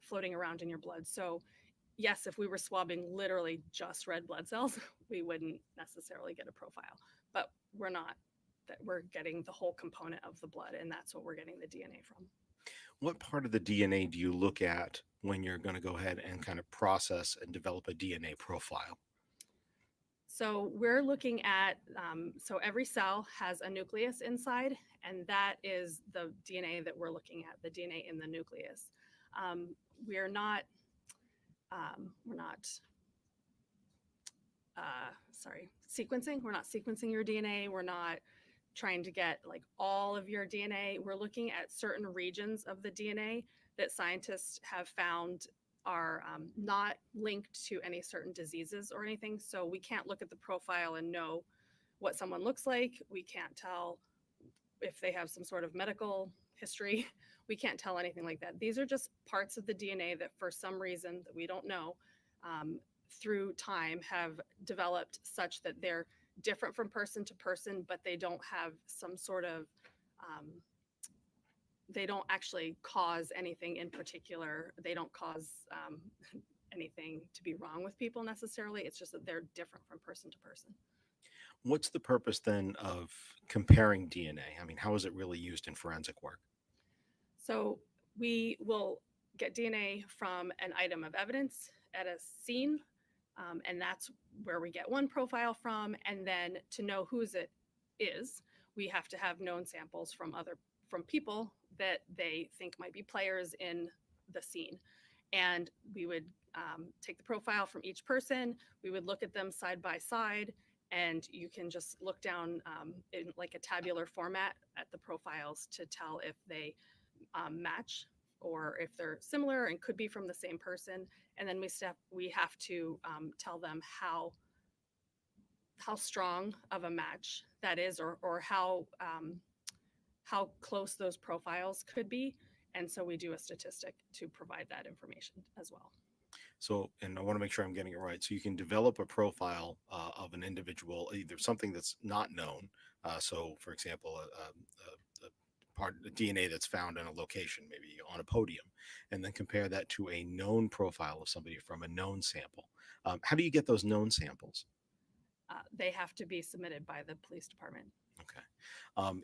floating around in your blood. So yes, if we were swabbing literally just red blood cells, we wouldn't necessarily get a profile. But we're not. That we're getting the whole component of the blood, and that's what we're getting the DNA from. What part of the DNA do you look at when you're going to go ahead and kind of process and develop a DNA profile? So we're looking at, so every cell has a nucleus inside, and that is the DNA that we're looking at, the DNA in the nucleus. We're not, sequencing. We're not sequencing your DNA. We're not trying to get like all of your DNA. We're looking at certain regions of the DNA that scientists have found are not linked to any certain diseases or anything. So we can't look at the profile and know what someone looks like. We can't tell if they have some sort of medical history. We can't tell anything like that. These are just parts of the DNA that for some reason that we don't know, through time have developed such that they're different from person to person, but they don't have some sort of they don't actually cause anything in particular. They don't cause anything to be wrong with people necessarily. It's just that they're different from person to person. What's the purpose then of comparing DNA? I mean, how is it really used in forensic work? So we will get DNA from an item of evidence at a scene, and that's where we get one profile from. And then to know whose it is, we have to have known samples from people that they think might be players in the scene. And we would take the profile from each person. We would look at them side by side, and you can just look down in like a tabular format at the profiles to tell if they match or if they're similar and could be from the same person. And then we have to tell them how strong of a match that is, or how close those profiles could be. And so we do a statistic to provide that information as well. So, and I want to make sure I'm getting it right. So you can develop a profile of an individual, either something that's not known. So, for example, a part of DNA that's found in a location, maybe on a podium, and then compare that to a known profile of somebody from a known sample. How do you get those known samples? They have to be submitted by the police department. Okay.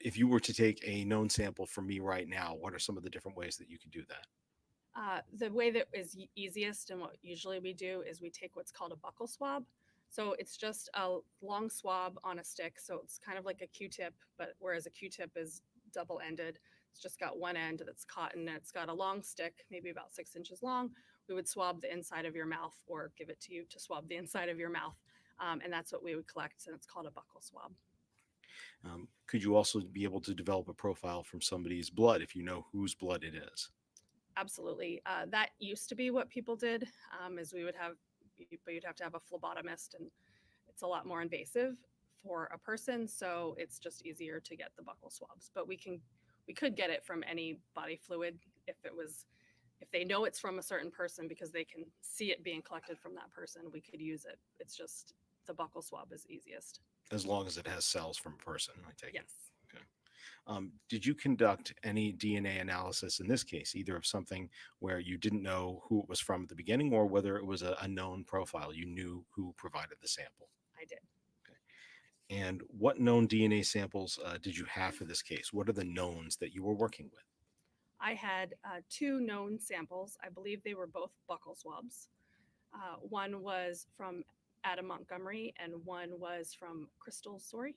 If you were to take a known sample from me right now, what are some of the different ways that you could do that? The way that is easiest and what usually we do is we take what's called a buccal swab. So it's just a long swab on a stick. So it's kind of like a Q-tip, but whereas a Q-tip is double-ended, it's just got one end that's cotton and it's got a long stick, maybe about 6 inches long. We would swab the inside of your mouth or give it to you to swab the inside of your mouth. And that's what we would collect, and it's called a buccal swab. Could you also be able to develop a profile from somebody's blood if you know whose blood it is? Absolutely. That used to be what people did, is we would have, but you'd have to have a phlebotomist, and it's a lot more invasive. for a person, so it's just easier to get the buccal swabs. But we could get it from any body fluid if they know it's from a certain person because they can see it being collected from that person. We could use it. It's just the buccal swab is easiest. As long as it has cells from a person, I take it. Yes. Did you conduct any DNA analysis in this case, either of something where you didn't know who it was from at the beginning, or whether it was a known profile, you knew who provided the sample? I did. And what known DNA samples did you have for this case? What are the knowns that you were working with? I had 2 known samples. I believe they were both buccal swabs. One was from Adam Montgomery and one was from Crystal Sorey.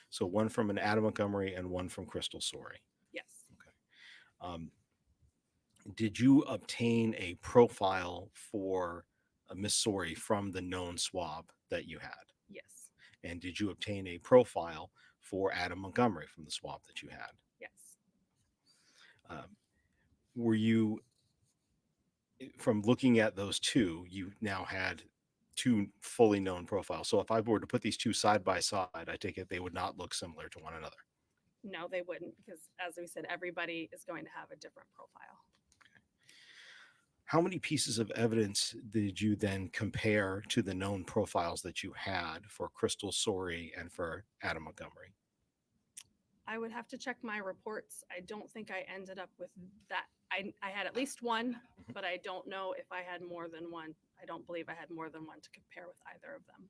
So one from an Adam Montgomery and one from Crystal Sorey. Yes. Did you obtain a profile for Miss Sorey from the known swab that you had? Yes. And did you obtain a profile for Adam Montgomery from the swab that you had? Yes. Were you, from looking at those two, you now had 2 fully known profiles. So if I were to put these 2 side by side, I take it they would not look similar to one another. No, they wouldn't, because as we said, everybody is going to have a different profile. How many pieces of evidence did you then compare to the known profiles that you had for Crystal Sorey and for Adam Montgomery? I would have to check my reports. I don't think I ended up with that. I had at least one, but I don't know if I had more than one. I don't believe I had more than one to compare with either of them.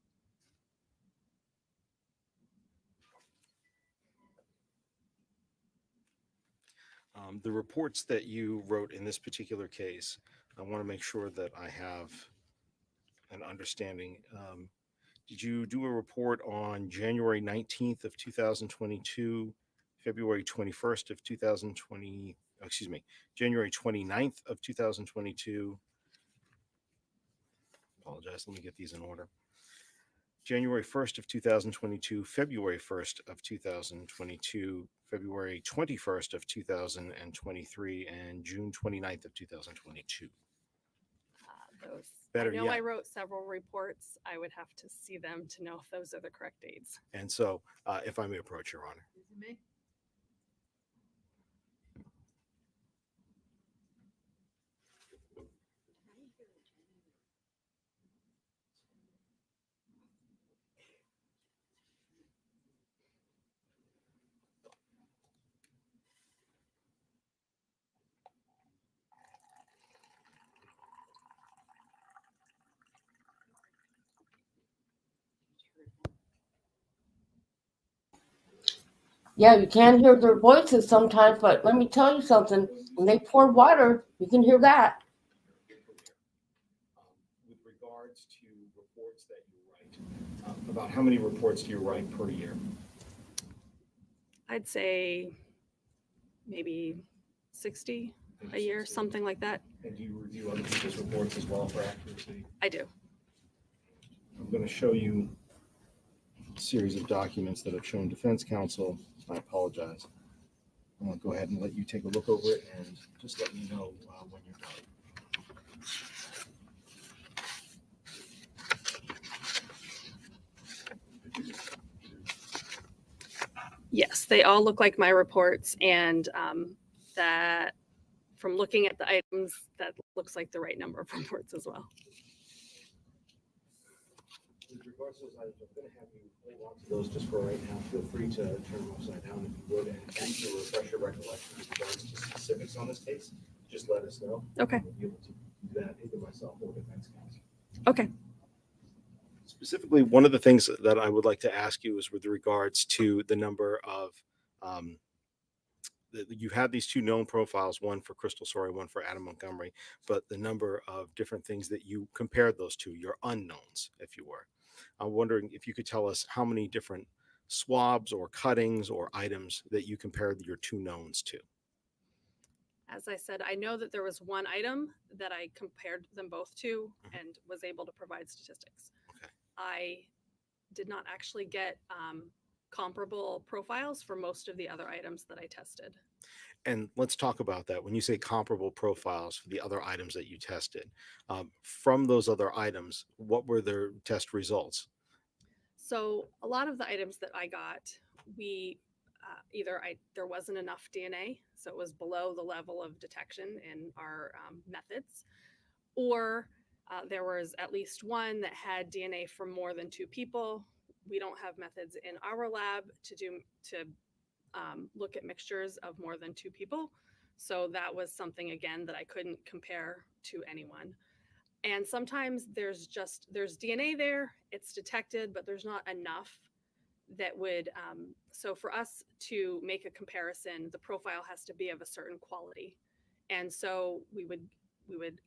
The reports that you wrote in this particular case, I want to make sure that I have an understanding. Did you do a report on January 19th of 2022, February 21st of 2020, excuse me, January 29th of 2022? Apologize, let me get these in order. January 1st of 2022, February 1st of 2022, February 21st of 2023, and June 29th of 2022. Those. Better I know yet. I wrote several reports. I would have to see them to know if those are the correct dates. And so, if I may approach, Your Honor. Yeah, you can't hear their voices sometimes, but let me tell you something. When they pour water, you can hear that. With regards to reports that you write, about how many reports do you write per year? I'd say maybe 60 a year, something like that. And do you review other people's reports as well for accuracy? I do. I'm going to show you a series of documents that have shown defense counsel. I apologize. I'm going to go ahead and let you take a look over it and just let me know when you're done. Yes, they all look like my reports, and that from looking at the items, that looks like the right number of reports as well. With regards to those items, I'm going to have you hold on to those just for right now. Feel free to turn them upside down if you would, and to refresh your recollection with regards to specifics on this case. Just let us know. Okay. We'll be able to do that either myself or defense counsel. Okay. Specifically, one of the things that I would like to ask you is with regards to the number of, you had these 2 known profiles, one for Crystal Sorey, one for Adam Montgomery, but the number of different things that you compared those to, your unknowns, if you were. I'm wondering if you could tell us how many different swabs or cuttings or items that you compared your 2 knowns to. As I said, I know that there was one item that I compared them both to and was able to provide statistics. Okay. I did not actually get comparable profiles for most of the other items that I tested. And let's talk about that. When you say comparable profiles for the other items that you tested, from those other items, what were their test results? So a lot of the items that I got, we there wasn't enough DNA, so it was below the level of detection in our methods, or there was at least one that had DNA from more than 2 people. We don't have methods in our lab to look at mixtures of more than 2 people, so that was something again that I couldn't compare to anyone. And sometimes there's DNA there, it's detected, but there's not enough that would so for us to make a comparison, the profile has to be of a certain quality. And so we would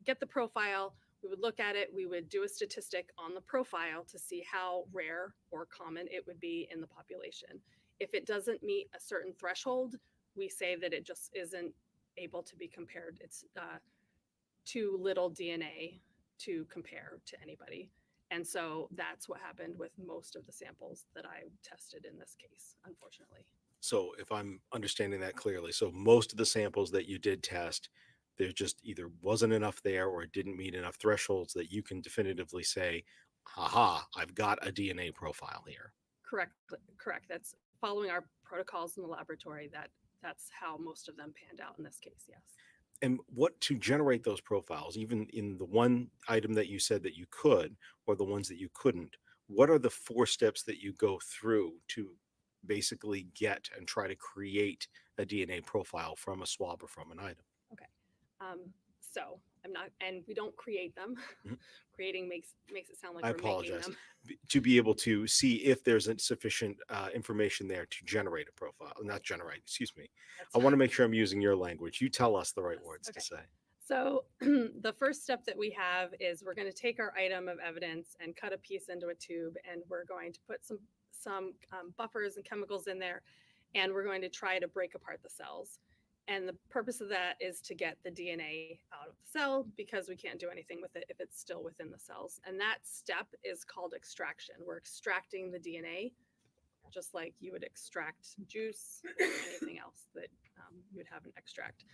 get the profile, we would look at it, we would do a statistic on the profile to see how rare or common it would be in the population. If it doesn't meet a certain threshold, we say that it just isn't able to be compared. It's too little DNA to compare to anybody. And so that's what happened with most of the samples that I tested in this case, unfortunately. So if I'm understanding that clearly, so most of the samples that you did test, there just either wasn't enough there or it didn't meet enough thresholds that you can definitively say, haha, I've got a DNA profile here. Correct. That's following our protocols in the laboratory. That's how most of them panned out in this case, yes. And what to generate those profiles, even in the one item that you said that you could, or the ones that you couldn't, what are the 4 steps that you go through to basically get and try to create a DNA profile from a swab or from an item? Okay. So I'm not, and we don't create them. Creating makes it sound like I we're making apologize. them. To be able to see if there's sufficient information there to generate a profile, not generate, excuse me. I want to make sure I'm using your language. You tell us the right words to say. So the first step that we have is we're going to take our item of evidence and cut a piece into a tube, and we're going to put some buffers and chemicals in there, and we're going to try to break apart the cells. And the purpose of that is to get the DNA out of the cell, because we can't do anything with it if it's still within the cells. And that step is called extraction. We're extracting the DNA, just like you would extract juice or anything else that you would have an extract.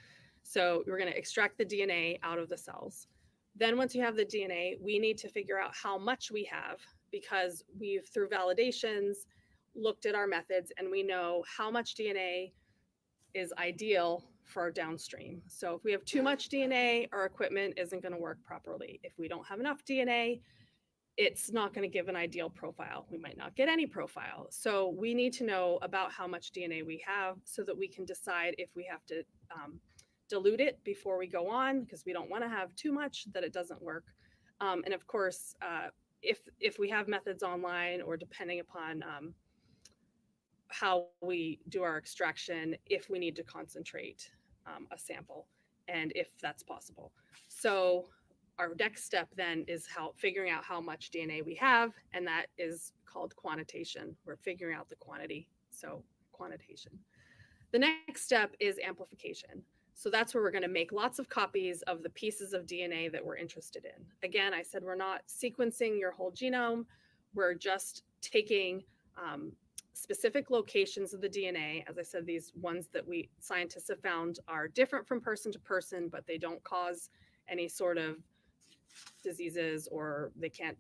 So we're going to extract the DNA out of the cells. Then once you have the DNA, we need to figure out how much we have, because we've, through validations, looked at our methods, and we know how much DNA is ideal for downstream. So if we have too much DNA, our equipment isn't going to work properly. If we don't have enough DNA, it's not going to give an ideal profile. We might not get any profile. So we need to know about how much DNA we have so that we can decide if we have to dilute it before we go on, because we don't want to have too much that it doesn't work. And of course, if we have methods online, or depending upon how we do our extraction, if we need to concentrate a sample, and if that's possible. So our next step then is figuring out how much DNA we have, and that is called quantitation. We're figuring out the quantity, so quantitation. The next step is amplification. So that's where we're going to make lots of copies of the pieces of DNA that we're interested in. Again, I said we're not sequencing your whole genome. We're just taking specific locations of the DNA. As I said, these ones that scientists have found are different from person to person, but they don't cause any sort of diseases, or they can't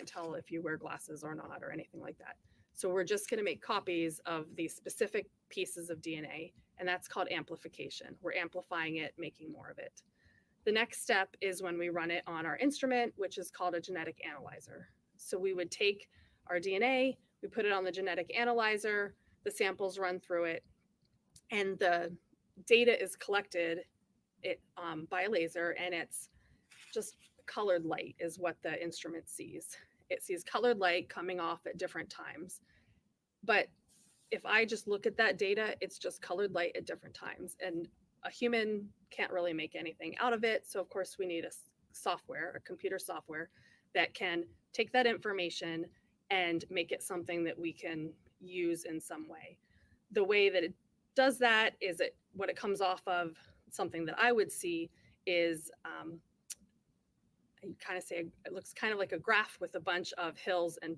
tell if you wear glasses or not, or anything like that. So we're just going to make copies of these specific pieces of DNA, and that's called amplification. We're amplifying it, making more of it. The next step is when we run it on our instrument, which is called a genetic analyzer. So we would take our DNA, we put it on the genetic analyzer, the samples run through it, and the data is collected by a laser, and it's just colored light is what the instrument sees. It sees colored light coming off at different times. But if I just look at that data, it's just colored light at different times, and a human can't really make anything out of it. So of course we need a computer software that can take that information and make it something that we can use in some way. The way that it does that is what it comes off of, something that I would see is you kind of say it looks kind of like a graph with a bunch of hills and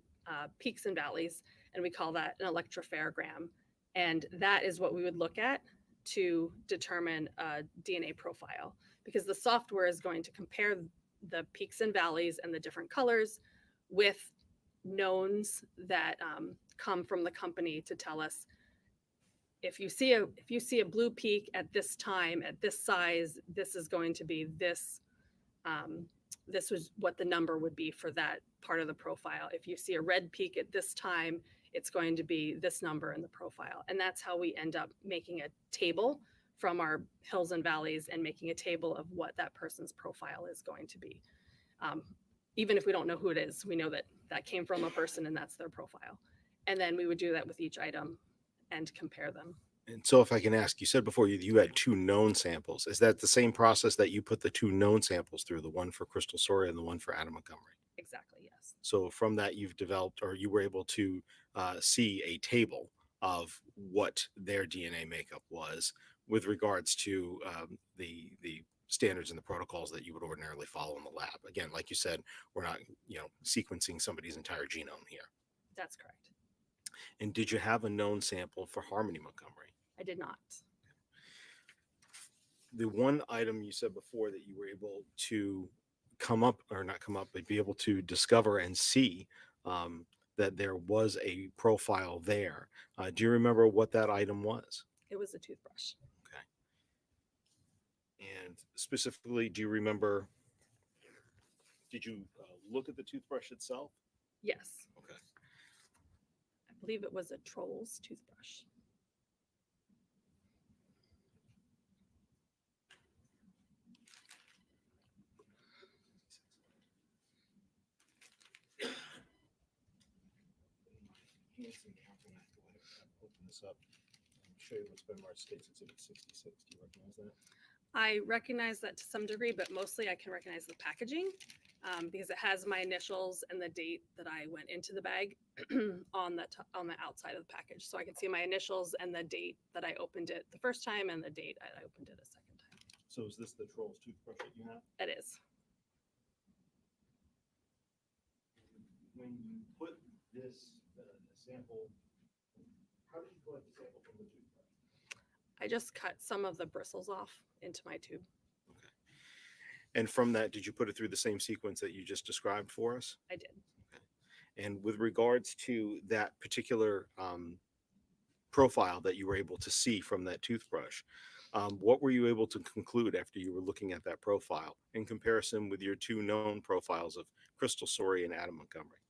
peaks and valleys, and we call that an electropharogram. And that is what we would look at to determine a DNA profile, because the software is going to compare the peaks and valleys and the different colors with knowns that come from the company to tell us if you see a blue peak at this time, at this size, this is going to be this. This was what the number would be for that part of the profile. If you see a red peak at this time, it's going to be this number in the profile. And that's how we end up making a table from our hills and valleys and making a table of what that person's profile is going to be. Even if we don't know who it is, we know that that came from a person and that's their profile. And then we would do that with each item and compare them. And so if I can ask, you said before you had 2 known samples. Is that the same process that you put the 2 known samples through, the one for Crystal Soria and the one for Adam Montgomery? Exactly, yes. So from that you've developed, or you were able to see a table of what their DNA makeup was with regards to the standards and the protocols that you would ordinarily follow in the lab. Again, like you said, we're not, sequencing somebody's entire genome here. That's correct. And did you have a known sample for Harmony Montgomery? I did not. The one item you said before that you were able to but be able to discover and see that there was a profile there. Do you remember what that item was? It was a toothbrush. Okay. And specifically, do you remember, did you look at the toothbrush itself? Yes. Okay. I believe it was a Trolls toothbrush. Open this up and show you what's been marked States Exhibit 66. Do you recognize that? I recognize that to some degree, but mostly I can recognize the packaging because it has my initials and the date that I went into the bag on the outside of the package. So I can see my initials and the date that I opened it the first time and the date I opened it a second time. So is this the Trolls toothbrush that you have? It is. When you put this sample, how did you collect the sample from the toothbrush? I just cut some of the bristles off into my tube. And from that, did you put it through the same sequence that you just described for us? I did. And with regards to that particular profile that you were able to see from that toothbrush, what were you able to conclude after you were looking at that profile in comparison with your 2 known profiles of Crystal Soria and Adam Montgomery?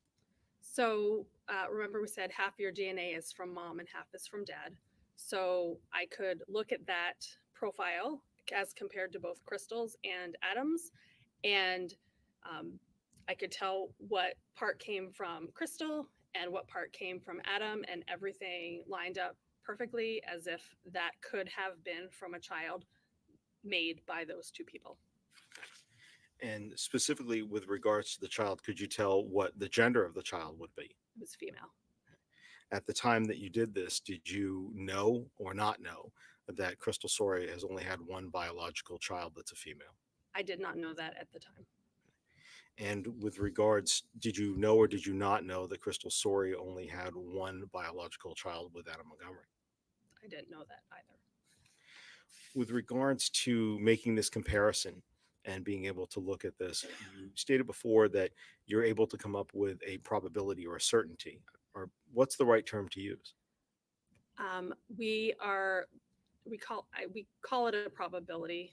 So remember we said half your DNA is from mom and half is from dad. So I could look at that profile as compared to both Crystal's and Adam's, and I could tell what part came from Crystal and what part came from Adam, and everything lined up perfectly as if that could have been from a child made by those 2 people. And specifically with regards to the child, could you tell what the gender of the child would be? It was female. At the time that you did this, did you know or not know that Crystal Soria has only had one biological child that's a female? I did not know that at the time. And with regards, did you know or did you not know that Crystal Soria only had one biological child with Adam Montgomery? I didn't know that either. With regards to making this comparison and being able to look at this, you stated before that you're able to come up with a probability or a certainty, or what's the right term to use? We call it a probability.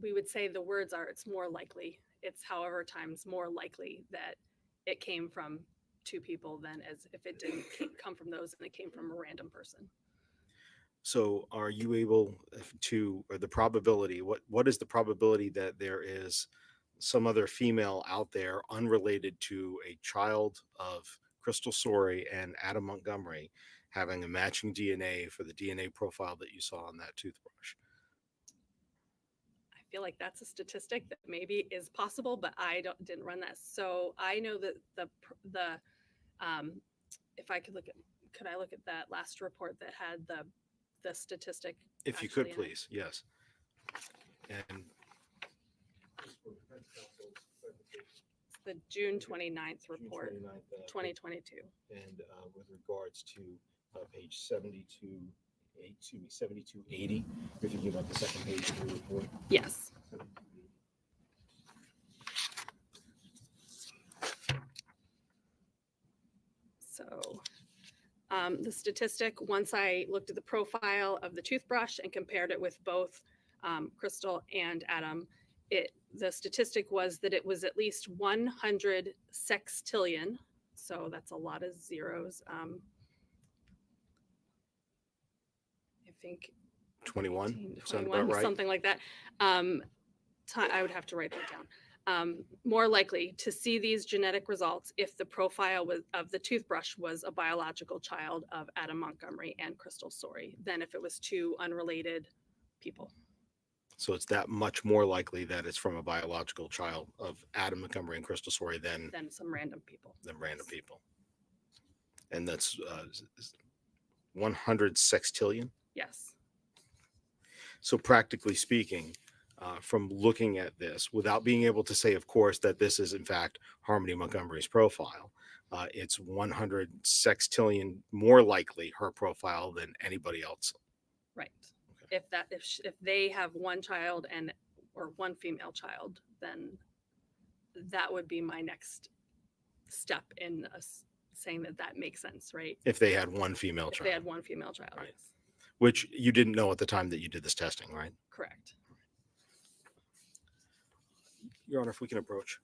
We would say the words are, it's more likely. It's however times more likely that it came from 2 people than as if it didn't come from those and it came from a random person. So are you able to, or the probability, what is the probability that there is some other female out there unrelated to a child of Crystal Soria and Adam Montgomery having a matching DNA for the DNA profile that you saw on that toothbrush? I feel like that's a statistic that maybe is possible, but I didn't run that. So I know that if I could I look at that last report that had the statistic? If you could, please, yes. And it's the June 29th report, 2022. And with regards to page 7280, if you give up the second page of the report. Yes. the statistic, once I looked at the profile of the toothbrush and compared it with both Crystal and Adam, the statistic was that it was at least 100 sextillion. So that's a lot of zeros. I think 21, 18, sound 21, about right? something like that. I would have to write that down. More likely to see these genetic results if the profile of the toothbrush was a biological child of Adam Montgomery and Crystal Sorey than if it was two unrelated people. So it's that much more likely that it's from a biological child of Adam Montgomery and Crystal Sorey than some random people. And that's 100 sextillion. Yes. So practically speaking, from looking at this, without being able to say, of course, that this is in fact Harmony Montgomery's profile, it's 100 sextillion more likely her profile than anybody else. Right. If they have one child or one female child, then that would be my next step in saying that makes sense, right? If they had one female If child. they had one female child, Right. yes. Which you didn't know at the time that you did this testing, right? Correct. Your Honor, if we can approach.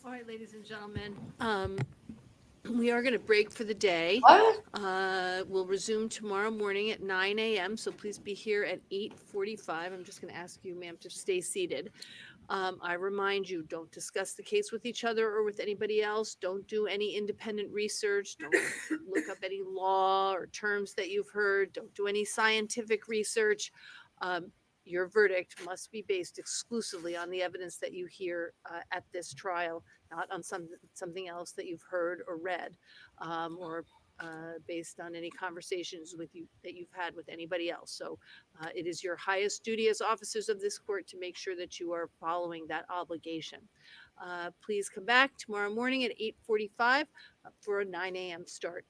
All right, ladies and gentlemen, we are going to break for the day. What? We'll resume tomorrow morning at 9 a.m. So please be here at 8:45. I'm just going to ask you, ma'am, to stay seated. I remind you, don't discuss the case with each other or with anybody else. Don't do any independent research. Don't look up any law or terms that you've heard. Don't do any scientific research. Your verdict must be based exclusively on the evidence that you hear at this trial, not on something else that you've heard or read, or based on any conversations with you that you've had with anybody else. So it is your highest duty as officers of this court to make sure that you are following that obligation. Please come back tomorrow morning at 8:45 for a 9 a.m. start.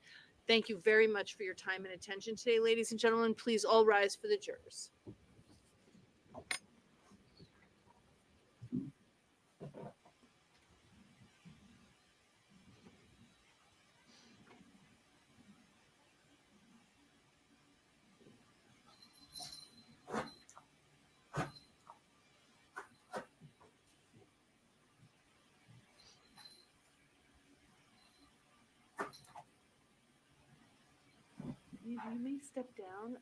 Thank you very much for your time and attention today, ladies and gentlemen. Please all rise for the jurors. You may step down.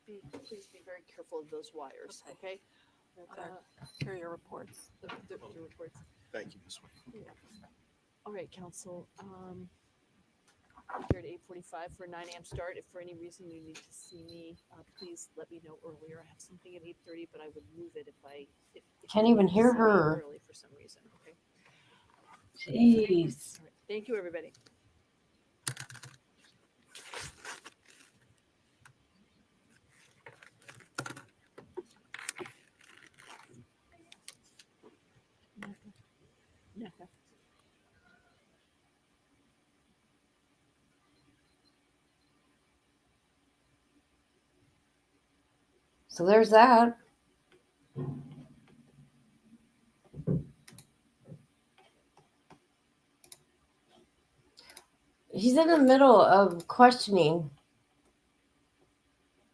Please be very careful of those wires. Okay. Here are your reports. The reports. Thank you, Ms. White. Yeah. All right, counsel. Here at 8:45 for a 9 a.m. start. If for any reason you need to see me, please let me know earlier. I have something at 8:30, but I would move it if Can't you even need to hear see me her. early for some reason. Okay. Jeez. All right. Thank you, everybody. Naka. So there's that. He's in the middle of questioning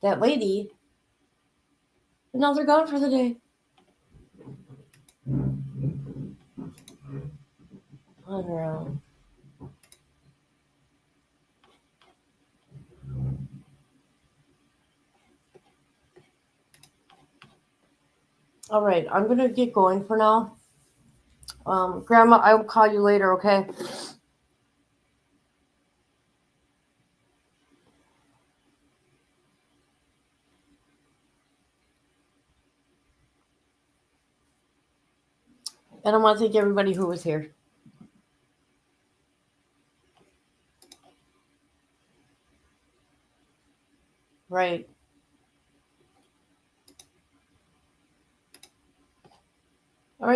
that lady, and now they're gone for the day. Unreal. All right, I'm gonna get going for now. Grandma, I will call you later, okay? And I want to thank everybody who was here. Right.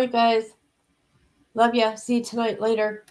right, guys. Love ya. See you tonight later.